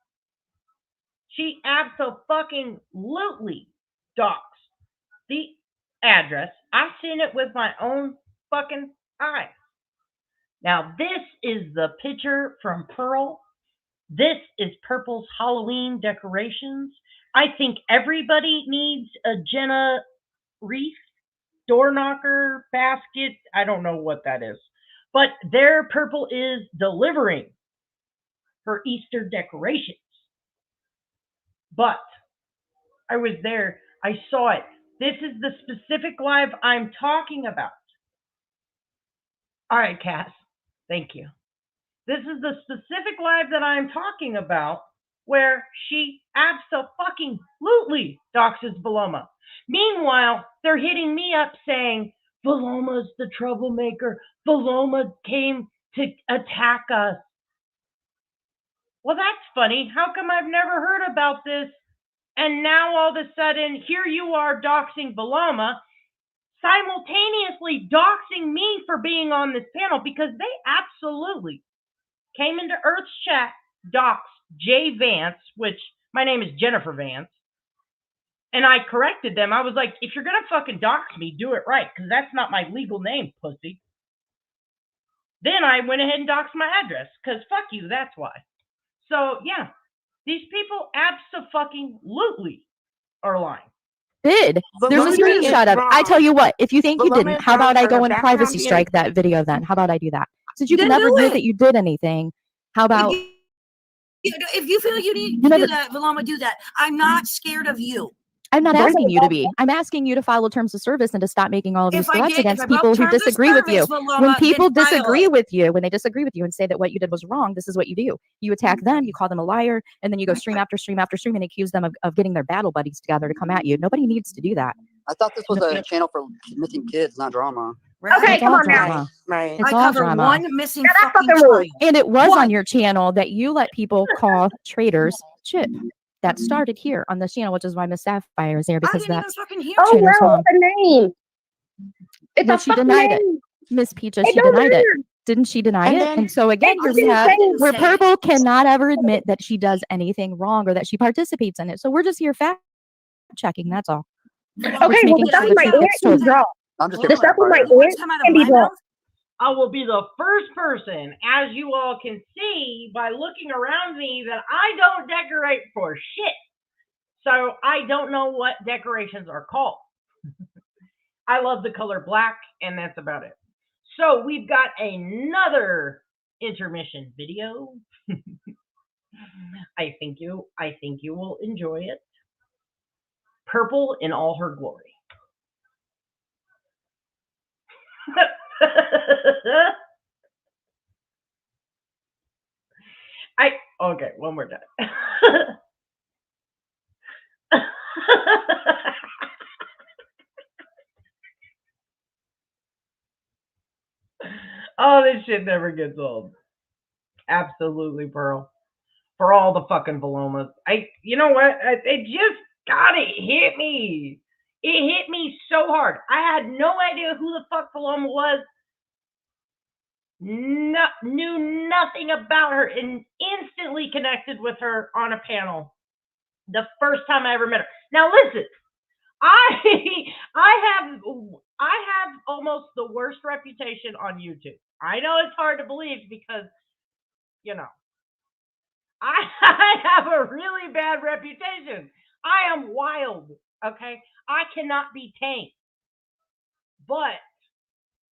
She absolutely doxed the address. I've seen it with my own fucking eyes. Now this is the picture from Pearl. This is Purple's Halloween decorations. I think everybody needs a Jenna wreath, door knocker, basket. I don't know what that is. But there Purple is delivering her Easter decorations. But I was there. I saw it. This is the specific live I'm talking about. All right, Cass. Thank you. This is the specific live that I'm talking about where she absolutely doxes Paloma. Meanwhile, they're hitting me up saying, Paloma's the troublemaker. Paloma came to attack us. Well, that's funny. How come I've never heard about this? And now all of a sudden, here you are doxing Paloma, simultaneously doxing me for being on this panel because they absolutely came into Earth's chat, doxed Jay Vance, which my name is Jennifer Vance, and I corrected them. I was like, if you're going to fucking dox me, do it right, because that's not my legal name, pussy. Then I went ahead and doxed my address, because fuck you, that's why. So, yeah, these people absolutely are lying. Did. There's a Paloma is screenshot of it. I tell wrong. you what, if you think you Paloma didn't, is how about wrong I for go her and background privacy being- strike that video then? How about I do that? Since you can Then never do admit it. that you did anything, how about If you feel you need You to never- do that, Paloma, do that. I'm not scared of you. I'm not Brenda asking you to was be. I'm asking you to follow terms of service and to stop making all of these If I threats did, if against I broke people who terms of disagree with you. service, Paloma, When then people file disagree it. with you, when they disagree with you and say that what you did was wrong, this is what you do. You attack them, you call them a liar, and then you go stream after stream after stream and accuse them of getting their battle buddies together to come at you. Nobody needs to do that. I thought this was a channel for missing kids, not drama. Okay, It's come all on now. drama. Right. It's I all cover drama. one missing Yeah, that's fucking fucking rude. child. And it was One. on your channel that you let people call traitors Chip. That started here on this channel, which is why Miss Sapphire is there, I because didn't even that's fucking hear Oh, you. Traitor's well, mom. what's the name? It's Well, a she fucking denied it. name. Miss Peaches, It she don't denied it. matter. Didn't she deny And it? then- And so again, It's here we have insane. where Say it. Purple cannot ever admit that she does anything wrong or that she participates in it. So we're just here fact checking. That's all. Paloma, Okay, well, making the stuff sure with the my truth aunt gets can told. be wrong. I'm just The here for stuff with my part. You want aunt to come out of can be my wrong. mouth? I will be the first person, as you all can see by looking around me, that I don't decorate for shit. So I don't know what decorations are called. I love the color black, and that's about it. So we've got another intermission video. I think you will enjoy it. Purple in all her glory. Okay, one more time. Oh, this shit never gets old. Absolutely, Pearl. For all the fucking Palomas. You know what? It just got it. Hit me. It hit me so hard. I had no idea who the fuck Paloma was. Knew nothing about her and instantly connected with her on a panel the first time I ever met her. Now listen, I have almost the worst reputation on YouTube. I know it's hard to believe because, you know, I have a really bad reputation. I am wild, okay? I cannot be tamed. But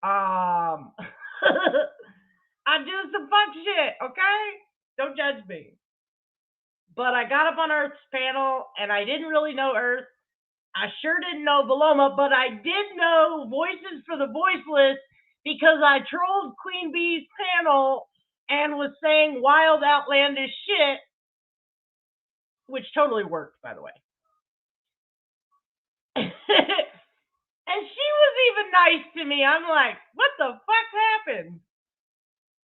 I do some fuck shit, okay? Don't judge me. But I got up on Earth's panel and I didn't really know Earth. I sure didn't know Paloma, but I did know Voices for the Voiceless because I trolled Queen Bee's panel and was saying wild, outlandish shit, which totally worked, by the way. And she was even nice to me. I'm like, what the fuck happened?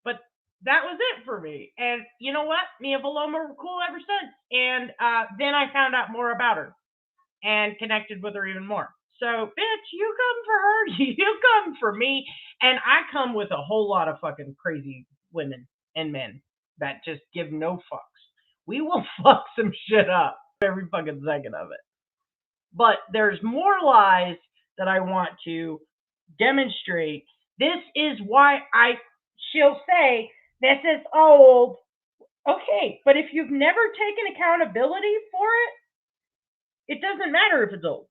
But that was it for me. And you know what? Me and Paloma were cool ever since. And then I found out more about her and connected with her even more. So, bitch, you come for her, you come for me, and I come with a whole lot of fucking crazy women and men that just give no fucks. We will fuck some shit up every fucking second of it. But there's more lies that I want to demonstrate. This is why she'll say, this is old. Okay, but if you've never taken accountability for it doesn't matter if it's old.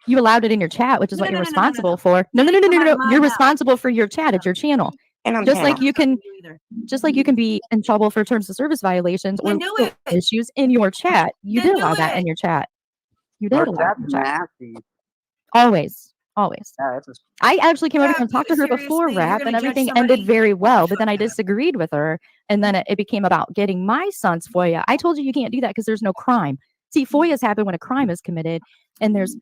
You allowed it in your chat, which is what you're responsible for. No. You're responsible for your chat. It's your channel. And just like you can be in trouble for terms of service violations or issues in your chat. You did allow that in your chat. You did allow that in your chat. Always. I actually came over and talked to her before rap and everything ended very well, but then I disagreed with her and then it became about getting my son's FOIA. I told you can't do that because there's no crime. See, FOIAs happen when a crime is committed and there's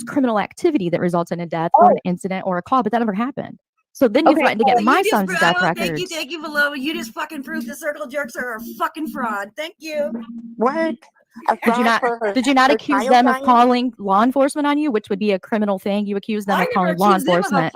criminal activity that results in a death or an incident or a call, but that never happened. So then you threatened to get my son's death records. Thank you, Paloma. You just fucking proved the circle jerks are a fucking fraud. Thank you. What? Did you not accuse them of calling law enforcement on you, which would be a criminal thing? You accused them of calling law enforcement.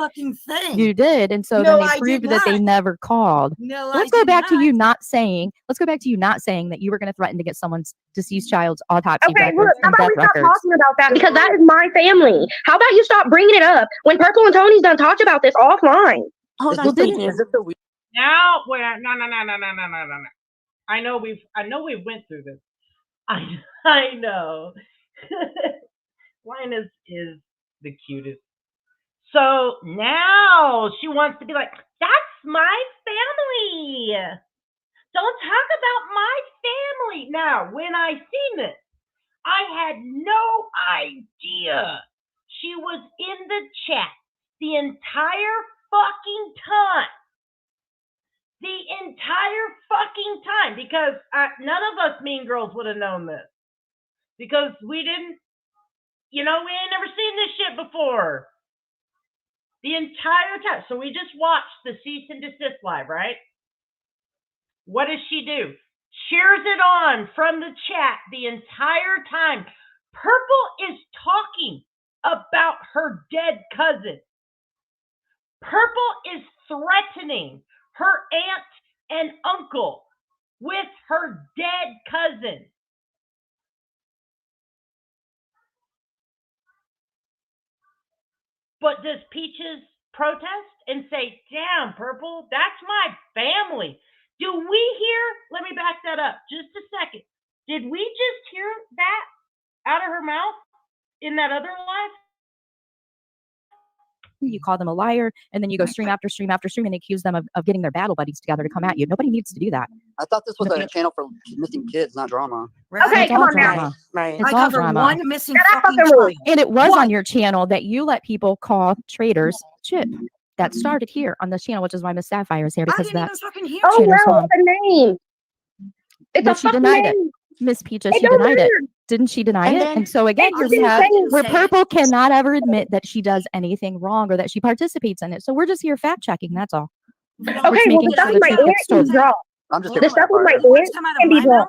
You did, and so then they proved that they never called. Let's go back to you not saying that you were going to threaten to get someone's deceased child's autopsy records and death records. Stop talking about that because that is my family. How about you stop bringing it up when Purple and Tony's done talked about this offline? Now, no. I know we went through this. I know. Linus is the cutest. So now she wants to be like, that's my family. Don't talk about my family. Now, when I seen this, I had no idea she was in the chat the entire fucking time. The entire fucking time, because none of us mean girls would have known this. Because we didn't, we ain't never seen this shit before. The entire time. So we just watched the cease and desist live, right? What does she do? Cheers it on from the chat the entire time. Purple is talking about her dead cousin. Purple is threatening her aunt and uncle with her dead cousin. But does Peaches protest and say, damn, Purple, that's my family? Do we hear, let me back that up just a second. Did we just hear that out of her mouth in that other live? you call them a liar, and then you go stream after stream after stream and accuse them of getting their battle buddies together to come at you. Nobody needs to do that. I thought this was a channel for missing kids, not drama. Okay, It's come all on now. drama. Right. It's I all cover drama. one missing Shut up, fucking fucking child. rude. And it was What? on your channel that you let people call traitors Chip. That started here on this channel, which is why Miss Sapphire is here, I because didn't that even fucking hear Oh, you. traitor's well, mom. what's the name? It's But a she fucking denied it. name. Miss Peaches, It she don't denied it. matter. Didn't she deny And it? then- And so again, It's here the we have same. where Say it. Purple cannot ever admit that she does anything wrong or that she participates in it. So we're just here fact checking. That's all. Okay, well, making the stuff sure with my the truth aunt gets can be told. drawn. I'm just The here stuff with my for aunt Come out can of be my drawn. mouth?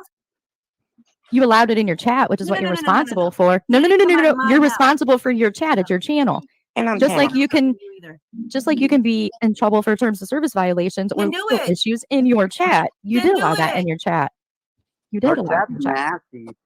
You allowed it in your chat, which is No, what no, you're no, no, no, no, responsible no. for. No, no, no, no, Come no, out no, of no. my You're mouth. responsible for your chat. It's your channel. And I'm Just like channel. you can, You either. just like you can be in trouble for terms of service violations or Then do legal it. issues in your chat. You Then did do allow that it. in your chat. You did Her allow it chat's in your chat. nasty.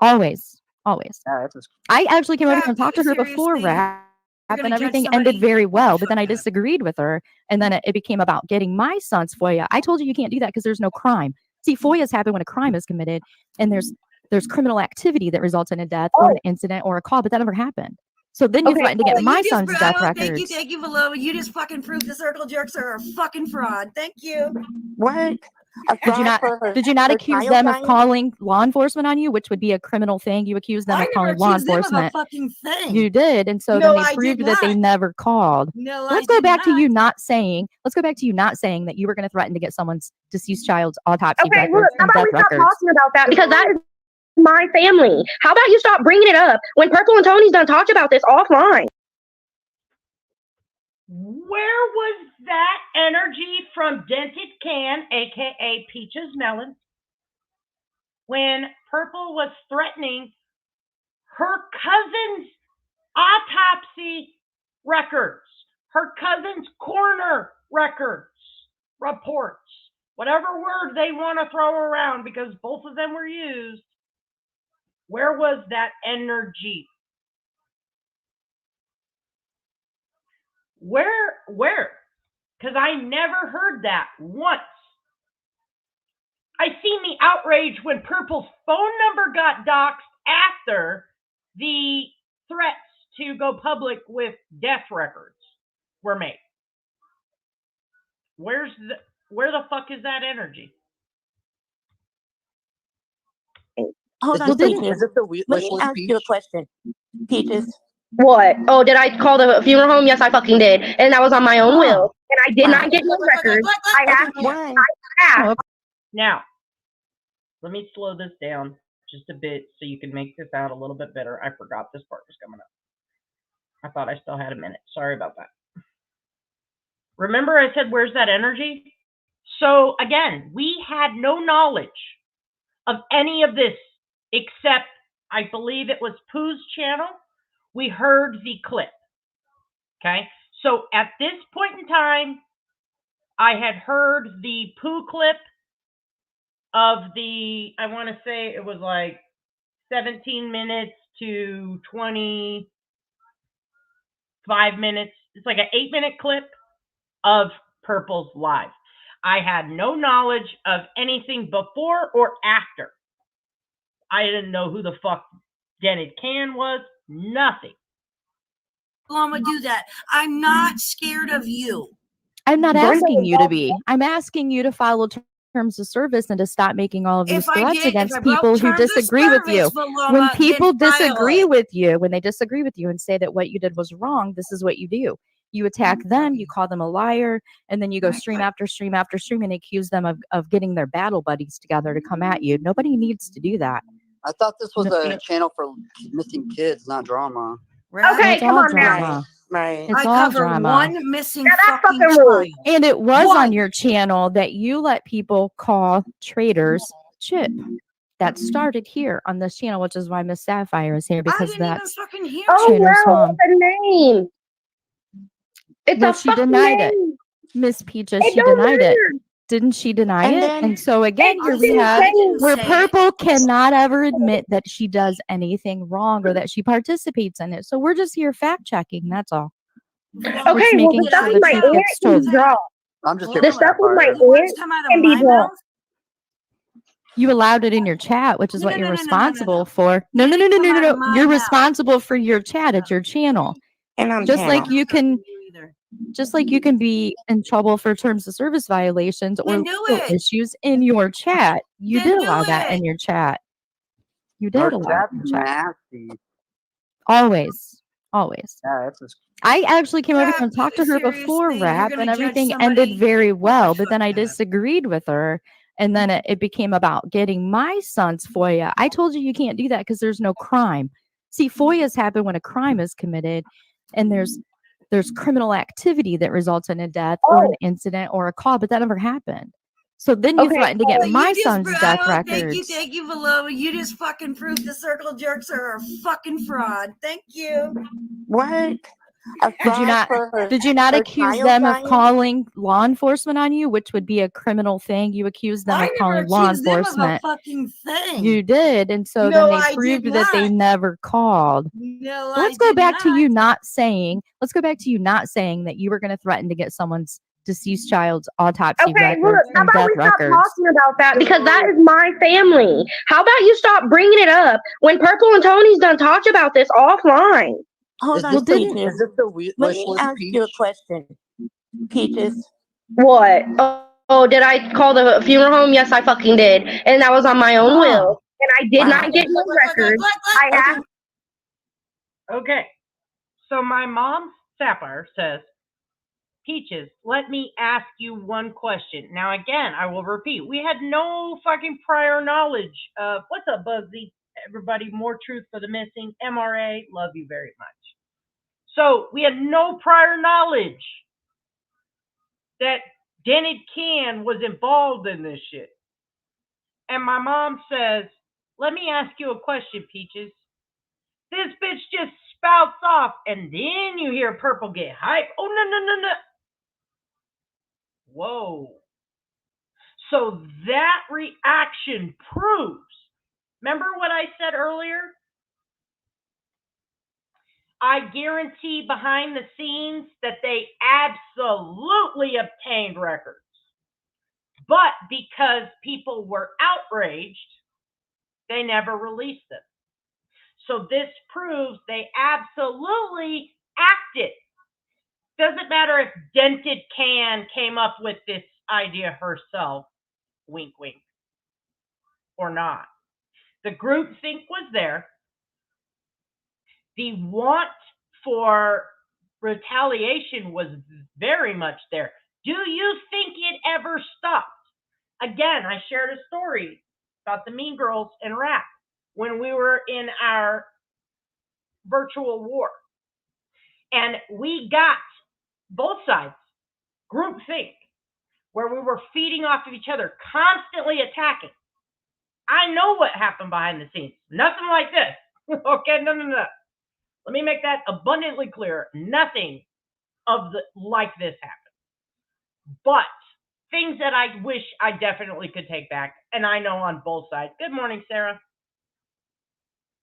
Always, always. Yeah, it's just, I actually came over Yeah, here and talked to her before seriously, rap, you're gonna and judge everything somebody ended very what the well. But then I fuck? disagreed with her, and then it became about getting my son's FOIA. I told you can't do that because there's no crime. See, FOIAs happen when a crime is committed, and there's criminal activity that results in a death or Oh, an incident or a call, but that never happened. So then you okay. threatened to Oh, get my You just son's death thank you, records. Below. You just fucking proved the circle jerks are a fucking fraud. Thank you. What? A Did you fraud not? for Did you not her accuse child them of dying? calling law enforcement on you, which would be a criminal thing? You accused them I of never calling law accused them of a enforcement. fucking thing. You did, and so No, then they I proved did that they not. never called. No, Let's I go did back to not. you not saying. Let's go back to you not saying that you were going to threaten to get someone's deceased child's autopsy Okay, look, records how and about death we stop records. talking about that because that is my family. How about you stop bringing it up when Purple and Tony's done talked about this offline? Where was that energy from Dented Can, aka Peaches Melon, when Purple was threatening her cousin's autopsy records, her cousin's coroner records, reports, whatever word they want to throw around because both of them were used? Where was that energy? Where? Because I never heard that once. I seen the outrage when Purple's phone number got doxxed after the threats to go public with death records were made. Where the fuck is that energy? Hold on, is this Peaches. a Let wish me list ask speech? you a question. Peaches. What? Oh, did I call the funeral home? Yes, I fucking did. And that was on my own will. And I did not get no records. I asked. Why? I asked. Now, let me slow this down just a bit so you can make this out a little bit better. I forgot this part was coming up. I thought I still had a minute. Sorry about that. Remember I said, where's that energy? So again, we had no knowledge of any of this except, I believe it was Pooh's channel. We heard the clip. Okay. So at this point in time, I had heard the Pooh clip of the, I want to say it was like 17 minutes to 25 minutes. It's like an 8-minute clip of Purple's live. I had no knowledge of anything before or after. I didn't know who the fuck Dented Can was. Nothing. Lama, do that. I'm not scared of you. I'm not asking you to be. I'm asking you to follow terms of service and to stop making all of these threats against people who disagree with you. When people disagree with you, when they disagree with you and say that what you did was wrong, this is what you do. You attack them, you call them a liar, and then you go stream after stream after stream and accuse them of getting their battle buddies together to come at you. Nobody needs to do that. I thought this was a channel for missing kids, not drama. Okay, It's come all on now. drama. Right. It's I all cover drama. one missing that's fucking fucking child. rude. And it was One. on your channel that you let people call traitors Chip. That started here on this channel, which is why Miss Sapphire is here, I because didn't even that's fucking hear Oh, you. Traitor's well, mom. what's the name? It's Well, a she fucking denied it. name. Miss Peaches, It she don't denied it. matter. Didn't she deny And it? then- And so again, It here just we didn't have say it. where Say it. Purple cannot ever admit that she does anything wrong or that she participates in it. So we're just here fact checking. That's all. Okay, well, making the stuff sure with the my truth aunt gets can be told. drawn. I'm just here The for stuff with my Sapphire. aunt Come out of can be my drawn. mouth? You allowed it in your chat, which is No, what no, you're no, no, no, no, responsible no. for. No, no, no, no, Come no, out no, of no. my You're mouth. responsible for your chat. It's your channel. And I'm Just channel. like you can Just like you can be in trouble for terms of service violations or knew legal it. issues in your chat. You You did knew allow that it. in your chat. You Her did allow it chat's in your chat. nasty. Always. Always. Yeah, that's just I actually came over Rap, here and talked to her before seriously, you're rap, gonna and judge everything somebody? ended very well. But then I fuck that. disagreed with her, and then it became about getting my son's FOIA. I told you can't do that because there's no crime. See, FOIAs happen when a crime is committed, and there's criminal activity that results in a death or an incident or a call, but that never happened. So then you Okay, threatened to get Well, my you just son's death records. Thank you, Valoma. You just fucking proved the circle jerks are a fucking fraud. Thank you. What? A Did you fraud not? for her, Did you not her accuse child them of dying? calling law enforcement on you, which would be a criminal thing? You accused them I of never calling law accused them of a enforcement. fucking thing. You did, and so No, then I they did proved that they not. never called. No, So I let's go did back to not. you not saying. Let's go back to you not saying that you were going to threaten to get someone's deceased child's autopsy Okay, records look, how and about death we stop records. talking about that because that is my family. How about you stop bringing it up when Purple and Tony's done talked about this offline? Hold is on, this the Peaches. is this the wish Let me list, ask Peach? you a question. Peaches. What? Oh, did I call the funeral home? Yes, I fucking did. And that was on my own will. And I did not get no records. I asked. Okay. So my mom, Sapphire, says, Peaches, let me ask you one question. Now, again, I will repeat. We had no fucking prior knowledge of, what's up, Buzzy? Everybody, more truth for the missing. MRA, love you very much. So we had no prior knowledge that Dennis Can was involved in this shit. And my mom says, let me ask you a question, Peaches. This bitch just spouts off, and then you hear Purple get hype. Oh, no. Whoa. So that reaction proves, remember what I said earlier? I guarantee behind the scenes that they absolutely obtained records. But because people were outraged, they never released them. So this proves they absolutely acted. Doesn't matter if Dented Can came up with this idea herself, wink, wink, or not. The groupthink was there. The want for retaliation was very much there. Do you think it ever stopped? Again, I shared a story about the Mean Girls in rap when we were in our virtual war. And we got both sides, groupthink, where we were feeding off of each other, constantly attacking. I know what happened behind the scenes. Nothing like this. Okay, no. Let me make that abundantly clear. Nothing of the like this happened. But things that I wish I definitely could take back, and I know on both sides. Good morning, Sarah.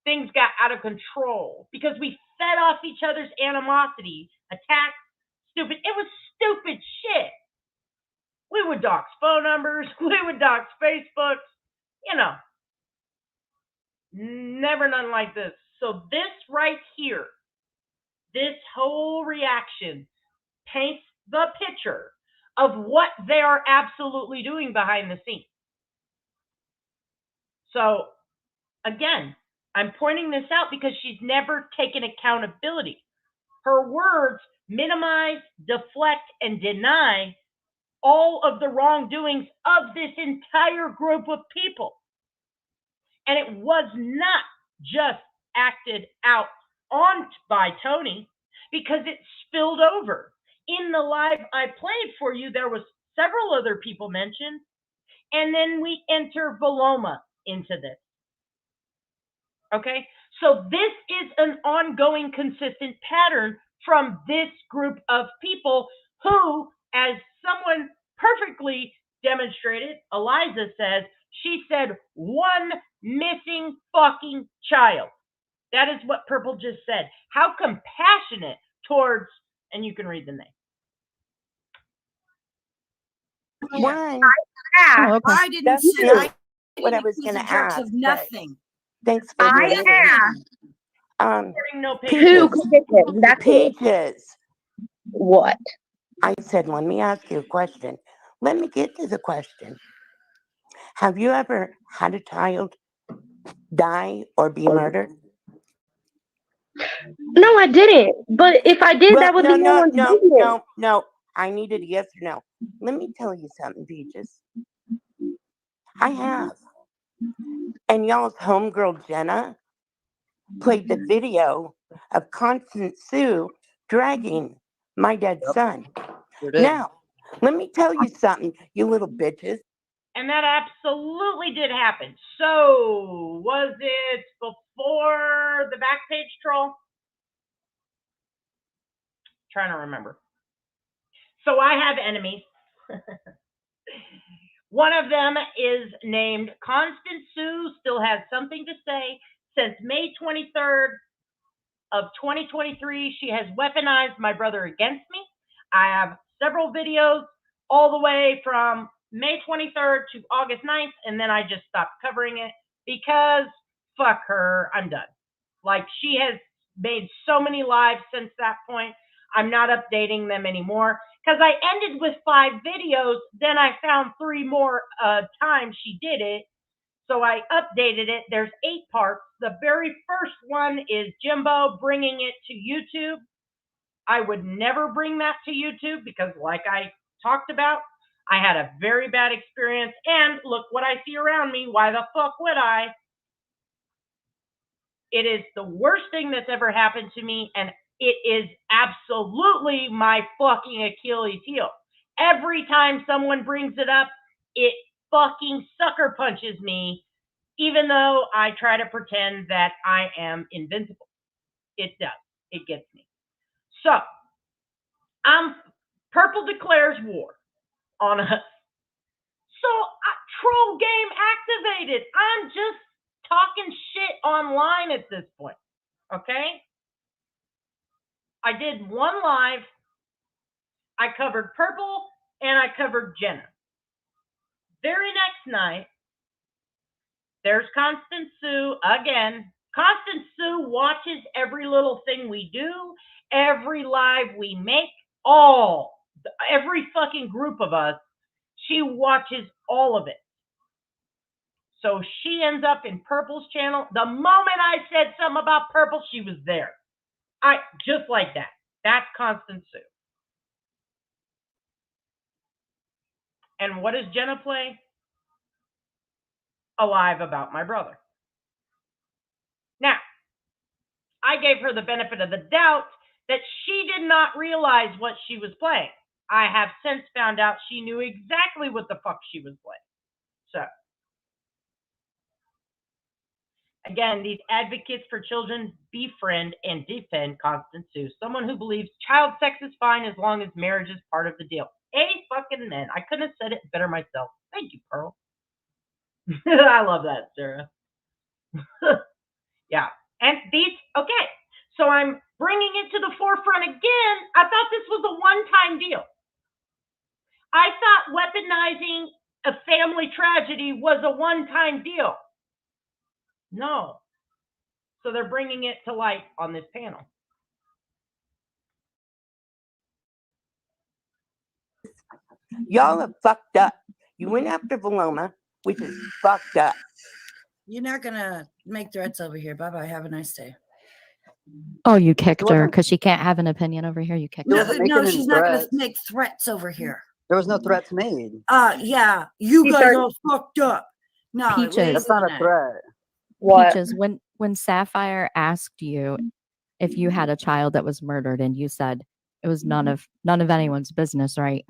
Things got out of control because we fed off each other's animosity, attacks, stupid. It was stupid shit. We would dox phone numbers. We would dox Facebooks. You know, never none like this. So this right here, this whole reaction paints the picture of what they are absolutely doing behind the scenes. So again, I'm pointing this out because she's never taken accountability. Her words minimize, deflect, and deny all of the wrongdoings of this entire group of people. And it was not just acted out on by Tony because it spilled over. In the live I played for you, there was several other people mentioned, and then we enter Valoma into this. Okay, so this is an ongoing, consistent pattern from this group of people who, as someone perfectly demonstrated, Eliza says, she said, one missing fucking child. That is what Purple just said. How compassionate towards, and you can read the name. One. I didn't say what I was going to ask. of nothing. Thanks for I asked no two conditions. That's it. Peaches. What? I said, let me ask you a question. Let me get to the question. Have you ever had a child die or be murdered? No, I didn't. But if I did, Well, that would no, be no, one's no, business. no, no. I needed a yes or no. Let me tell you something, Peaches. I have. And y'all's homegirl Jenna played the video of Constance Sue dragging my dead son. Sure did. Now, let me tell you something, you little bitches. And that absolutely did happen. So, was it before the Backpage troll? Trying to remember. So, I have enemies. One of them is named Constance Sue, still has something to say. Since May 23rd of 2023, she has weaponized my brother against me. I have several videos all the way from May 23rd to August 9th, and then I just stopped covering it because fuck her, I'm done. Like, she has made so many lives since that point. I'm not updating them anymore because I ended with 5 videos. Then I found 3 more times she did it. So I updated it. There's 8 parts. The very first one is Jimbo bringing it to YouTube. I would never bring that to YouTube because, like I talked about, I had a very bad experience. And look what I see around me. Why the fuck would I? It is the worst thing that's ever happened to me, and it is absolutely my fucking Achilles heel. Every time someone brings it up, it fucking sucker punches me, even though I try to pretend that I am invincible. It does. It gets me. So, Purple declares war on us. So, troll game activated. I'm just talking shit online at this point. Okay? I did 1 live. I covered Purple and I covered Jenna. Very next night, there's Constance Sue again. Constance Sue watches every little thing we do, every live we make, every fucking group of us. She watches all of it. So she ends up in Purple's channel. The moment I said something about Purple, she was there. Just like that. That's Constance Sue. And what does Jenna play? Alive about my brother. Now, I gave her the benefit of the doubt that she did not realize what she was playing. I have since found out she knew exactly what the fuck she was playing. So, again, these advocates for children befriend and defend Constance Sue, someone who believes child sex is fine as long as marriage is part of the deal. Fucking men. I couldn't have said it better myself. Thank you, Pearl. I love that, Sarah. Yeah. And okay. So I'm bringing it to the forefront again. I thought this was a one-time deal. I thought weaponizing a family tragedy was a one-time deal. No. So they're bringing it to light on this panel. Y'all are fucked up. You went after Valoma, which is fucked up. You're not gonna make threats over here. Bye bye. Have a nice day. Oh, you kicked her because she can't have an opinion over here. You kicked her. No, she's not gonna make threats over here. There was no threats made. Yeah, you guys all fucked up. No, Peaches. That's not a threat. What? Peaches, when Sapphire asked you if you had a child that was murdered, and you said it was none of anyone's business, right?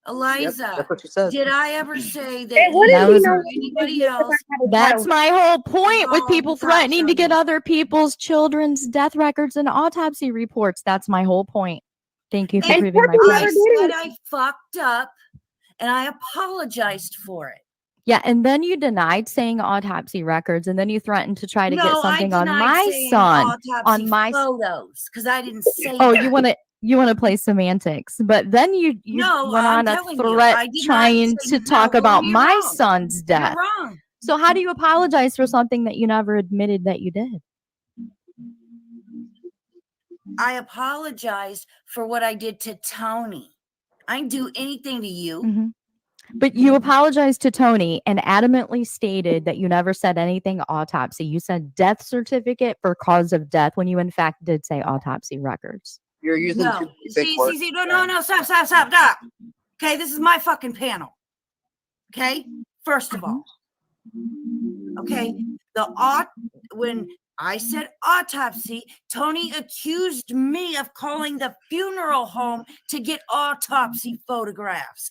Eliza, that's what she said. Did I ever say that, That was- anybody else? That's my whole point with people threatening to get other people's children's death records and autopsy reports. That's my whole point. Thank you for proving my I point. said I fucked up, and I apologized for it. Yeah, and then you denied saying autopsy records, and then you threatened to try to get something on my son, on my photos, because I didn't say. Oh, that. you want to play semantics, but then you went on a threat trying to talk about my son's death. You're wrong. So how do you apologize for something that you never admitted that you did? I apologized for what I did to Tony. I didn't do anything to you. Mm-hmm. But you apologized to Tony and adamantly stated that you never said anything autopsy. You said death certificate for cause of death when you in fact did say autopsy records. You're using No, too many big words. see, no, stop. Okay, this is my fucking panel. Okay, first of all, okay, when I said autopsy, Tony accused me of calling the funeral home to get autopsy photographs.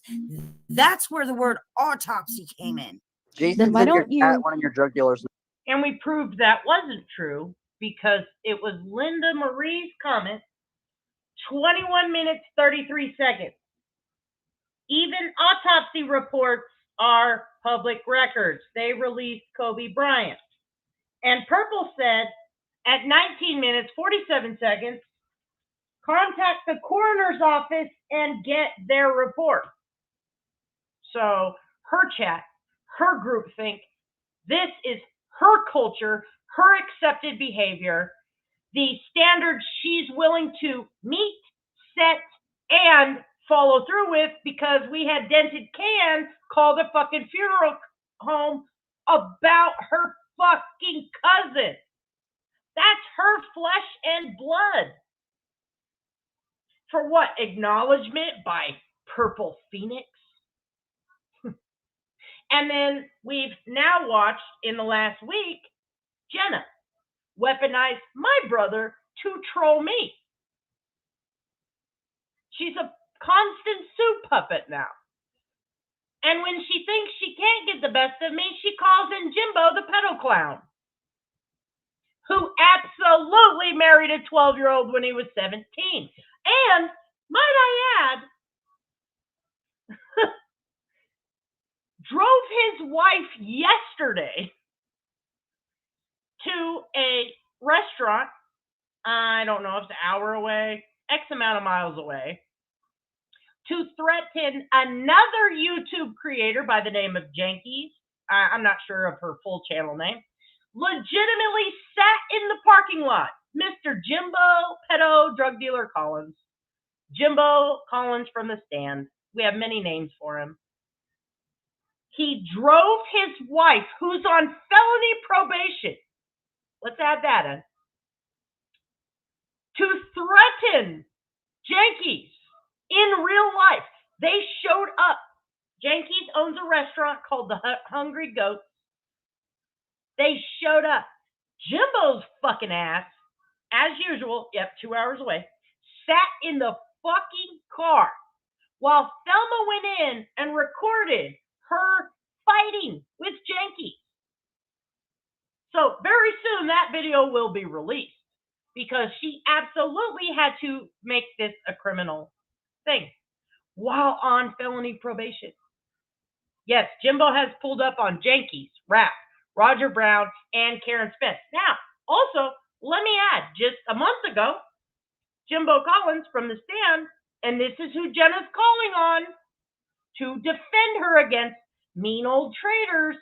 That's where the word autopsy came in. Jason's why don't you- one of your drug dealers. And we proved that wasn't true because it was Linda Marie's comment, 21 minutes, 33 seconds. Even autopsy reports are public records. They released Kobe Bryant. And Purple said at 19 minutes, 47 seconds, contact the coroner's office and get their report. So her chat, her group think this is her culture, her accepted behavior, the standards she's willing to meet, set, and follow through with, because we had Dented Can call the fucking funeral home about her fucking cousin. That's her flesh and blood. For what? Acknowledgement by Purple Phoenix? And then we've now watched in the last week, Jenna weaponize my brother to troll me. She's a constant soup puppet now. And when she thinks she can't get the best of me, she calls in Jimbo the pedo clown, who absolutely married a 12-year-old when he was 17. And, might I add, drove his wife yesterday to a restaurant, I don't know, it's an hour away, X amount of miles away, to threaten another YouTube creator by the name of Jankies. I'm not sure of her full channel name. Legitimately sat in the parking lot. Mr. Jimbo Pedo Drug Dealer Collins. Jimbo Collins from the stand. We have many names for him. He drove his wife, who's on felony probation, let's add that in, to threaten Jankies in real life. They showed up. Jankies owns a restaurant called the Hungry Goat. They showed up. Jimbo's fucking ass, as usual, 2 hours away, sat in the fucking car while Thelma went in and recorded her fighting with Jankies. So very soon that video will be released because she absolutely had to make this a criminal thing while on felony probation. Yes, Jimbo has pulled up on Jankies, Rap, Roger Brown, and Karen Spence. Now, also, let me add, just a month ago, Jimbo Collins from the stand, and this is who Jenna's calling on to defend her against mean old traitors.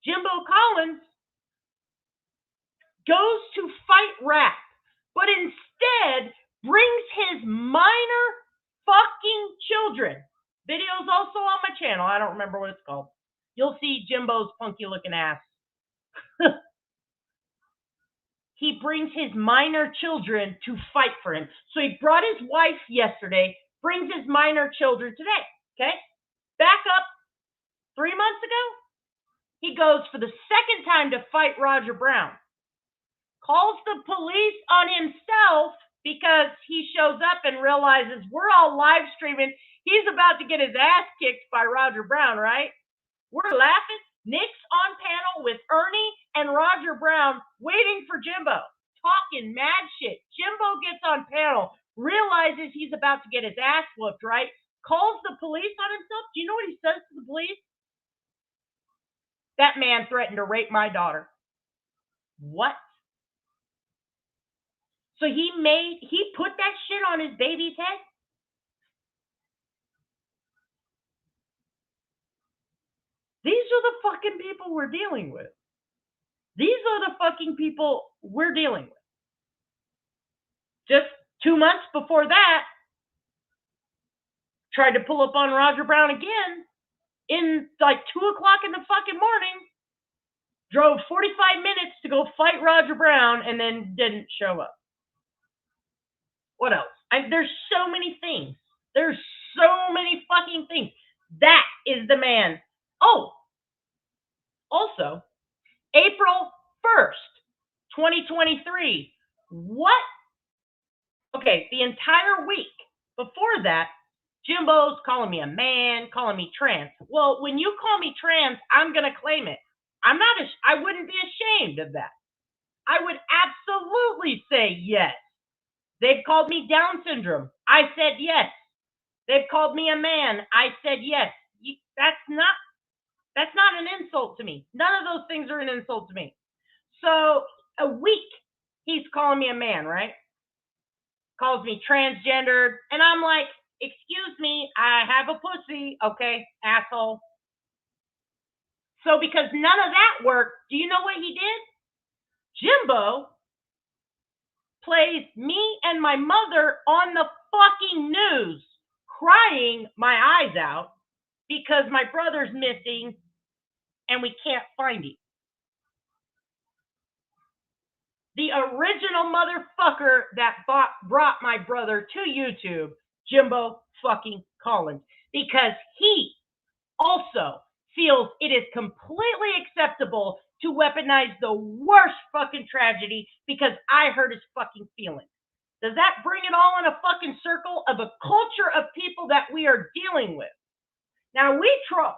Jimbo Collins goes to fight Rap, but instead brings his minor fucking children. Video's also on my channel. I don't remember what it's called. You'll see Jimbo's funky looking ass. He brings his minor children to fight for him. So he brought his wife yesterday, brings his minor children today. Okay? Back up 3 months ago, he goes for the second time to fight Roger Brown. Calls the police on himself because he shows up and realizes we're all live streaming. He's about to get his ass kicked by Roger Brown, right? We're laughing. Nick's on panel with Ernie and Roger Brown waiting for Jimbo, talking mad shit. Jimbo gets on panel, realizes he's about to get his ass whooped, right? Calls the police on himself. Do you know what he says to the police? That man threatened to rape my daughter. What? So he put that shit on his baby's head? These are the fucking people we're dealing with. These are the fucking people we're dealing with. Just 2 months before that, tried to pull up on Roger Brown again in like 2 o'clock in the fucking morning. Drove 45 minutes to go fight Roger Brown and then didn't show up. What else? There's so many things. There's so many fucking things. That is the man. Oh, also, April 1st, 2023. What? Okay, the entire week before that, Jimbo's calling me a man, calling me trans. Well, when you call me trans, I'm going to claim it. I wouldn't be ashamed of that. I would absolutely say yes. They've called me Down syndrome. I said yes. They've called me a man. I said yes. That's not an insult to me. None of those things are an insult to me. So a week, he's calling me a man, right? Calls me transgendered. And I'm like, excuse me, I have a pussy. Okay, asshole. So because none of that worked, do you know what he did? Jimbo plays me and my mother on the fucking news, crying my eyes out because my brother's missing and we can't find him. The original motherfucker that brought my brother to YouTube, Jimbo fucking Collins, because he also feels it is completely acceptable to weaponize the worst fucking tragedy because I hurt his fucking feelings. Does that bring it all in a fucking circle of a culture of people that we are dealing with? Now, we troll,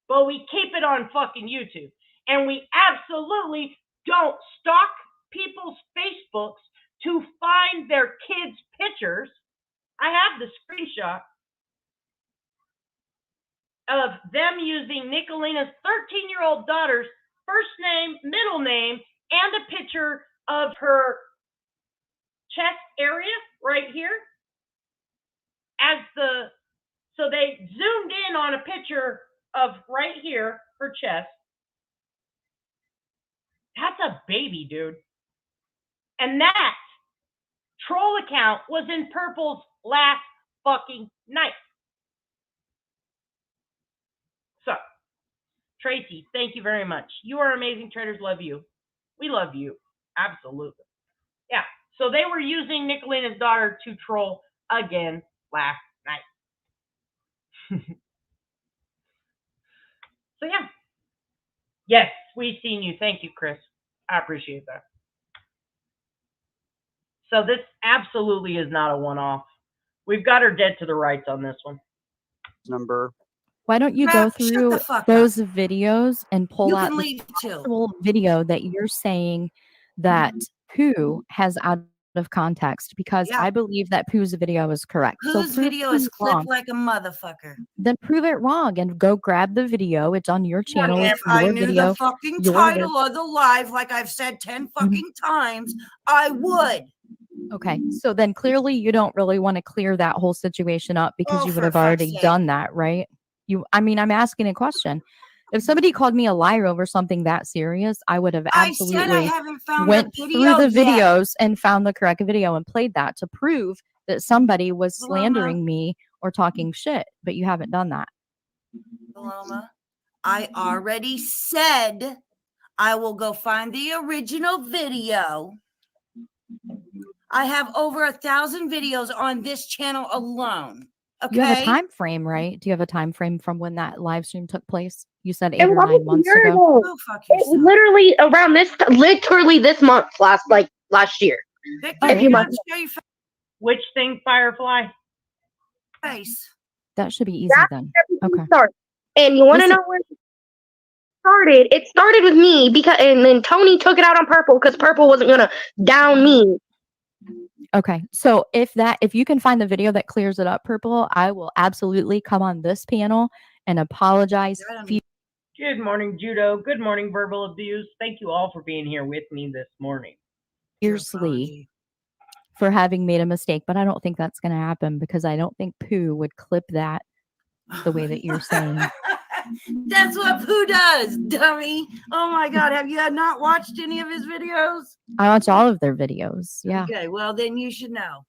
but we keep it on fucking YouTube. And we absolutely don't stalk people's Facebooks to find their kids' pictures. I have the screenshot of them using Nicolina's 13-year-old daughter's first name, middle name, and a picture of her chest area right here so they zoomed in on a picture of right here, her chest. That's a baby, dude. And that troll account was in Purple's last fucking night. So, Tracy, thank you very much. You are amazing. Traders love you. We love you. Absolutely. Yeah. So they were using Nicolina's daughter to troll again last night. So yeah. Yes, we've seen you. Thank you, Chris. I appreciate that. So this absolutely is not a one-off. We've got her dead to the rights on this one. Number. Why don't you go through those videos and pull out the actual video that you're saying that Pooh has out of context? Because I believe that Pooh's video is correct. Pooh's video is clipped like a motherfucker. Then prove it wrong and go grab the video. It's on your channel. If I knew the fucking title of the live, like I've said 10 fucking times, I would. Okay, so then clearly you don't really want to clear that whole situation up because you would have already done that, right? I'm asking a question. If somebody called me a liar over something that serious, I would have absolutely went through the videos and found the correct video and played that to prove that somebody was slandering me or talking shit, but you haven't done that. Paloma, I already said I will go find the original video. I have over 1,000 videos on this channel alone. Okay. You have a time frame, right? Do you have a time frame from when that live stream took place? You said 8 or 9 months ago. It was literally around this month, last year. A few months. Which thing, Firefly? Face. That should be easy then. Okay. And you want to know where it started? It started with me and then Tony took it out on Purple because Purple wasn't gonna down me. Okay, so if you can find the video that clears it up, Purple, I will absolutely come on this panel and apologize. Good morning, Judo. Good morning, Verbal Abuse. Thank you all for being here with me this morning. Fiercely for having made a mistake, but I don't think that's going to happen because I don't think Pooh would clip that the way that you're saying. That's what Pooh does, dummy. Oh my God. Have you not watched any of his videos? I watch all of their videos. Yeah. Okay, well, then you should know.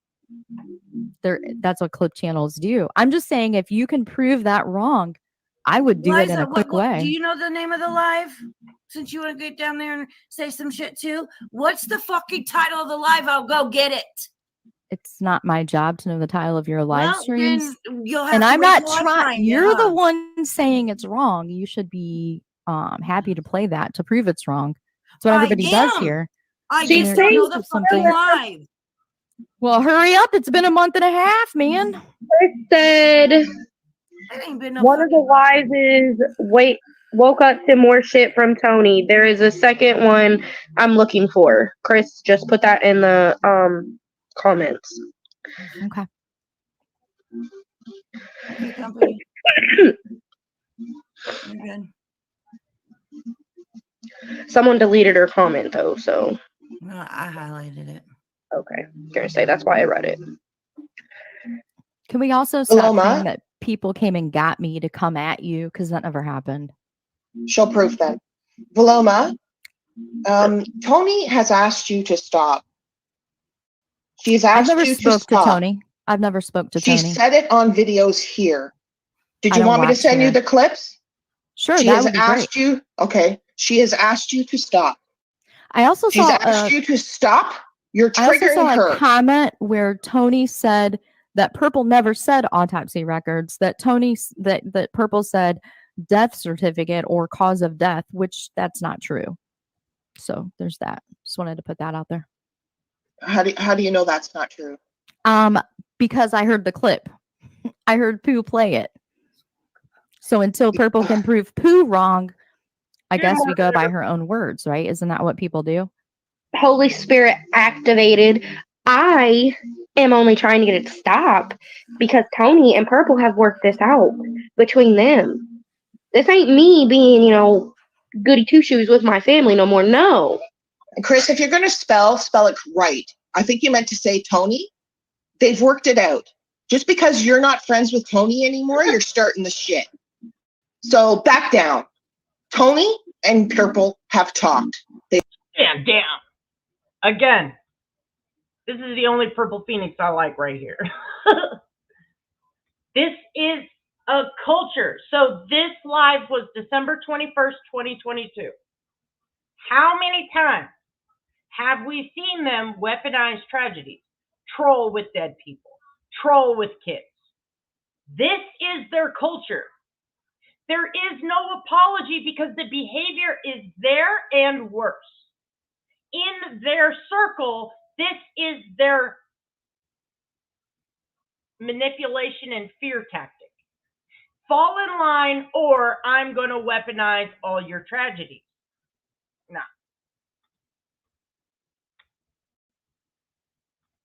That's what clip channels do. I'm just saying, if you can prove that wrong, I would do it in a quick way. Do you know the name of the live? Since you want to get down there and say some shit too, what's the fucking title of the live? I'll go get it. It's not my job to know the title of your live streams. You'll have And to I'm wait not till I trying. find it, You're huh? the one saying it's wrong. You should be happy to play that to prove it's wrong. That's what everybody does here. I When just they're don't know accused the of fucking live. Well, hurry up. It's been a month and a half, man. Chris said It ain't been no one of the lies is woke up to more shit from Tony. There is a second one I'm looking for. Chris just put that in the comments. Okay. Okay, company. You're good. Someone deleted her comment though, so Well, I highlighted it. okay. Gonna say that's why I read it. Can we also stop saying that people came and got me to come at you? Because that never happened. Show proof then. Paloma, Tony has asked you to stop. She's asked I've never you spoke to stop. Tony. I've never spoke to She Tony. said it on videos here. Did I you don't want me to watch send you here. the clips? Sure, She that has would be asked great. you. Okay. She has asked you to stop. I also She's saw asked you to stop. You're I also triggering saw her. a comment where Tony said that Purple never said autopsy records. That that Purple said death certificate or cause of death, which that's not true. So there's that. Just wanted to put that out there. How do you know that's not true? Because I heard the clip. I heard Pooh play it. So until Purple can prove Pooh wrong, I guess we go by her own words, right? Isn't that what people do? Holy Spirit activated. I am only trying to get it to stop because Tony and Purple have worked this out between them. This ain't me being, goody two shoes with my family no more. No. And Chris, if you're going to spell it right. I think you meant to say Tony. They've worked it out. Just because you're not friends with Tony anymore, you're starting the shit. So back down. Tony and Purple have talked. Damn. Again, this is the only Purple Phoenix I like right here. This is a culture. So this live was December 21st, 2022. How many times have we seen them weaponize tragedies? Troll with dead people. Troll with kids. This is their culture. There is no apology because the behavior is there and worse. In their circle, this is their manipulation and fear tactic. Fall in line or I'm going to weaponize all your tragedies. No.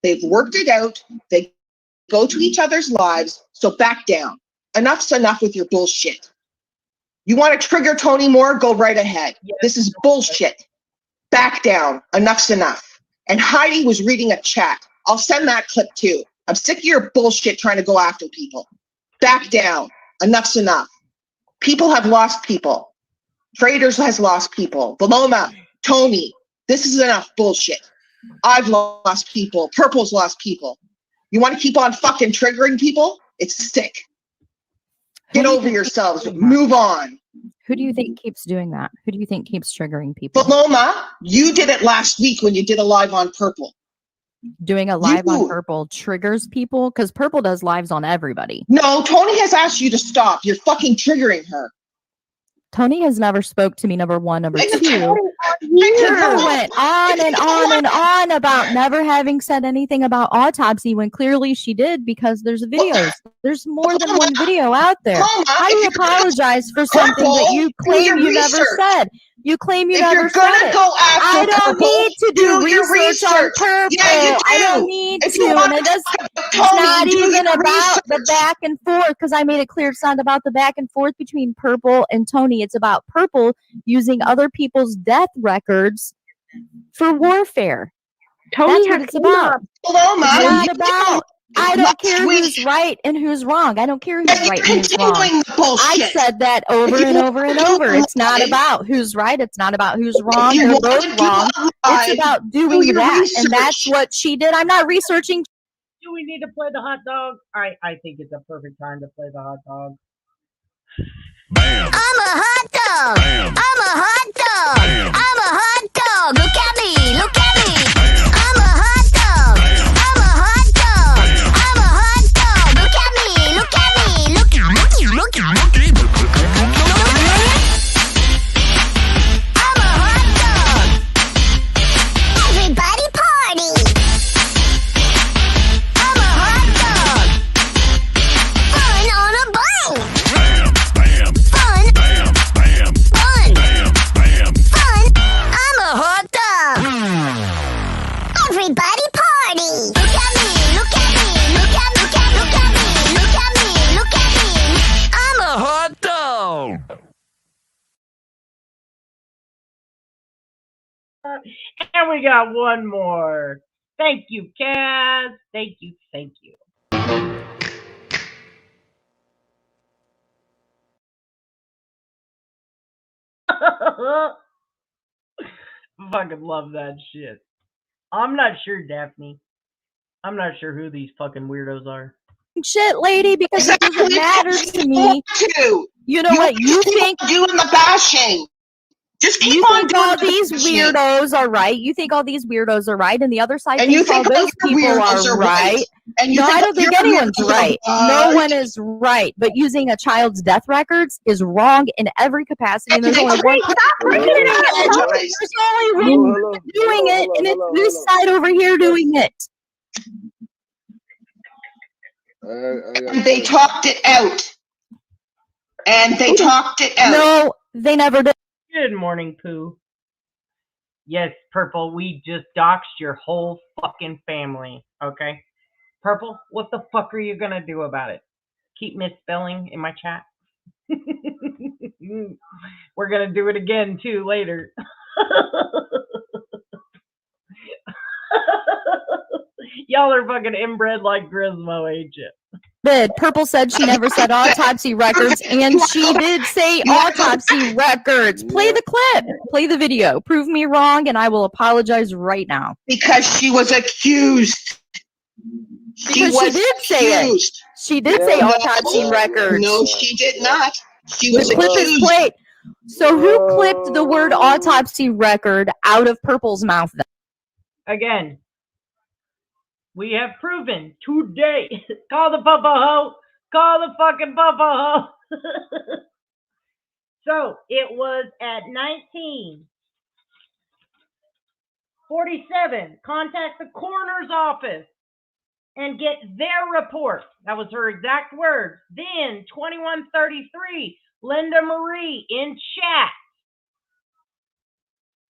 They've worked it out. They go to each other's lives. So back down. Enough's enough with your bullshit. You want to trigger Tony more? Go right ahead. Yes. This is bullshit. Back down. Enough's enough. And Heidi was reading a chat. I'll send that clip too. I'm sick of your bullshit trying to go after people. Back down. Enough's enough. People have lost people. Traders has lost people. Paloma, Tony, this is enough bullshit. I've lost people. Purple's lost people. You want to keep on fucking triggering people? It's sick. Get over yourselves. Move on. Who do you think keeps doing that? Who do you think keeps triggering people? Paloma, you did it last week when you did a live on Purple. Doing a live on Purple triggers people? Because Purple does lives on everybody. No, Tony has asked you to stop. You're fucking triggering her. Tony has never spoke to me, number one. Number two, Purple went on and on and on about never having said anything about autopsy when clearly she did because there's videos. There's more than one video out there. How do you apologize for something that you claim you never said? You claim you never said it. I don't need to do research on Purple. Yeah, you do. I don't need to. And it's not even about the back and forth because I made it clear it's not about the back and forth between Purple and Tony. It's about Purple using other people's death records for warfare. Tony That's what it's about. Paloma, It's not about I don't care who's right and who's wrong. I don't care who's right and who's wrong. I said that over and over and over. It's not about who's right. It's not about who's wrong. They're both wrong. It's about doing that. And that's what she did. I'm not researching. Do we need to play the hot dog? I think it's a perfect time to play the hot dog. I'm a hot dog. I'm a hot dog. I'm a hot dog. Look at me. Look at me. I'm a hot dog. I'm a hot dog. I'm a hot dog. Look at me. Look at me. Look at me. Look at me. I'm a hot dog. Everybody party. I'm a hot dog. Fun on a bike. Fun. Fun. Fun. I'm a hot dog. Everybody party. Look at me. Look at me. Look at me. Look at me. Look at me. Look at me. I'm a hot dog. And we got one more. Thank you, Kaz. Thank you. Thank you. Fucking love that shit. I'm not sure, Daphne. I'm not sure who these fucking weirdos are. Shit, lady, because it doesn't matter to me. You know what? You think doing the bashing. Just keep you on think doing all the these bashing. weirdos are right. You think all these weirdos are right, and the other side And you thinks all think all those your people weirdos are are right. right. And you No, think I don't all think your anyone's weirdos are right. right. No one is right. But using a child's death records is wrong in every capacity. And there's only one person doing it. There's only one doing it, and it's this side over here doing it. And they talked it out. And they talked it out. No, they never did. Good morning, Pooh. Yes, Purple, we just doxed your whole fucking family, okay? Purple, what the fuck are you gonna do about it? Keep misspelling in my chat? We're gonna do it again, too, later. Y'all are fucking inbred like Grismo, ain't you? Did. Purple said she never said autopsy records, and she did say autopsy records. Play the clip. Play the video. Prove me wrong, and I will apologize right now. Because she was accused. Because she did say it. She did say autopsy records. No, she did not. She was The clip is accused. played. So who clipped the word autopsy record out of Purple's mouth then? Again, we have proven today. Call the papa ho. Call the fucking papa ho. So it was at 19:47. Contact the coroner's office and get their report. That was her exact words. Then 21:33. Linda Marie in chat.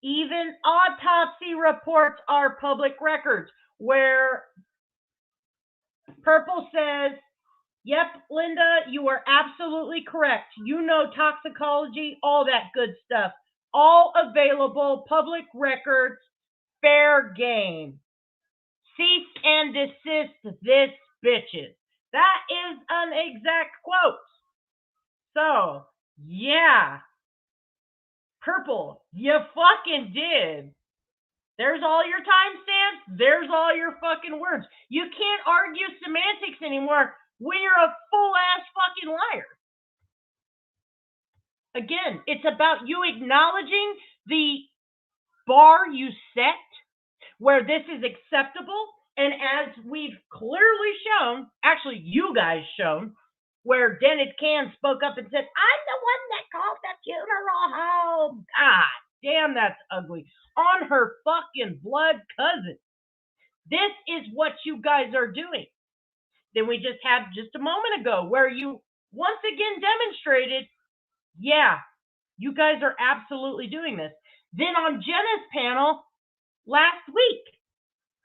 Even autopsy reports are public records, where Purple says, yep, Linda, you are absolutely correct. You know toxicology, all that good stuff. All available, public records, fair game. Cease and desist this, bitches. That is an exact quote. So, yeah. Purple, you fucking did. There's all your timestamps. There's all your fucking words. You can't argue semantics anymore when you're a full-ass fucking liar. Again, it's about you acknowledging the bar you set where this is acceptable. And as we've clearly shown, actually you guys shown, where Dennis Can spoke up and said, I'm the one that called the funeral home. God damn, that's ugly. On her fucking blood cousin. This is what you guys are doing. Then we just had just a moment ago where you once again demonstrated, yeah, you guys are absolutely doing this. Then on Jenna's panel last week,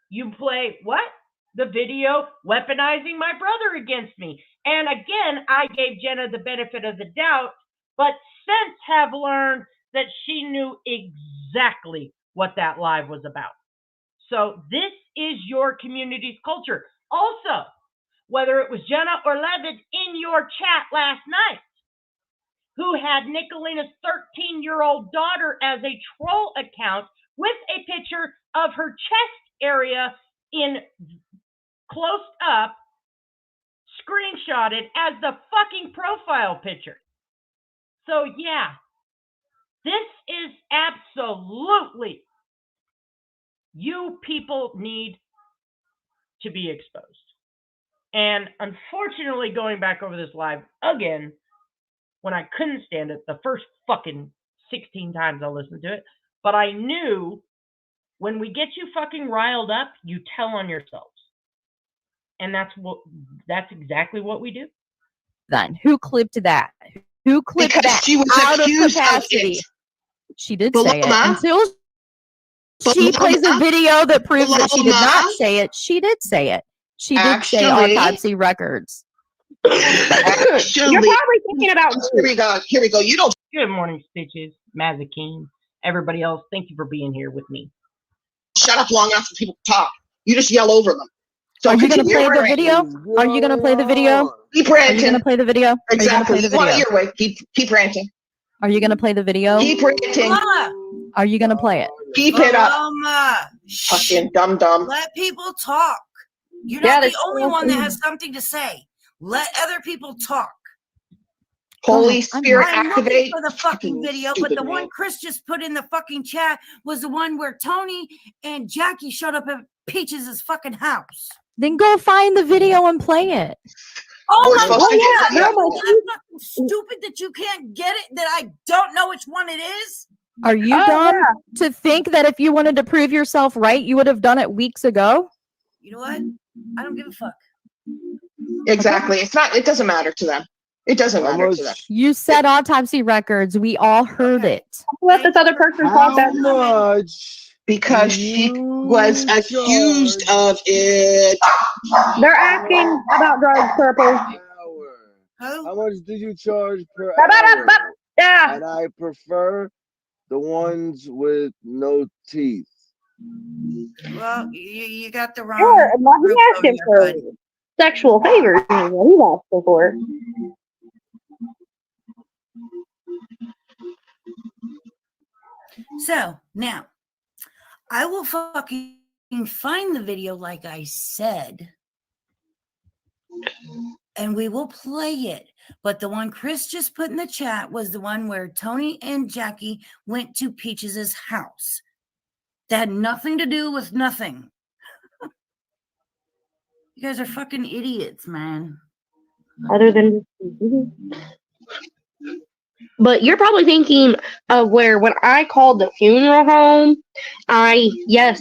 you play what? The video weaponizing my brother against me. And again, I gave Jenna the benefit of the doubt, but since have learned that she knew exactly what that live was about. So this is your community's culture. Also, whether it was Jenna or Levin in your chat last night, who had Nicolina's 13-year-old daughter as a troll account with a picture of her chest area in close up, screenshotted as the fucking profile picture. So yeah, this is absolutely, you people need to be exposed. And unfortunately, going back over this live again, when I couldn't stand it the first fucking 16 times I listened to it, but I knew when we get you fucking riled up, you tell on yourselves. And that's exactly what we do. Then who clipped that? Who clipped Because that she was out of accused of capacity? it. She did say it Paloma? until she plays a video that proves that she did not Paloma? say it. She did say it. She did say Actually- autopsy records. Actually, You're probably thinking about here we go. Here we go. You don't. Good morning, Stitches, Mazakeen, everybody else. Thank you for being here with me. Shut up long enough for people to talk. You just yell over them. So Are you going to continue play the ranting. video? Are you going to play the video? Keep Are you ranting. going to play the video? Exactly. Are you You want going it to play your way. Keep ranting. Are you going to play the video? Keep ranting. Mama, Are you going to play it? Keep it up. Mama, Fucking dumb. let people talk. You're Yeah, not the that's only one that has something to say. Let other people talk. Holy Spirit I'm looking activate. for the fucking video, but stupid the man. one Chris just put in the fucking chat was the one where Tony and Jackie showed up at Peaches' fucking house. Then go find the video and play it. Oh We're my supposed to god! get I'm that. fucking stupid that you can't get it. That I don't know which one it is. Are you dumb to think that if you wanted to prove yourself right, you would have done it weeks ago? You know what? I don't give a fuck. Exactly. It's not. It doesn't matter to them. It doesn't matter to them. You said autopsy records. We all heard it. Let this other person talk. How much? Because she was accused of it. They're asking about drugs, Purple. How much did you charge per Ba-ba-da-ba- hour? Yeah. And I prefer the ones with no teeth. Well, you got the wrong. Sure, and what he group asking over for there, bud. sexual favors is what he's asking for. So now, I will fucking find the video like I said, and we will play it. But the one Chris just put in the chat was the one where Tony and Jackie went to Peaches' house. That had nothing to do with nothing. You guys are fucking idiots, man. Other than, but you're probably thinking of where when I called the funeral home, I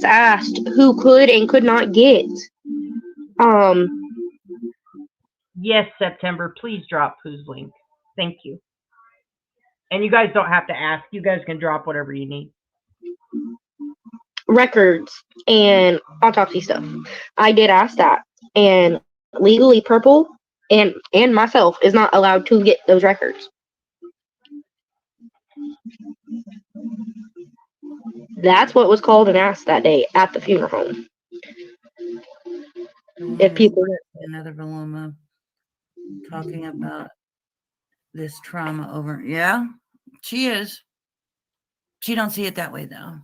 asked who could and could not get. Yes, September, please drop Pooh's link. Thank you. And you guys don't have to ask. You guys can drop whatever you need. Records and autopsy stuff. I did ask that, and legally, Purple and myself is not allowed to get those records. That's what was called and asked that day at the funeral home. If people, another Paloma talking about this trauma over, yeah, she is. She don't see it that way though.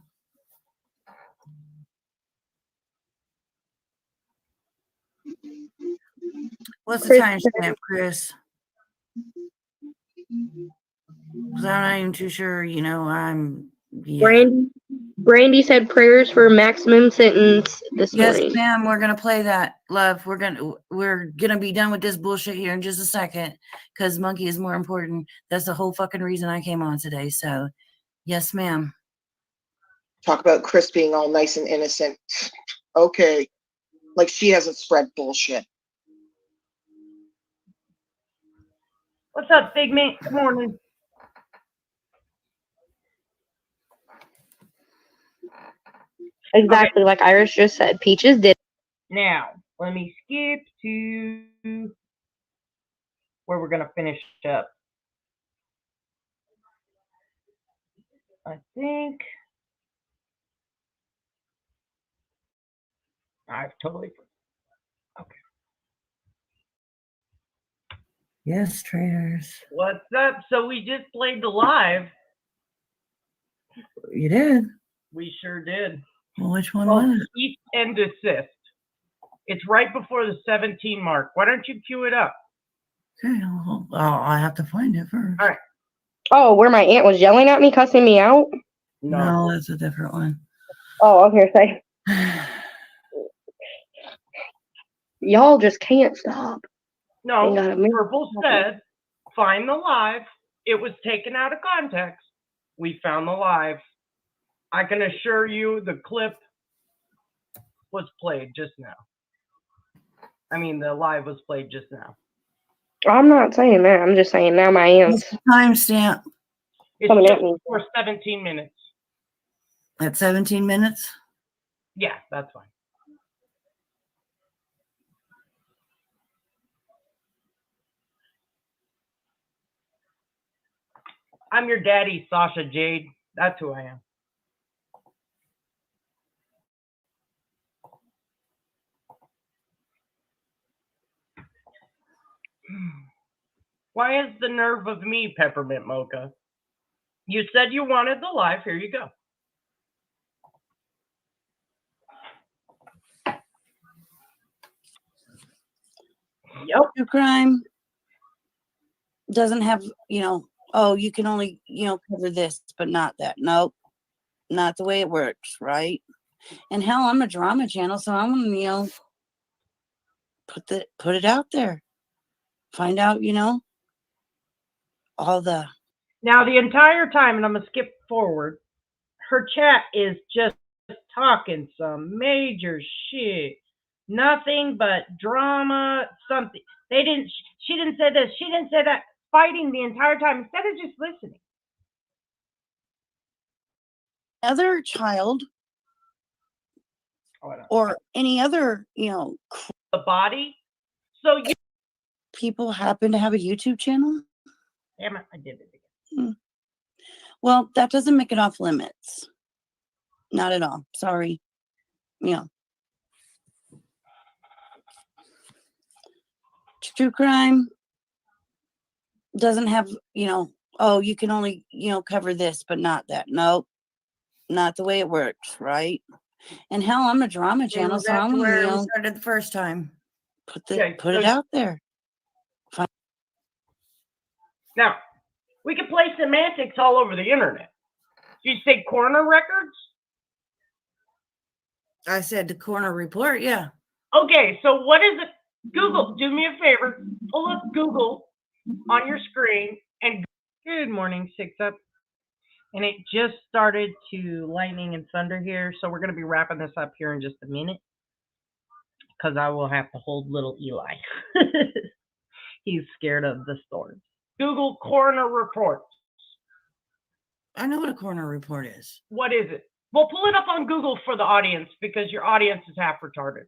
What's the time stamp, Chris? Because I'm not even too sure. You know, yeah. Brandy said prayers for maximum sentence this morning. Yes, ma'am. We're gonna play that, love. We're gonna be done with this bullshit here in just a second, because Monkey is more important. That's the whole fucking reason I came on today. So, yes, ma'am. Talk about Chris being all nice and innocent. Okay. Like she hasn't spread bullshit. What's up, Figment? Good morning. Exactly like Iris just said. Peaches did. Now, let me skip to where we're going to finish up. I think I've totally. Okay. Yes, traitors. What's up? So we just played the live. You did? We sure did. Well, which one was it? Deceit and Desist. It's right before the 17 mark. Why don't you cue it up? Okay, I have to find it first. All right. Oh, where my aunt was yelling at me, cussing me out? No, that's a different one. Oh, I was going to say. Y'all just can't stop. No, Ain't got a Purple said, find the live. It was taken out of context. We found the live. I can assure you the clip was played just now. I mean, the live was played just now. I'm not saying that. I'm just saying now my aunt's Timestamp. It's coming just at me. for 17 minutes. At 17 minutes? Yeah, that's fine. I'm your daddy, Sasha Jade. That's who I am. Why is the nerve of me, Peppermint Mocha? You said you wanted the live. Here you go. Yep. True crime doesn't have, oh, you can only, cover this, but not that. Nope. Not the way it works, right? And hell, I'm a drama channel, so I'm gonna, put it out there. Find out, all the. Now, the entire time, and I'm going to skip forward, her chat is just talking some major shit. Nothing but drama, something. She didn't say this, she didn't say that. Fighting the entire time instead of just listening. Other child or any other, the body. So you people happen to have a YouTube channel? Damn it, I did it again. Well, that doesn't make it off limits. Not at all. Sorry. True crime doesn't have, oh, you can only, cover this, but not that. Nope. Not the way it works, right? And hell, I'm a drama channel, so I'm where gonna, we started the first time. put it out there. Now, we can play semantics all over the internet. You say Coroner records? I said the Coroner report, yeah. Okay, so what is it? Google, do me a favor. Pull up Google on your screen and good morning, 6 Up. And it just started to lightning and thunder here. So we're going to be wrapping this up here in just a minute. Because I will have to hold little Eli. He's scared of the storm. Google Coroner report. I know what a Coroner report is. What is it? Well, pull it up on Google for the audience because your audience is half retarded.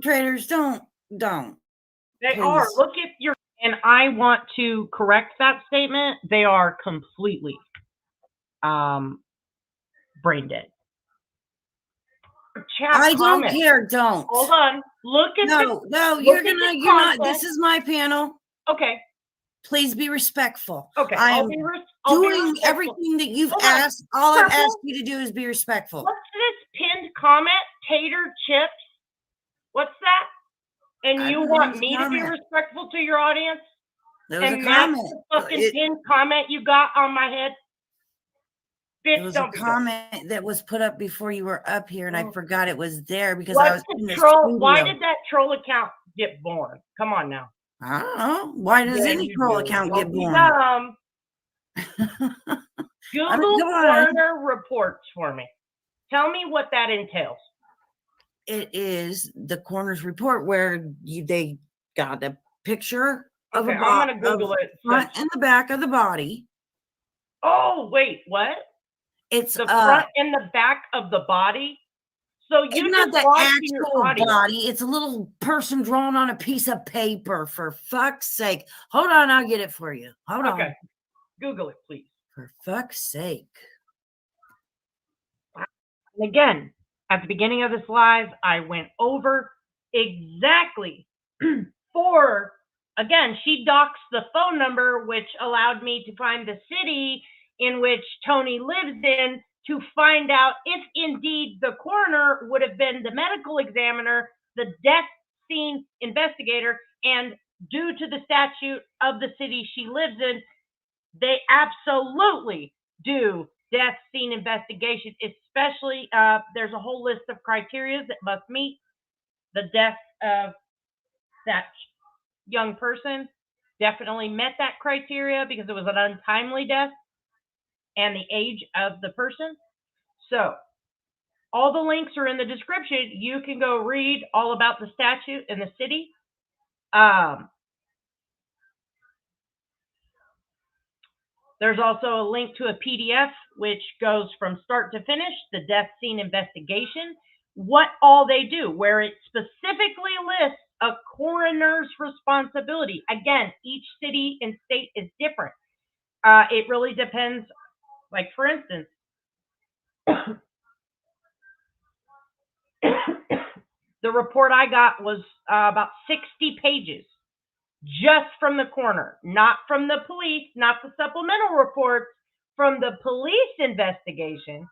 Traitors, don't. They Please. are. Look at your. And I want to correct that statement. They are completely brain dead. I don't care. Don't. Hold on. Look at you're not. This is my panel. Okay. Please be respectful. Okay. I am doing respectful. Everything that you've Hold asked. on. All I've Purple? asked you to do is be respectful. What's this pinned comment? Tater chips? What's that? And you want me to be respectful to your audience? There was and a that's comment. The fucking pinned comment you got on my head? Bitch, There was a comment that was put up before you were up here, and I forgot it was there because I was in the troll? Why studio. did that troll account get born? Come on now. I don't know. Why does any troll account get born? Google Coroner reports for me. Tell me what that entails. It is the coroner's report where they got a picture of a I'm gonna Google it. Front and the back of the body. Oh, wait, what? It's the front and the back of the body. So you it's not the actual body. It's a little person drawn on a piece of paper. For fuck's sake! Hold on, I'll get it for you. Hold on. Okay, Google it, please. For fuck's sake! And again, at the beginning of this live, I went over exactly for again, she doxed the phone number, which allowed me to find the city in which Tony lives in to find out if indeed the coroner would have been the medical examiner, the death scene investigator, and due to the statute of the city she lives in, they absolutely do death scene investigation, especially there's a whole list of criteria that must meet. The death of that young person definitely met that criteria because it was an untimely death and the age of the person. So all the links are in the description. You can go read all about the statute in the city. There's also a link to a PDF which goes from start to finish, the death scene investigation, what all they do, where it specifically lists a coroner's responsibility. Again, each city and state is different. It really depends. Like, for instance, the report I got was about 60 pages just from the coroner, not from the police, not the supplemental reports, from the police investigation,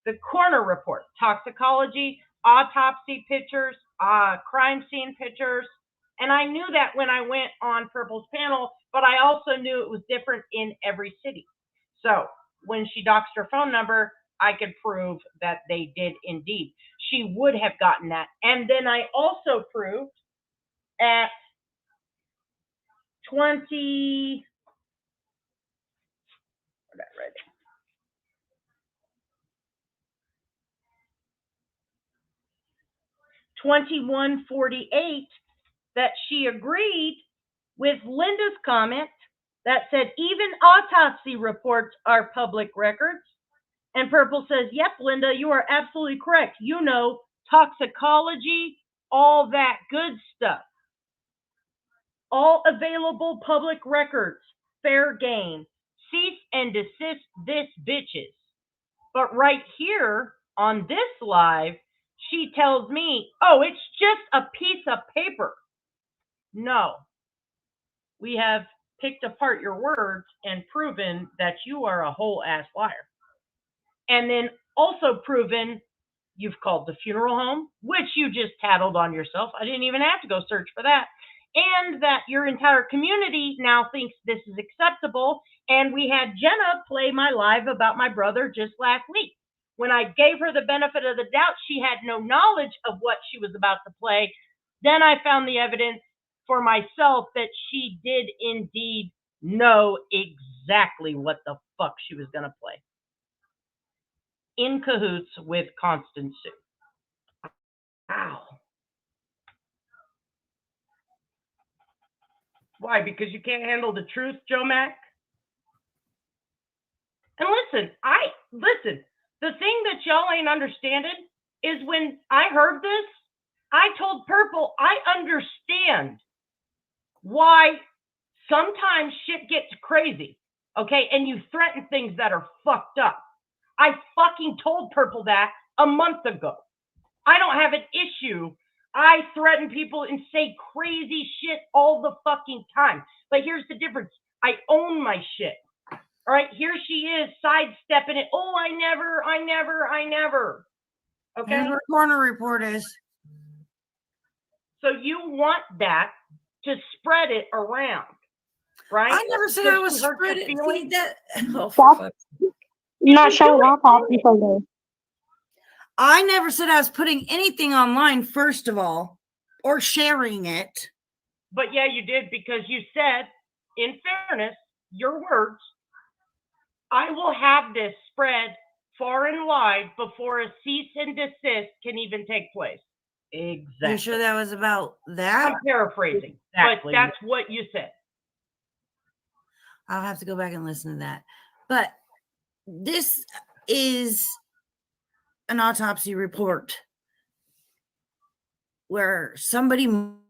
the coroner report, toxicology, autopsy pictures, crime scene pictures. And I knew that when I went on Purple's panel, but I also knew it was different in every city. So when she doxed her phone number, I could prove that they did indeed. She would have gotten that. And then I also proved at 2148 that she agreed with Linda's comment that said even autopsy reports are public records. And Purple says, yep, Linda, you are absolutely correct. You know, toxicology, all that good stuff. All available public records, fair game. Cease and desist this bitches. But right here on this live, she tells me, oh, it's just a piece of paper. No. We have picked apart your words and proven that you are a whole ass liar. And then also proven you've called the funeral home, which you just tattled on yourself. I didn't even have to go search for that. And that your entire community now thinks this is acceptable. And we had Jenna play my live about my brother just last week. When I gave her the benefit of the doubt, she had no knowledge of what she was about to play. Then I found the evidence for myself that she did indeed know exactly what the fuck she was going to play. In cahoots with Constance Sue. Wow. Why? Because you can't handle the truth, Joe Mac? And listen, the thing that y'all ain't understanding is when I heard this, I told Purple, I understand why sometimes shit gets crazy, okay? And you threaten things that are fucked up. I fucking told Purple that a month ago. I don't have an issue. I threaten people and say crazy shit all the fucking time. But here's the difference. I own my shit. All right, here she is sidestepping it. Oh, I never. Okay. And her corner report is. So you want that to spread it around, right? I never said I was spreading that. Oh, Not showing autopsy photos. I never said I was putting anything online, first of all, or sharing it. But yeah, you did, because you said, in fairness, your words, I will have this spread far and wide before a cease and desist can even take place. Exactly. You sure that was about that? I'm paraphrasing, exactly. But that's what you said. I'll have to go back and listen to that. But this is an autopsy report where somebody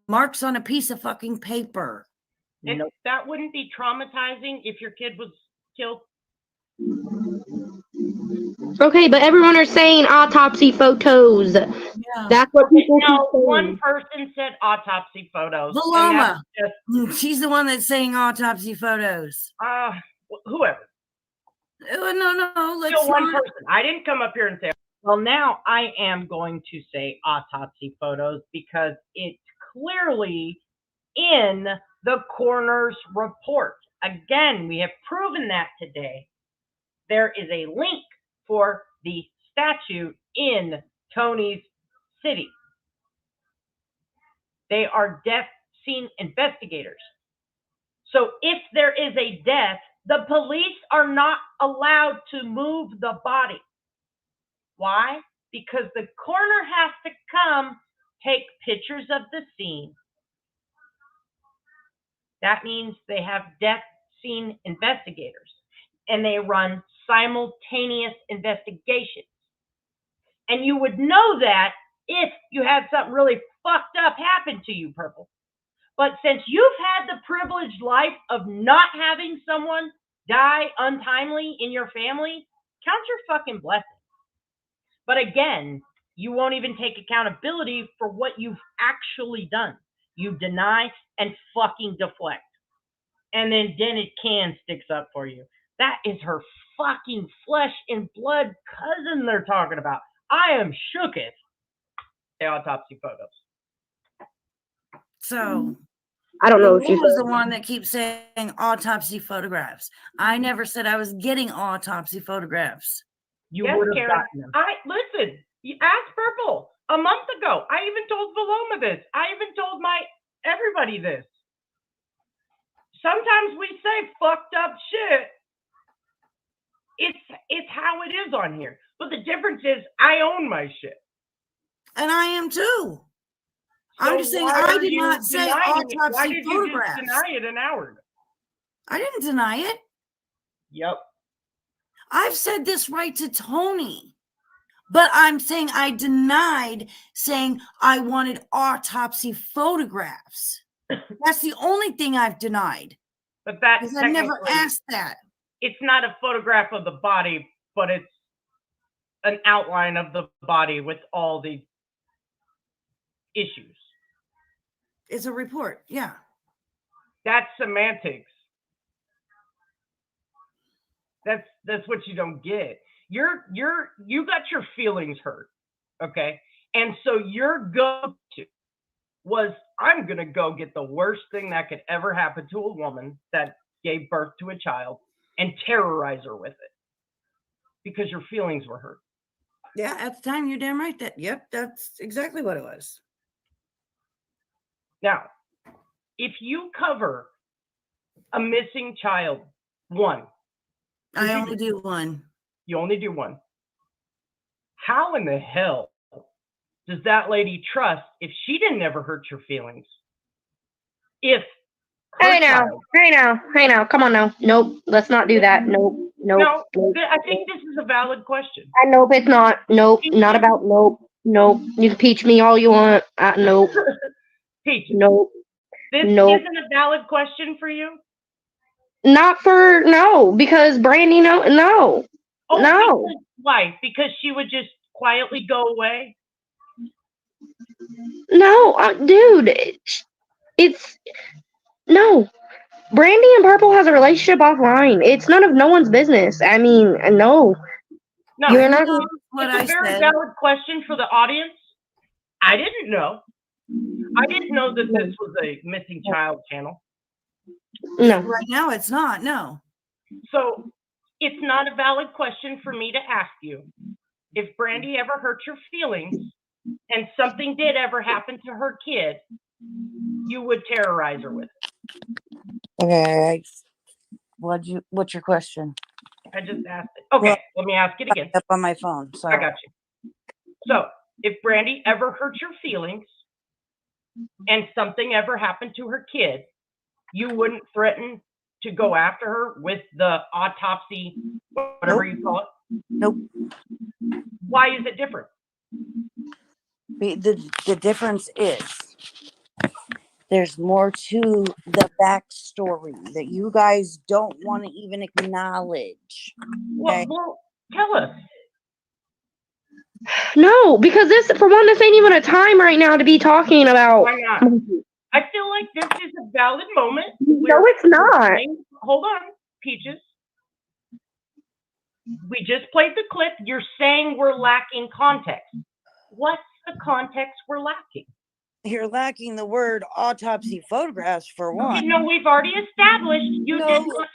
marks on a piece of fucking paper. Nope. That wouldn't be traumatizing if your kid was killed. Okay, but everyone are saying autopsy photos. Yeah, That's what people keep No, one saying. person said autopsy photos. and Paloma. that's just, She's the one that's saying autopsy photos. whoever. No, let's Still one not. person. I didn't come up here and say, well, now I am going to say autopsy photos because it's clearly in the coroner's report. Again, we have proven that today. There is a link for the statute in Tony's city. They are death scene investigators. So if there is a death, the police are not allowed to move the body. Why? Because the coroner has to come take pictures of the scene. That means they have death scene investigators, and they run simultaneous investigations. And you would know that if you had something really fucked up happen to you, Purple. But since you've had the privileged life of not having someone die untimely in your family, count your fucking blessings. But again, you won't even take accountability for what you've actually done. You deny and fucking deflect. And then Dennis Can sticks up for you. That is her fucking flesh and blood cousin they're talking about. I am shooketh. The autopsy photos. So I don't know if who you was the one that keeps saying autopsy photographs. I never said I was getting autopsy photographs. You would have gotten them. Listen, you asked Purple a month ago. I even told Paloma this. I even told everybody this. Sometimes we say fucked up shit. It's how it is on here. But the difference is I own my shit. And I am too. So I'm just saying I did not say autopsy Why did you photographs. just deny it an hour ago? I didn't deny it. Yep. I've said this right to Tony. But I'm saying I denied saying I wanted autopsy photographs. That's the only thing I've denied. But that's because I never asked that. It's not a photograph of the body, but it's an outline of the body with all the issues. It's a report, yeah. That's semantics. That's what you don't get. You got your feelings hurt, okay? And so your go-to was, I'm gonna go get the worst thing that could ever happen to a woman that gave birth to a child and terrorize her with it because your feelings were hurt. Yeah, at the time, you're damn right. That's exactly what it was. Now, if you cover a missing child, one. I only do one. You only do one. How in the hell does that lady trust if she didn't ever hurt your feelings? If Hey now, come on now. Nope, let's not do that. Nope. No, I think this is a valid question. Nope, it's not. Nope, not about nope. You can peach me all you want. Nope. Peach. Nope. This isn't a valid question for you? Not because Brandy, no. Oh, no. Because, why? Because she would just quietly go away? No, dude. It's no. Brandy and Purple has a relationship offline. It's none of no one's business. I mean, no. No, You're not. It's a very valid question for the audience. I didn't know. I didn't know that this was a missing child channel. No. Right now, it's not. No. So it's not a valid question for me to ask you. If Brandy ever hurt your feelings and something did ever happen to her kid, you would terrorize her with it. Okay. What's your question? I just asked it. Okay, let me ask it again. Up on my phone. Sorry. I got you. So if Brandy ever hurt your feelings and something ever happened to her kid, you wouldn't threaten to go after her with the autopsy, whatever you call it? Nope. Why is it different? The difference is there's more to the backstory that you guys don't want to even acknowledge. Okay? Well, tell us. No, because this, for one, this ain't even a time right now to be talking about. Why not? I feel like this is a valid moment. No, it's not. Hold on, Peaches. We just played the clip. You're saying we're lacking context. What's the context we're lacking? You're lacking the word autopsy photographs for one. No, we've already established you did not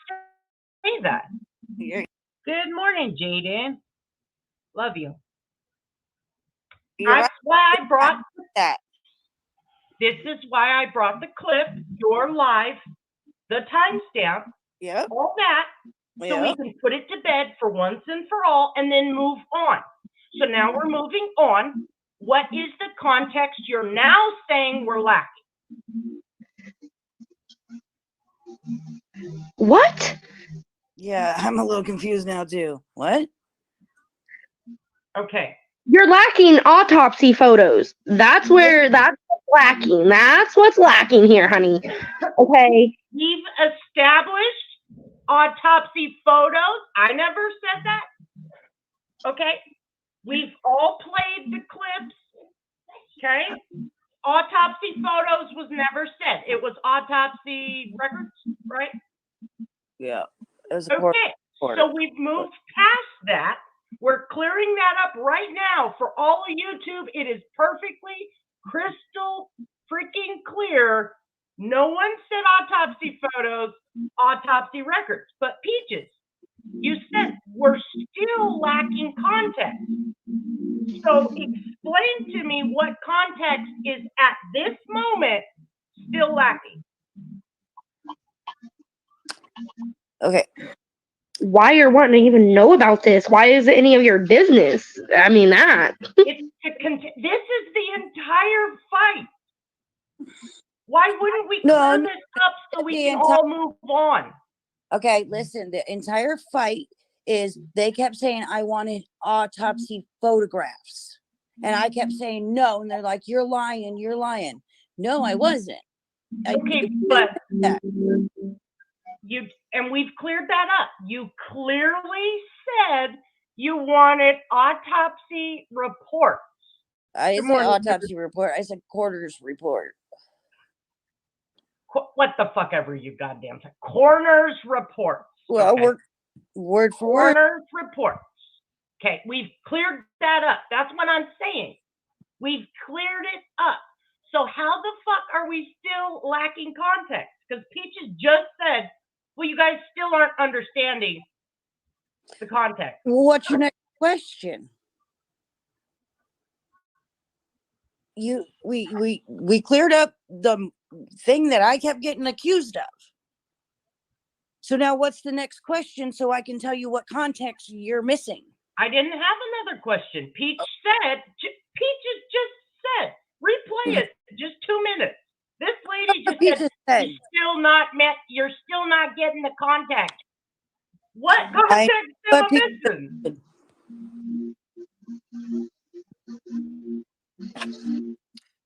say that. Good morning, Jaden. Love you. That's why I brought that. This is why I brought the clip, your live, the timestamp, all that, so we can put it to bed for once and for all, and then move on. So now we're moving on. What is the context you're now saying we're lacking? What? Yeah, I'm a little confused now too. What? Okay. You're lacking autopsy photos. That's what's lacking. That's what's lacking here, honey. Okay. We've established autopsy photos. I never said that. Okay. We've all played the clips. Okay. Autopsy photos was never said. It was autopsy records, right? Yeah. It was okay. So we've moved past that. We're clearing that up right now for all of YouTube. It is perfectly crystal freaking clear. No one said autopsy photos, autopsy records. But Peaches, you said we're still lacking context. So explain to me what context is at this moment still lacking. Okay. Why you're wanting to even know about this? Why is it any of your business? I mean, that. This is the entire fight. Why wouldn't we clear this up so we can all move on? Okay, listen, the entire fight is they kept saying I wanted autopsy photographs. And I kept saying no. And they're like, you're lying, you're lying. No, I wasn't. Okay, but and we've cleared that up. You clearly said you wanted autopsy reports. I didn't say autopsy report. I said coroner's report. What the fuck ever you goddamn say. Coroner's reports. Well, word for word. Coroner's reports. Okay, we've cleared that up. That's what I'm saying. We've cleared it up. So how the fuck are we still lacking context? Because Peaches just said, well, you guys still aren't understanding the context. What's your next question? We cleared up the thing that I kept getting accused of. So now what's the next question so I can tell you what context you're missing? I didn't have another question. Peaches just said, replay it, just 2 minutes. This lady just said, you're still not getting the context. What context am I missing?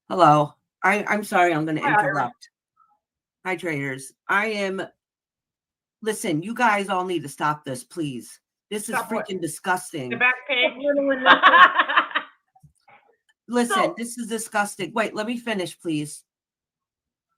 Hello. I'm sorry, I'm going to interrupt. Hi, traders. Listen, you guys all need to stop this, please. This is freaking disgusting. The back page. Listen, this is disgusting. Wait, let me finish, please.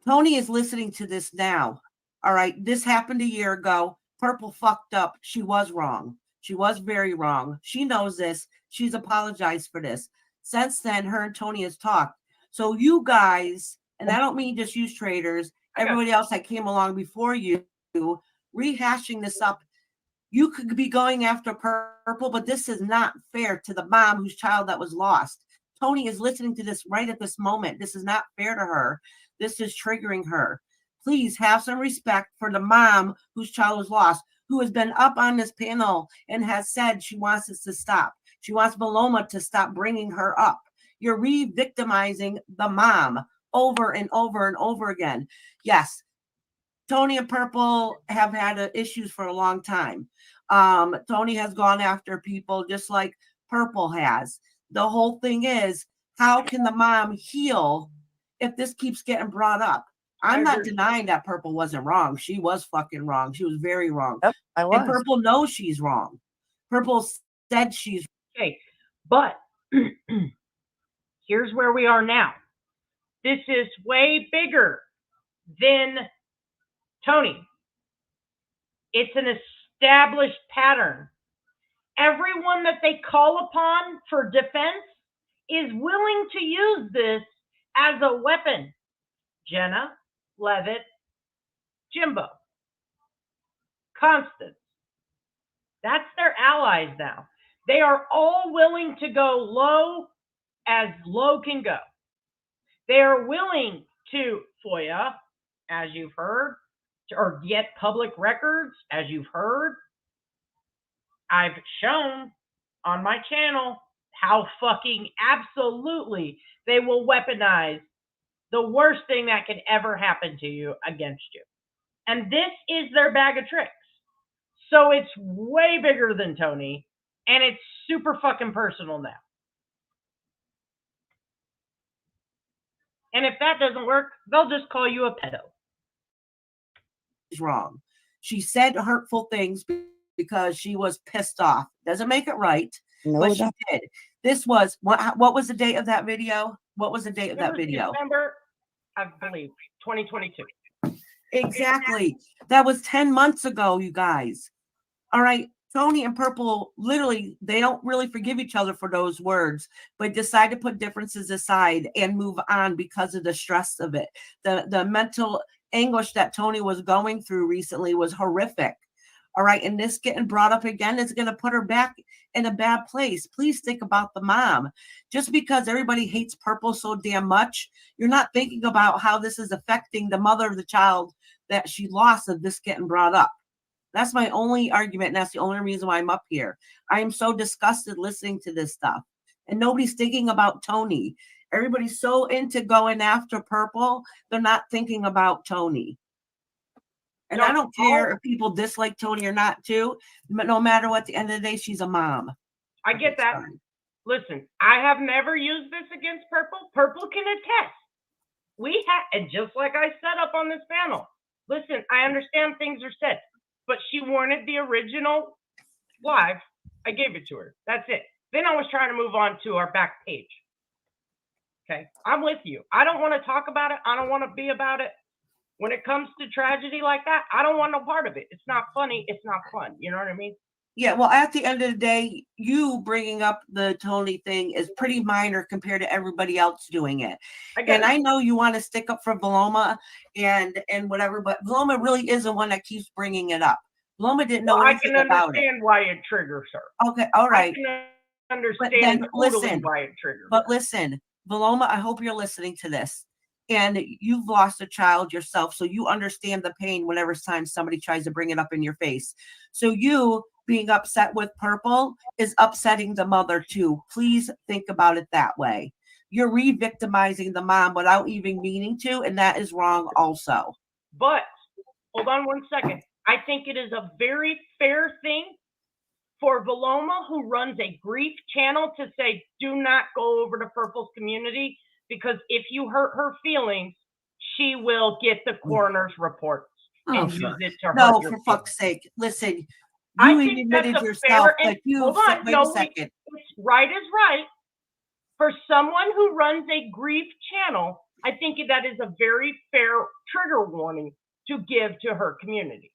Tony is listening to this now. All right. This happened a year ago. Purple fucked up. She was wrong. She was very wrong. She knows this. She's apologized for this. Since then, her and Tony has talked. So you guys, and I don't mean just you traders, everybody else that came along before you, rehashing this up. You could be going after Purple, but this is not fair to the mom whose child that was lost. Tony is listening to this right at this moment. This is not fair to her. This is triggering her. Please have some respect for the mom whose child was lost, who has been up on this panel and has said she wants this to stop. She wants Maloma to stop bringing her up. You're re-victimizing the mom over and over and over again. Yes, Tony and Purple have had issues for a long time. Tony has gone after people just like Purple has. The whole thing is, how can the mom heal if this keeps getting brought up? I'm not denying that Purple wasn't wrong. She was fucking wrong. She was very wrong. Yep, I was. And Purple knows she's wrong. Purple said she's okay. But Here's where we are now. This is way bigger than Tony. It's an established pattern. Everyone that they call upon for defense is willing to use this as a weapon. Jenna, Levitt, Jimbo, Constance. That's their allies now. They are all willing to go as low can go. They are willing to FOIA, as you've heard, or get public records, as you've heard. I've shown on my channel how fucking absolutely they will weaponize the worst thing that could ever happen to you against you. And this is their bag of tricks. So it's way bigger than Tony, and it's super fucking personal now. And if that doesn't work, they'll just call you a pedo. Is wrong. She said hurtful things because she was pissed off. Doesn't make it right, but she did. This was what was the date of that video? What was the date of that video? December, I believe, 2022. Exactly. That was 10 months ago, you guys. All right. Tony and Purple, literally, they don't really forgive each other for those words, but decide to put differences aside and move on because of the stress of it. The mental anguish that Tony was going through recently was horrific. All right. And this getting brought up again is going to put her back in a bad place. Please think about the mom. Just because everybody hates Purple so damn much, you're not thinking about how this is affecting the mother of the child that she lost of this getting brought up. That's my only argument, and that's the only reason why I'm up here. I am so disgusted listening to this stuff, and nobody's thinking about Tony. Everybody's so into going after Purple, they're not thinking about Tony. And I don't care if people dislike Tony or not, too. But no matter what, at the end of the day, she's a mom. I get that. Fine. Listen, I have never used this against Purple. Purple can attest. We had, and just like I said up on this panel, listen, I understand things are said, but she wanted the original live. I gave it to her. That's it. Then I was trying to move on to our back page. Okay, I'm with you. I don't want to talk about it. I don't want to be about it. When it comes to tragedy like that, I don't want no part of it. It's not funny. It's not fun. You know what I mean? Yeah, well, at the end of the day, you bringing up the Tony thing is pretty minor compared to everybody else doing it. I know you want to stick up for Valoma and whatever, but Valoma really is the one that keeps bringing it up. Valoma didn't know anything about it. I can understand why it triggers her. Okay, all right. I can understand totally why it triggers her. But listen, Valoma, I hope you're listening to this. And you've lost a child yourself, so you understand the pain whenever time somebody tries to bring it up in your face. So you being upset with Purple is upsetting the mother too. Please think about it that way. You're re-victimizing the mom without even meaning to, and that is wrong also. But hold on one second. I think it is a very fair thing for Valoma, who runs a grief channel, to say, do not go over to Purple's community, because if you hurt her feelings, she will get the coroner's reports and use it to hurt your for feelings. fuck's sake. Listen, I you think that's admitted a yourself fair, that you hold on, wait a second. It's right is right. For someone who runs a grief channel, I think that is a very fair trigger warning to give to her community.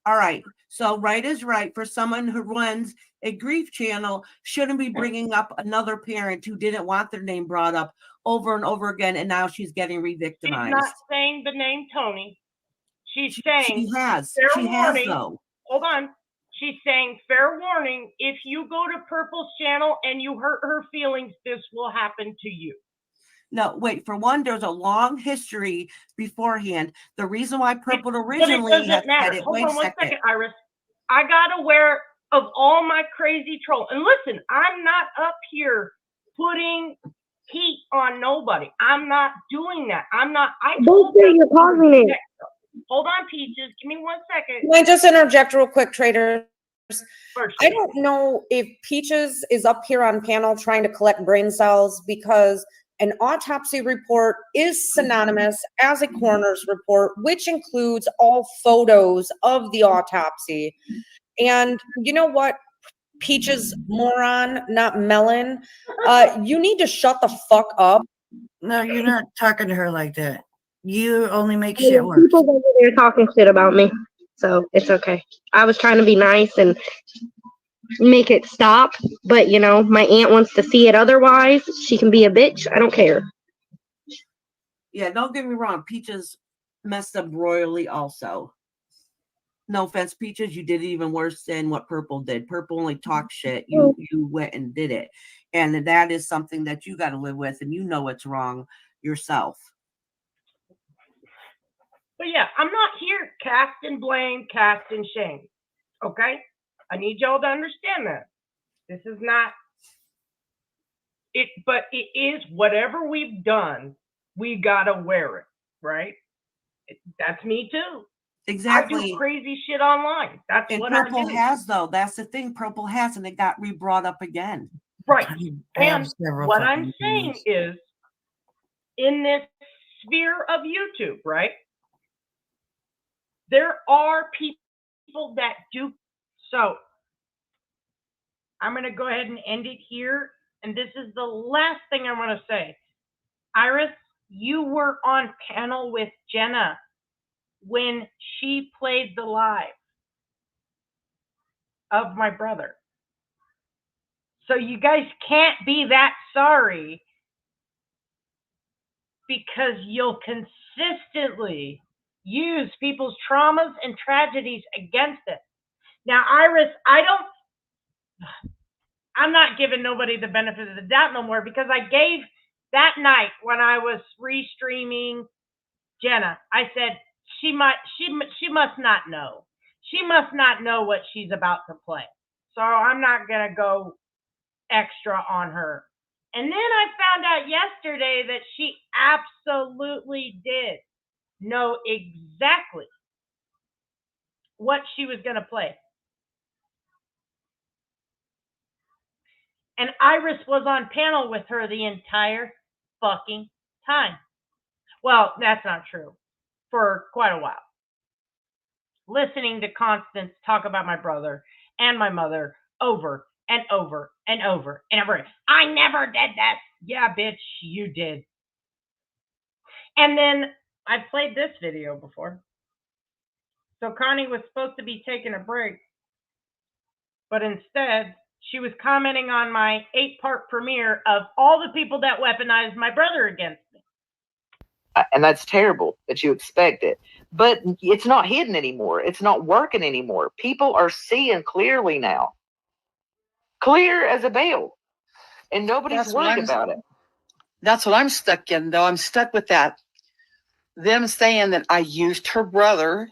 All right. So right is right. For someone who runs a grief channel, shouldn't be bringing up another parent who didn't want their name brought up over and over again, and now she's getting re-victimized. She's not saying the name Tony. She's saying she has. Fair She warning. has though. Hold on. She's saying, fair warning, if you go to Purple's channel and you hurt her feelings, this will happen to you. No, wait. For one, there's a long history beforehand. The reason why Purple originally but it had doesn't matter. said it. Hold Wait on a one second. second, Iris. I got aware of all my crazy troll. And listen, I'm not up here putting heat on nobody. I'm not doing that. I'm not. I told them You're pausing it. Hold on, Peaches. Give me 1 second. Can I just interject real quick, traders? I don't know if Peaches is up here on panel trying to collect brain cells, because an autopsy report is synonymous as a coroner's report, which includes all photos of the autopsy. And you know what? Peaches moron, not Melon. You need to shut the fuck up. No, you're not talking to her like that. You only make I mean, shit worse. people over there talking shit about me, so it's okay. I was trying to be nice and make it stop, but you know, my aunt wants to see it otherwise. She can be a bitch. I don't care. Yeah, don't get me wrong. Peaches messed up royally also. No offense, Peaches, you did it even worse than what Purple did. Purple only talked shit. You went and did it. And that is something that you got to live with, and you know it's wrong yourself. But yeah, I'm not here casting blame, casting shame. Okay? I need y'all to understand that. This is not it, but it is whatever we've done, we gotta wear it, right? That's me too. Exactly. I do crazy shit online. That's And what Purple I do. has, though. That's the thing. Purple has, and it got re-brought up again. Right. I have And several what I'm fucking saying things. is, in this sphere of YouTube, right? There are people that do. So I'm going to go ahead and end it here. And this is the last thing I want to say. Iris, you were on panel with Jenna when she played the live of my brother. So you guys can't be that sorry because you'll consistently use people's traumas and tragedies against it. Now, Iris, I'm not giving nobody the benefit of the doubt no more because I gave that night when I was restreaming Jenna, I said she must not know. She must not know what she's about to play. So I'm not gonna go extra on her. And then I found out yesterday that she absolutely did know exactly what she was gonna play. And Iris was on panel with her the entire fucking time. Well, that's not true. For quite a while. Listening to Constance talk about my brother and my mother over and over and over and over. I never did that. Yeah, bitch, you did. And then I played this video before. So Connie was supposed to be taking a break, but instead she was commenting on my 8-part premiere of all the people that weaponized my brother against me. And that's terrible that you expect it. But it's not hidden anymore. It's not working anymore. People are seeing clearly now. Clear as a bell. And nobody's worried about it. That's what I'm stuck in, though. I'm stuck with that. Them saying that I used her brother,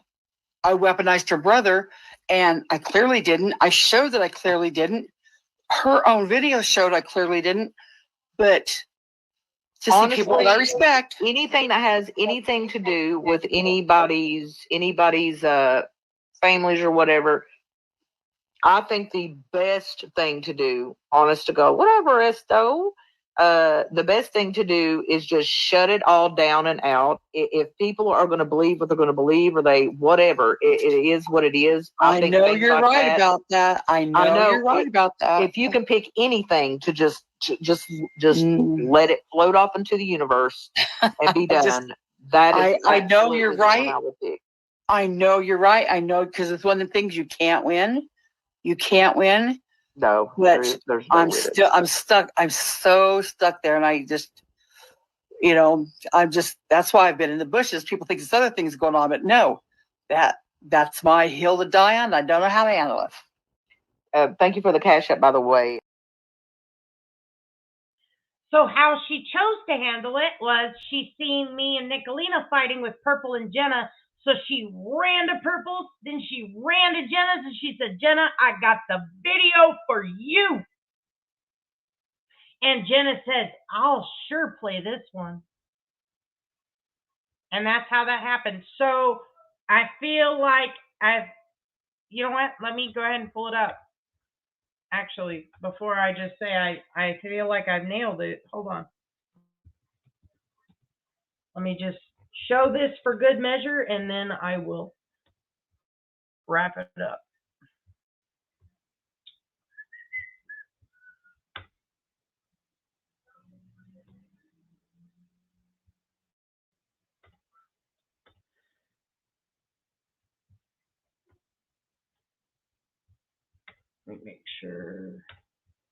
I weaponized her brother, and I clearly didn't. I showed that I clearly didn't. Her own video showed I clearly didn't. But just honestly, people that I respect. Anything that has anything to do with anybody's families or whatever, I think the best thing to do, honest to God, whatever Esto, the best thing to do is just shut it all down and out. If people are going to believe what they're going to believe, or they whatever, it is what it is. I know you're right about that. I know you're right about that. If you can pick anything to just let it float off into the universe and be done, that is. I know you're right. I know you're right. I know, because it's one of the things you can't win. You can't win. No, but there's no I'm stuck. I'm so stuck there. And I just, that's why I've been in the bushes. People think there's other things going on, but no, that's my hill to die on. I don't know how to handle it. Thank you for the cash app, by the way. So how she chose to handle it was she seen me and Nicolina fighting with Purple and Jenna. So she ran to Purple, then she ran to Jenna's, and she said, Jenna, I got the video for you. And Jenna says, I'll sure play this one. And that's how that happened. So I feel like you know what? Let me go ahead and pull it up. Actually, before I just say I feel like I've nailed it. Hold on. Let me just show this for good measure, and then I will wrap it up. Let me make sure.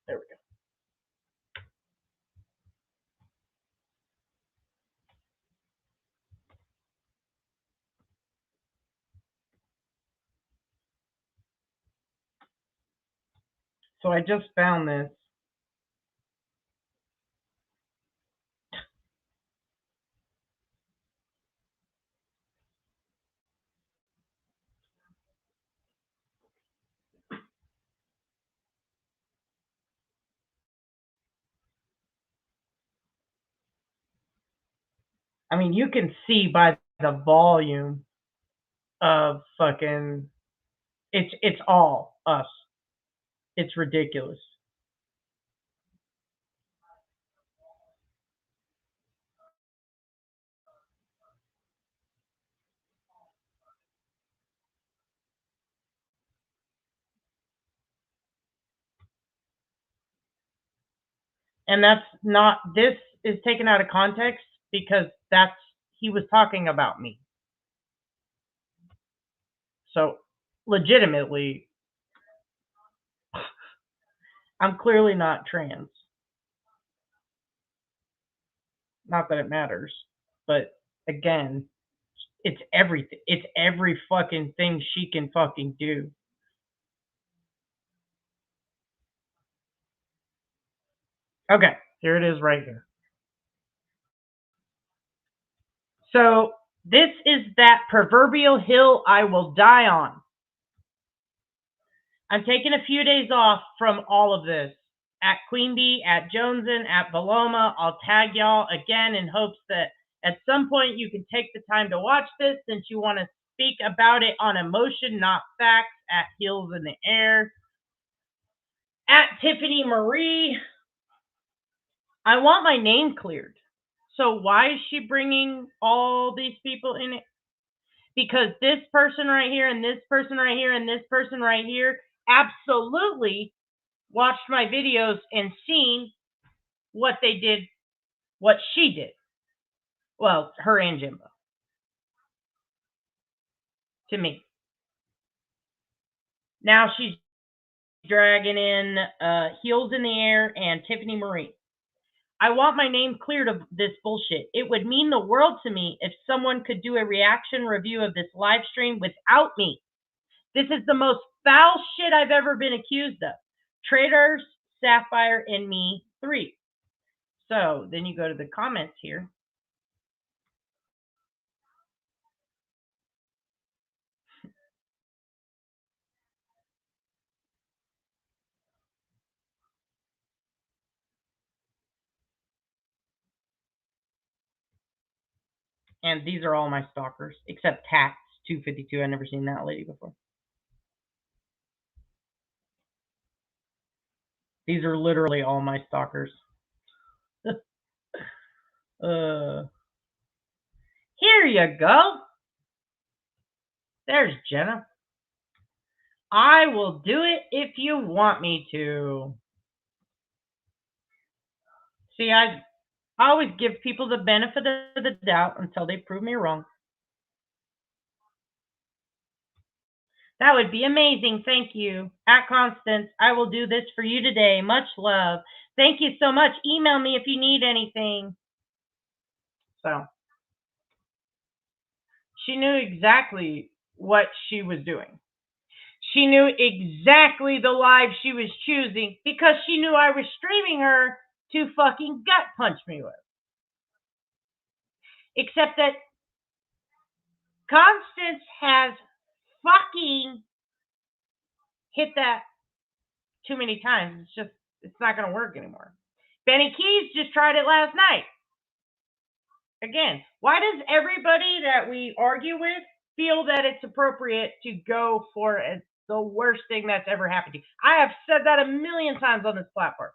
There we go. So I just found this. I mean, you can see by the volume of fucking, it's all us. It's ridiculous. And that's not, this is taken out of context because he was talking about me. So legitimately, I'm clearly not trans. Not that it matters, but again, it's everything. It's every fucking thing she can fucking do. Okay, here it is right here. So this is that proverbial hill I will die on. I'm taking a few days off from all of this. At Queen Bee, at Joneson, at Paloma, I'll tag y'all again in hopes that at some point you can take the time to watch this since you want to speak about it on emotion, not facts. At Heels in the Air. At Tiffany Marie. I want my name cleared. So why is she bringing all these people in it? Because this person right here and this person right here and this person right here absolutely watched my videos and seen what they did, what she did. Well, her and Jimbo. To me. Now she's dragging in Heels in the Air and Tiffany Marie. I want my name cleared of this bullshit. It would mean the world to me if someone could do a reaction review of this live stream without me. This is the most foul shit I've ever been accused of. Traitors, Sapphire, and me, 3. So then you go to the comments here. And these are all my stalkers, except Tax 252. I've never seen that lady before. These are literally all my stalkers. Here you go. There's Jenna. I will do it if you want me to. See, I always give people the benefit of the doubt until they prove me wrong. That would be amazing. Thank you. At Constance, I will do this for you today. Much love. Thank you so much. Email me if you need anything. So, she knew exactly what she was doing. She knew exactly the live she was choosing because she knew I was streaming her to fucking gut punch me with. Except that Constance has fucking hit that too many times. It's not going to work anymore. Benny Keys just tried it last night. Again, why does everybody that we argue with feel that it's appropriate to go for the worst thing that's ever happened to you? I have said that a million times on this platform.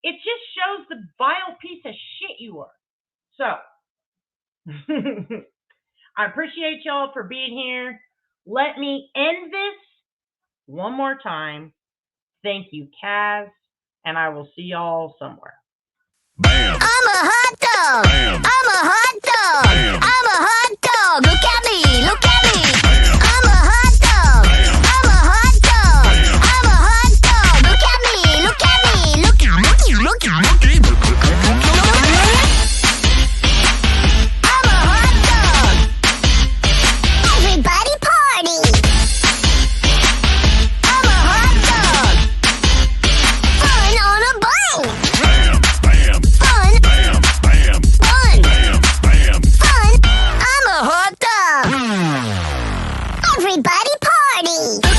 It just shows the vile piece of shit you are. So, I appreciate y'all for being here. Let me end this one more time. Thank you, Kaz, and I will see y'all somewhere. I'm a hot dog. Everybody party!